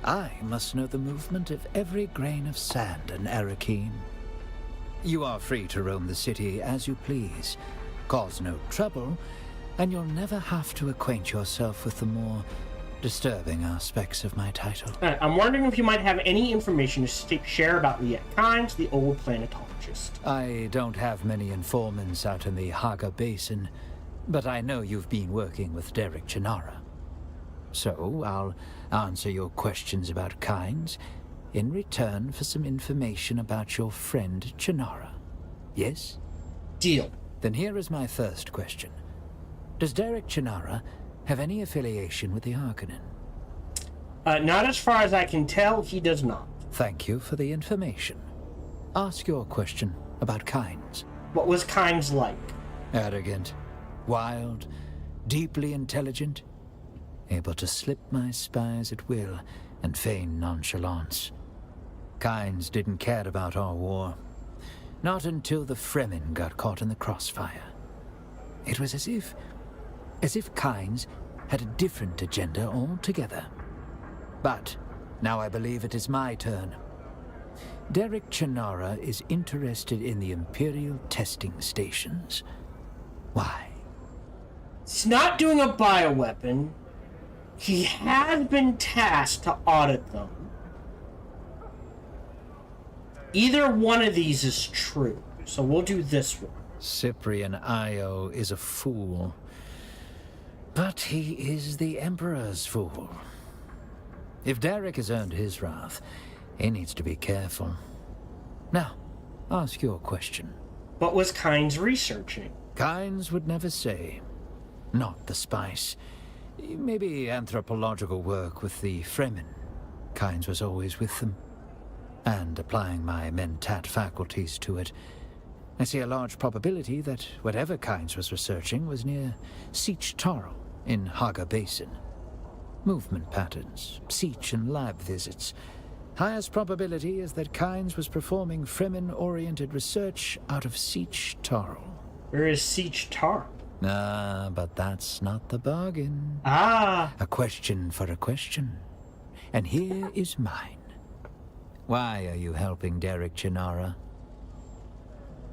I must know the movement of every grain of sand in Arakeen. You are free to roam the city as you please. Cause no trouble, and you'll never have to acquaint yourself with the more disturbing aspects of my title. I'm wondering if you might have any information to share about Liet Kynes, the old planetologist. I don't have many informants out in the Haga Basin, but I know you've been working with Derek Chinara. So I'll answer your questions about Kynes in return for some information about your friend Chinara. Yes? Deal. Then here is my first question. Does Derek Chinara have any affiliation with the Harkonnen? Not as far as I can tell, he does not. Thank you for the information. Ask your question about Kynes. What was Kynes like? Arrogant, wild, deeply intelligent, able to slip my spies at will and feign nonchalance. Kynes didn't care about our war. Not until the Fremen got caught in the crossfire. It was as if Kynes had a different agenda altogether. But now I believe it is my turn. Derek Chinara is interested in the Imperial testing stations. Why? He's not doing a bioweapon. He has been tasked to audit them. Either one of these is true, so we'll do this one. Cyprian Io is a fool. But he is the Emperor's fool. If Derek has earned his wrath, he needs to be careful. Now, ask your question. What was Kynes researching? Kynes would never say. Not the spice. Maybe anthropological work with the Fremen. Kynes was always with them. And applying my mentat faculties to it, I see a large probability that whatever Kynes was researching was near Sietch Taro in Haga Basin. Movement patterns, siege and lab visits. Highest probability is that Kynes was performing Fremen-oriented research out of Sietch Taro. Where is Sietch Taro? Ah, but that's not the bargain. Ah! A question for a question. And here is mine. Why are you helping Derek Chinara?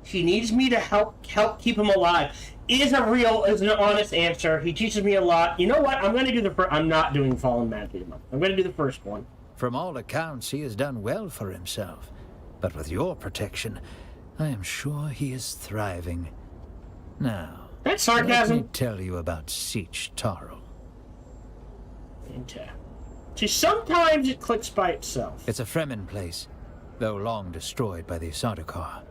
He needs me to help keep him alive. Is an honest answer. He teaches me a lot. You know what? I'm going to do the first. I'm not doing Fallen Baptism. I'm going to do the first one. From all accounts, he has done well for himself. But with your protection, I am sure he is thriving. Now, that's sarcasm. Let me tell you about Sietch Taro. See, sometimes it clicks by itself. It's a Fremen place, though long destroyed by the Sardaukar.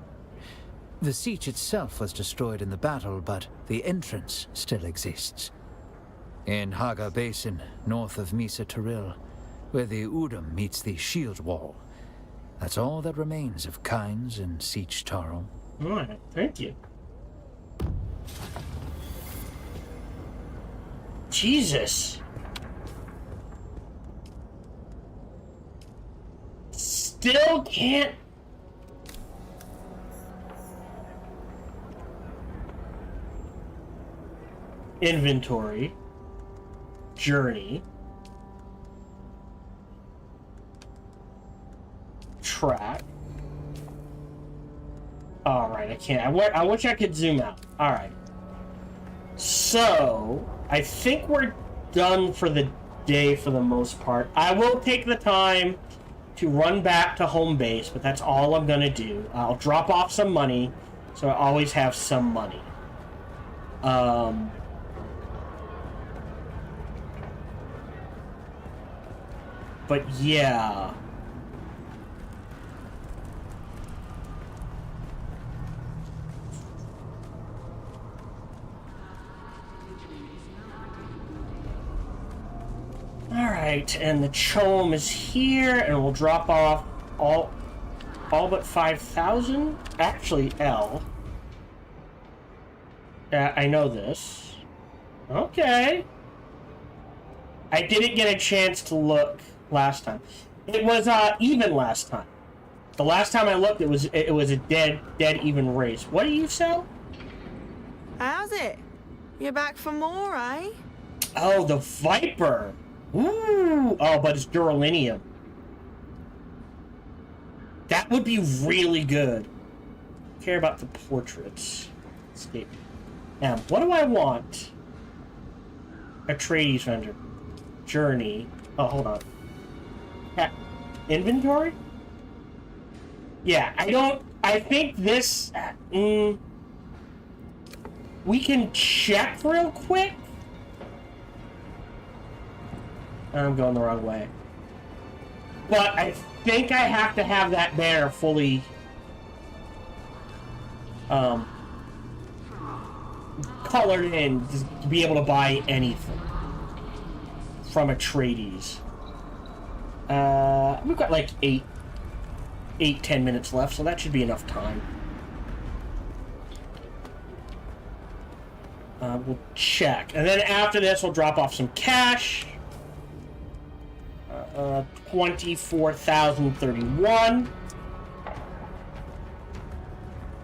The siege itself was destroyed in the battle, but the entrance still exists. In Haga Basin, north of Misa Tiril, where the Udum meets the shield wall. That's all that remains of Kynes and Sietch Taro. Alright, thank you. Jesus. Still can't. Inventory. Journey. Track. Alright, I can't. I wish I could zoom out. Alright. So, I think we're done for the day for the most part. I will take the time to run back to home base, but that's all I'm gonna do. I'll drop off some money, so I always have some money. But yeah. Alright, and the Chom is here, and we'll drop off all but 5,000? Actually, L. I know this. Okay. I didn't get a chance to look last time. It was even last time. The last time I looked, it was a dead even race. What do you sell? How's it? You're back for more, eh? Oh, the Viper. Ooh. Oh, but it's Duralinium. That would be really good. Care about the portraits. Escape. Now, what do I want? Atreides vendor. Journey. Oh, hold on. Inventory? Yeah, I think this... we can check real quick. I'm going the wrong way. But I think I have to have that bear fully colored in to be able to buy anything from Atreides. We've got like 10 minutes left, so that should be enough time. We'll check. And then after this, we'll drop off some cash. 24,031.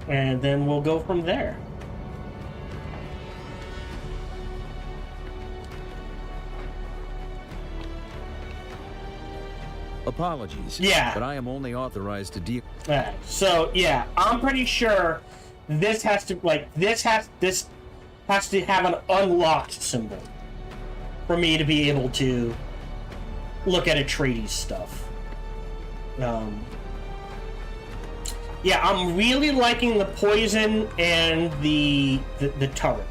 And then we'll go from there. Apologies. Yeah. But I am only authorized to deal. So yeah, I'm pretty sure this has to have an unlocked symbol for me to be able to look at Atreides stuff. Yeah, I'm really liking the poison and the turret.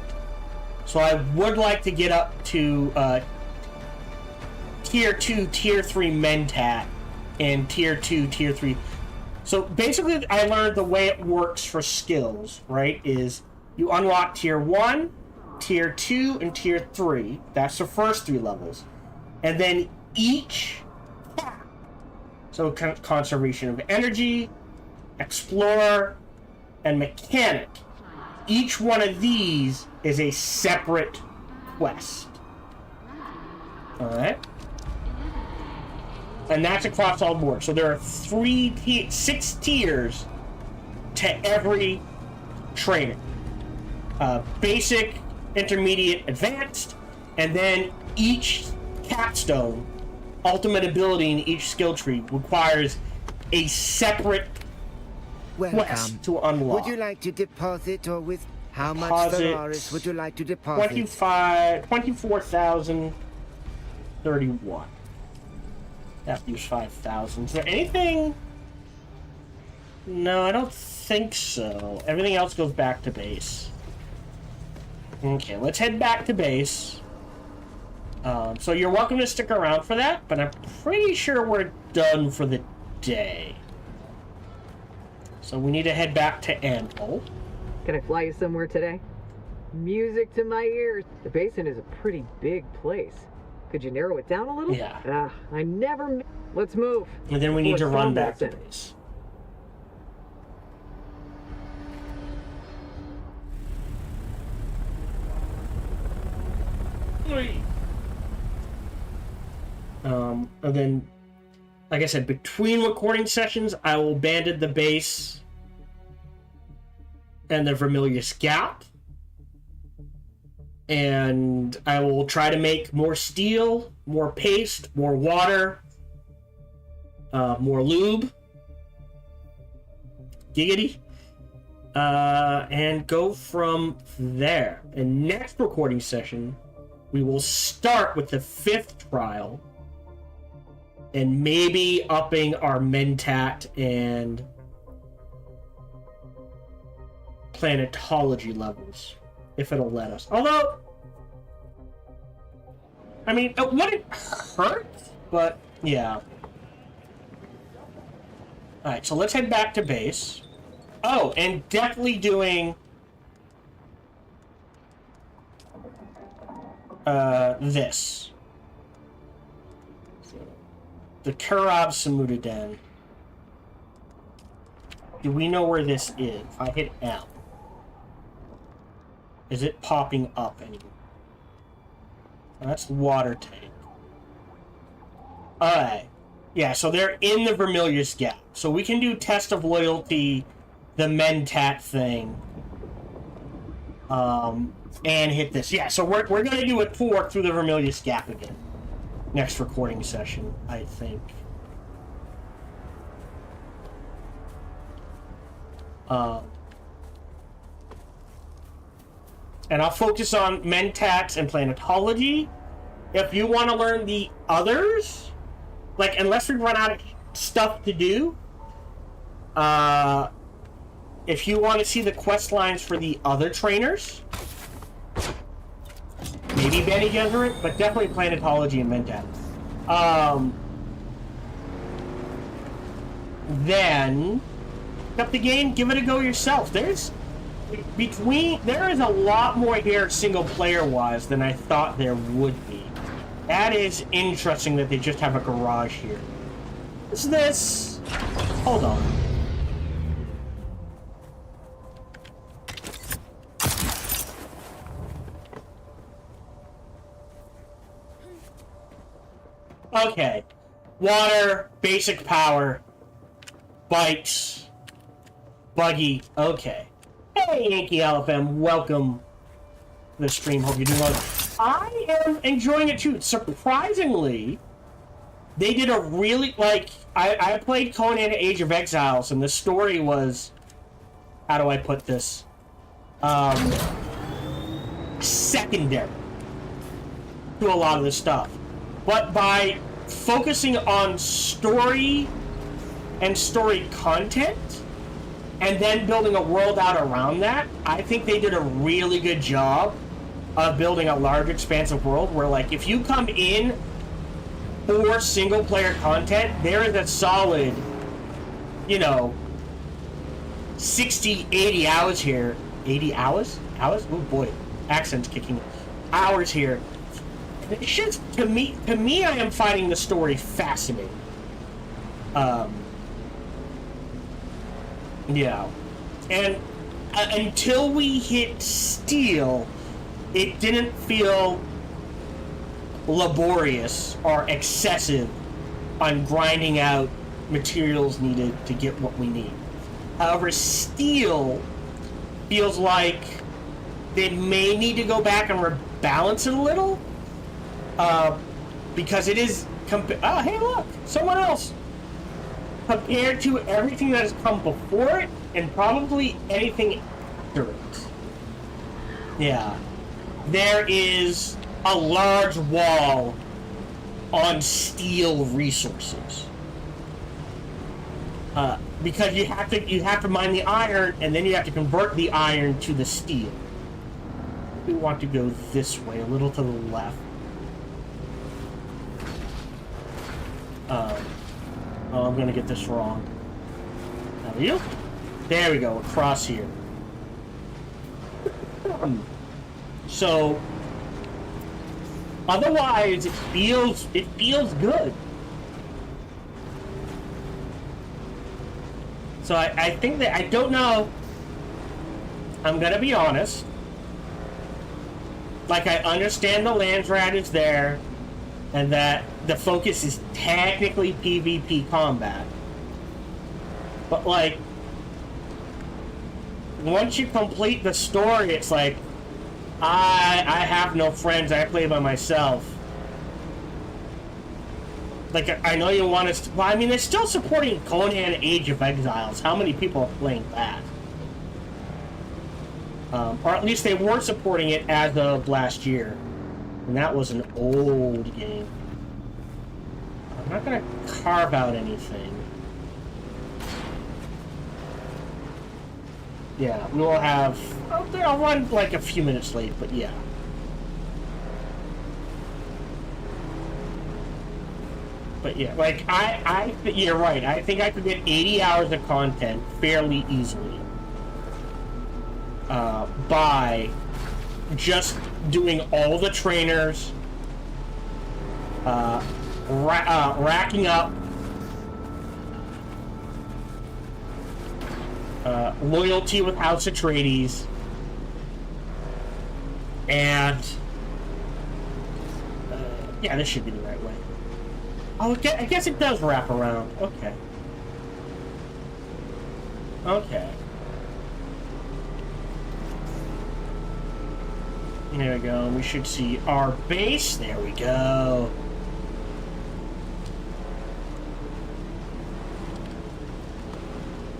So I would like to get up to Tier 2, Tier 3 Mentat, and Tier 2, Tier 3. So basically, I learned the way it works for skills, right, is you unlock Tier 1, Tier 2, and Tier 3. That's the first 3 levels. And then each... So Conservation of Energy, Explorer, and Mechanic. Each one of these is a separate quest. Alright? And that's across all board. So there are 6 tiers to every trainer. Basic, intermediate, advanced, and then each capstone, ultimate ability in each skill tree requires a separate quest to unlock. Would you like to deposit, or with how much Ferraris would you like to deposit? 24,031. That leaves 5,000. Is there anything? No, I don't think so. Everything else goes back to base. Okay, let's head back to base. So you're welcome to stick around for that, but I'm pretty sure we're done for the day. So we need to head back to Anvil. Can I fly you somewhere today? Music to my ears. The basin is a pretty big place. Could you narrow it down a little? Yeah. I never... Let's move. And then we need to run back to base. And then, like I said, between recording sessions, I will abandon the base and the Vermilius Gap. And I will try to make more steel, more paste, more water, more lube. Giggity. And go from there. In next recording session, we will start with the 5th trial. And maybe upping our Mentat and planetology levels, if it'll let us. Although, I mean, it wouldn't hurt, but yeah. Alright, so let's head back to base. Oh, and definitely doing this. The Kurab Samudiden. Do we know where this is? If I hit L, is it popping up anymore? That's the water tank. Alright. Yeah, so they're in the Vermilius Gap. So we can do Test of Loyalty, the Mentat thing, and hit this. Yeah, so we're going to do a tour through the Vermilius Gap again. Next recording session, I think. And I'll focus on Mentats and planetology. If you want to learn the others, like, unless we run out of stuff to do, if you want to see the quest lines for the other trainers, maybe Bene Gesserit, but definitely planetology and Mentats. Then pick up the game, give it a go yourself. There is a lot more here single player wise than I thought there would be. That is interesting that they just have a garage here. What's this? Hold on. Okay. Water, basic power, bikes, buggy. Okay. Hey, Yankee LFM, welcome to the stream. Hope you're doing well. I am enjoying it too. Surprisingly, they did a really, like, I played Conan Age of Exiles, and the story was, how do I put this? Secondary to a lot of the stuff. But by focusing on story and story content, and then building a world out around that, I think they did a really good job of building a large, expansive world where, like, if you come in for single-player content, there is a solid, you know, 60, 80 hours here. 80 hours? Hours? Oh boy, accent's kicking. Hours here. It's just, to me, I am finding the story fascinating. Yeah. And until we hit Steel, it didn't feel laborious or excessive on grinding out materials needed to get what we need. However, Steel feels like they may need to go back and rebalance it a little, because it is oh, hey, look, someone else. Compared to everything that has come before it, and probably anything after it. Yeah. There is a large wall on Steel resources. Because you have to mine the iron, and then you have to convert the iron to the steel. We want to go this way, a little to the left. Oh, I'm gonna get this wrong. How are you? There we go, across here. So, otherwise, it feels good. So I think that, I don't know, I'm gonna be honest. Like, I understand the Landsrat is there, and that the focus is technically PvP combat. But, like, once you complete the story, it's like, I have no friends, I play by myself. Like, I know you want us to... Well, I mean, they're still supporting Conan Age of Exiles. How many people are playing that? Or at least they were supporting it as of last year. And that was an old game. I'm not going to carve out anything. Yeah, we will have... I'll run like a few minutes late, but yeah. But yeah, like, you're right. I think I could get 80 hours of content fairly easily. By just doing all the trainers, racking up loyalty with House Atreides, and yeah, this should be the right way. Oh, I guess it does wrap around. Okay. Okay. There we go. We should see our base. There we go.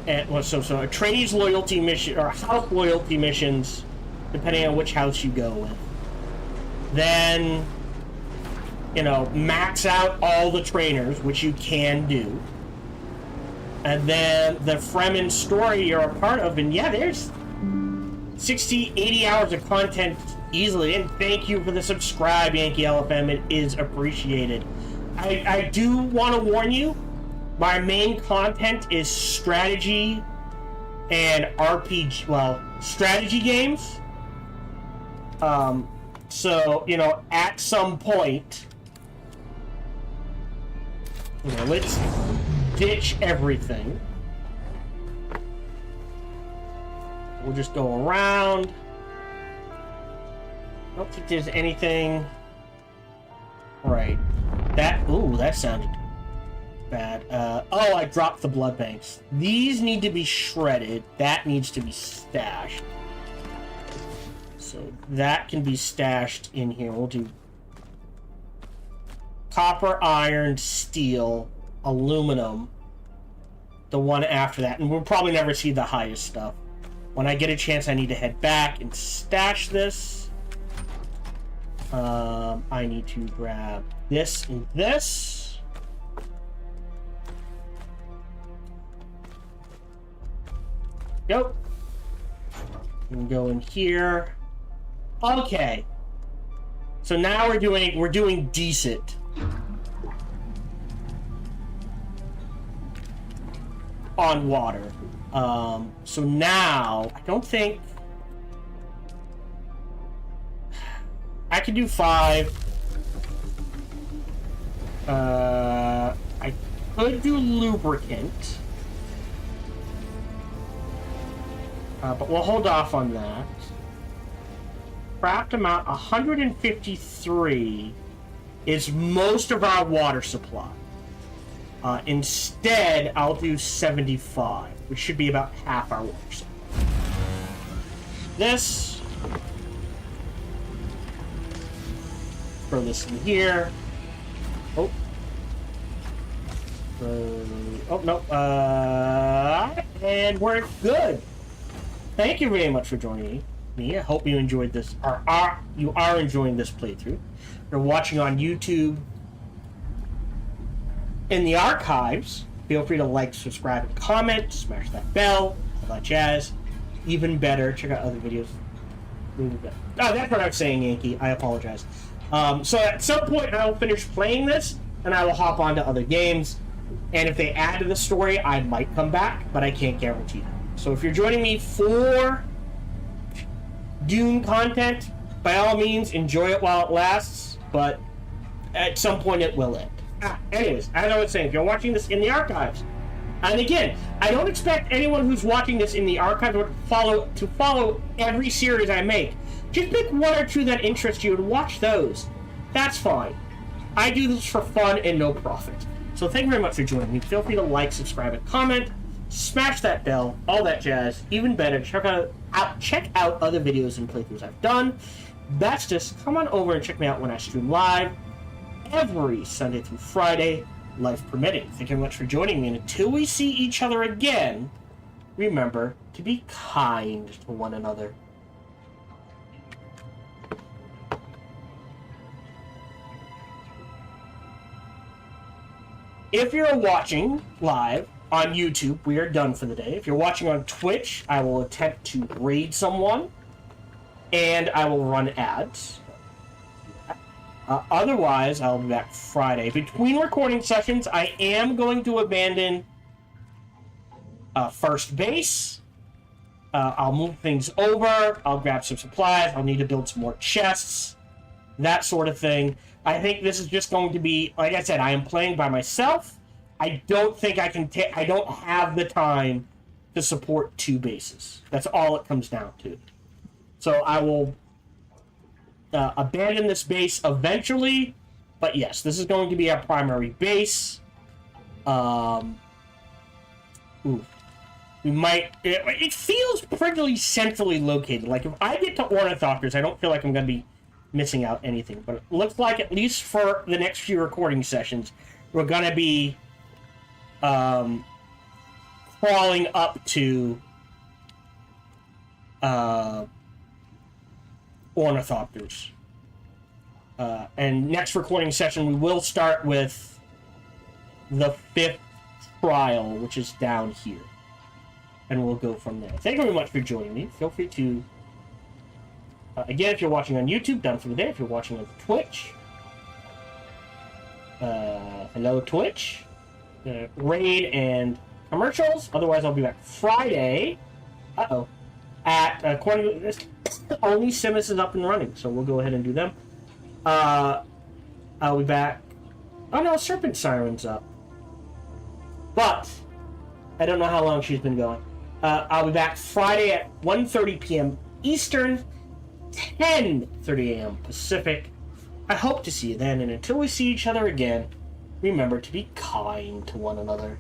And well, so Atreides loyalty mission or house loyalty missions, depending on which house you go with. Then, you know, max out all the trainers, which you can do. And then the Fremen story you're a part of, and yeah, there's 60, 80 hours of content easily. And thank you for the subscribe, Yankee LFM. It is appreciated. I do want to warn you, my main content is strategy and RPG, well, strategy games. So, you know, at some point, you know, let's ditch everything. We'll just go around. I don't think there's anything. Right. That sounded bad. Oh, I dropped the blood banks. These need to be shredded. That needs to be stashed. So that can be stashed in here. We'll do copper, iron, steel, aluminum. The one after that. And we'll probably never see the highest stuff. When I get a chance, I need to head back and stash this. I need to grab this and this. Go. And go in here. Okay. So now we're doing decent. On water. So now I don't think I can do 5. I could do lubricant. But we'll hold off on that. Craft amount 153 is most of our water supply. Instead, I'll do 75, which should be about half our water supply. This. Throw this in here. Oh. Oh, no. And we're good. Thank you very much for joining me. I hope you enjoyed this, or you are enjoying this playthrough. If you're watching on YouTube, in the archives, feel free to like, subscribe, and comment. Smash that bell, all that jazz. Even better, check out other videos. Oh, that's what I was saying, Yankee. I apologize. So at some point, I will finish playing this, and I will hop on to other games. And if they add to the story, I might come back, but I can't guarantee that. So if you're joining me for Dune content, by all means, enjoy it while it lasts, but at some point it will end. Anyways, as I was saying, if you're watching this in the archives, and again, I don't expect anyone who's watching this in the archives to follow every series I make. Just pick 1 or 2 that interest you and watch those. That's fine. I do this for fun and no profit. So thank you very much for joining me. Feel free to like, subscribe, and comment. Smash that bell, all that jazz. Even better, check out other videos and playthroughs I've done. That's just come on over and check me out when I stream live every Sunday through Friday, life permitting. Thank you very much for joining me, and until we see each other again, remember to be kind to one another. If you're watching live on YouTube, we are done for the day. If you're watching on Twitch, I will attempt to raid someone, and I will run ads. Otherwise, I'll be back Friday. Between recording sessions, I am going to abandon first base. I'll move things over. I'll grab some supplies. I'll need to build some more chests. That sort of thing. I think this is just going to be, like I said, I am playing by myself. I don't think I can I don't have the time to support 2 bases. That's all it comes down to. So I will abandon this base eventually, but yes, this is going to be our primary base. We might. It feels pretty centrally located. Like if I get to Ornithopters, I don't feel like I'm going to be missing out anything. But it looks like at least for the next few recording sessions, we're going to be crawling up to Ornithopters. And next recording session, we will start with the 5th trial, which is down here. And we'll go from there. Thank you very much for joining me. Feel free to... again, if you're watching on YouTube, done for the day. If you're watching on Twitch, hello Twitch, raid and commercials. Otherwise, I'll be back Friday. At according to only Simus is up and running, so we'll go ahead and do them. I'll be back. Oh no, Serpent Siren's up, but I don't know how long she's been going. I'll be back Friday at 1:30 p.m. Eastern, 10:30 a.m. Pacific. I hope to see you then, and until we see each other again, remember to be kind to one another.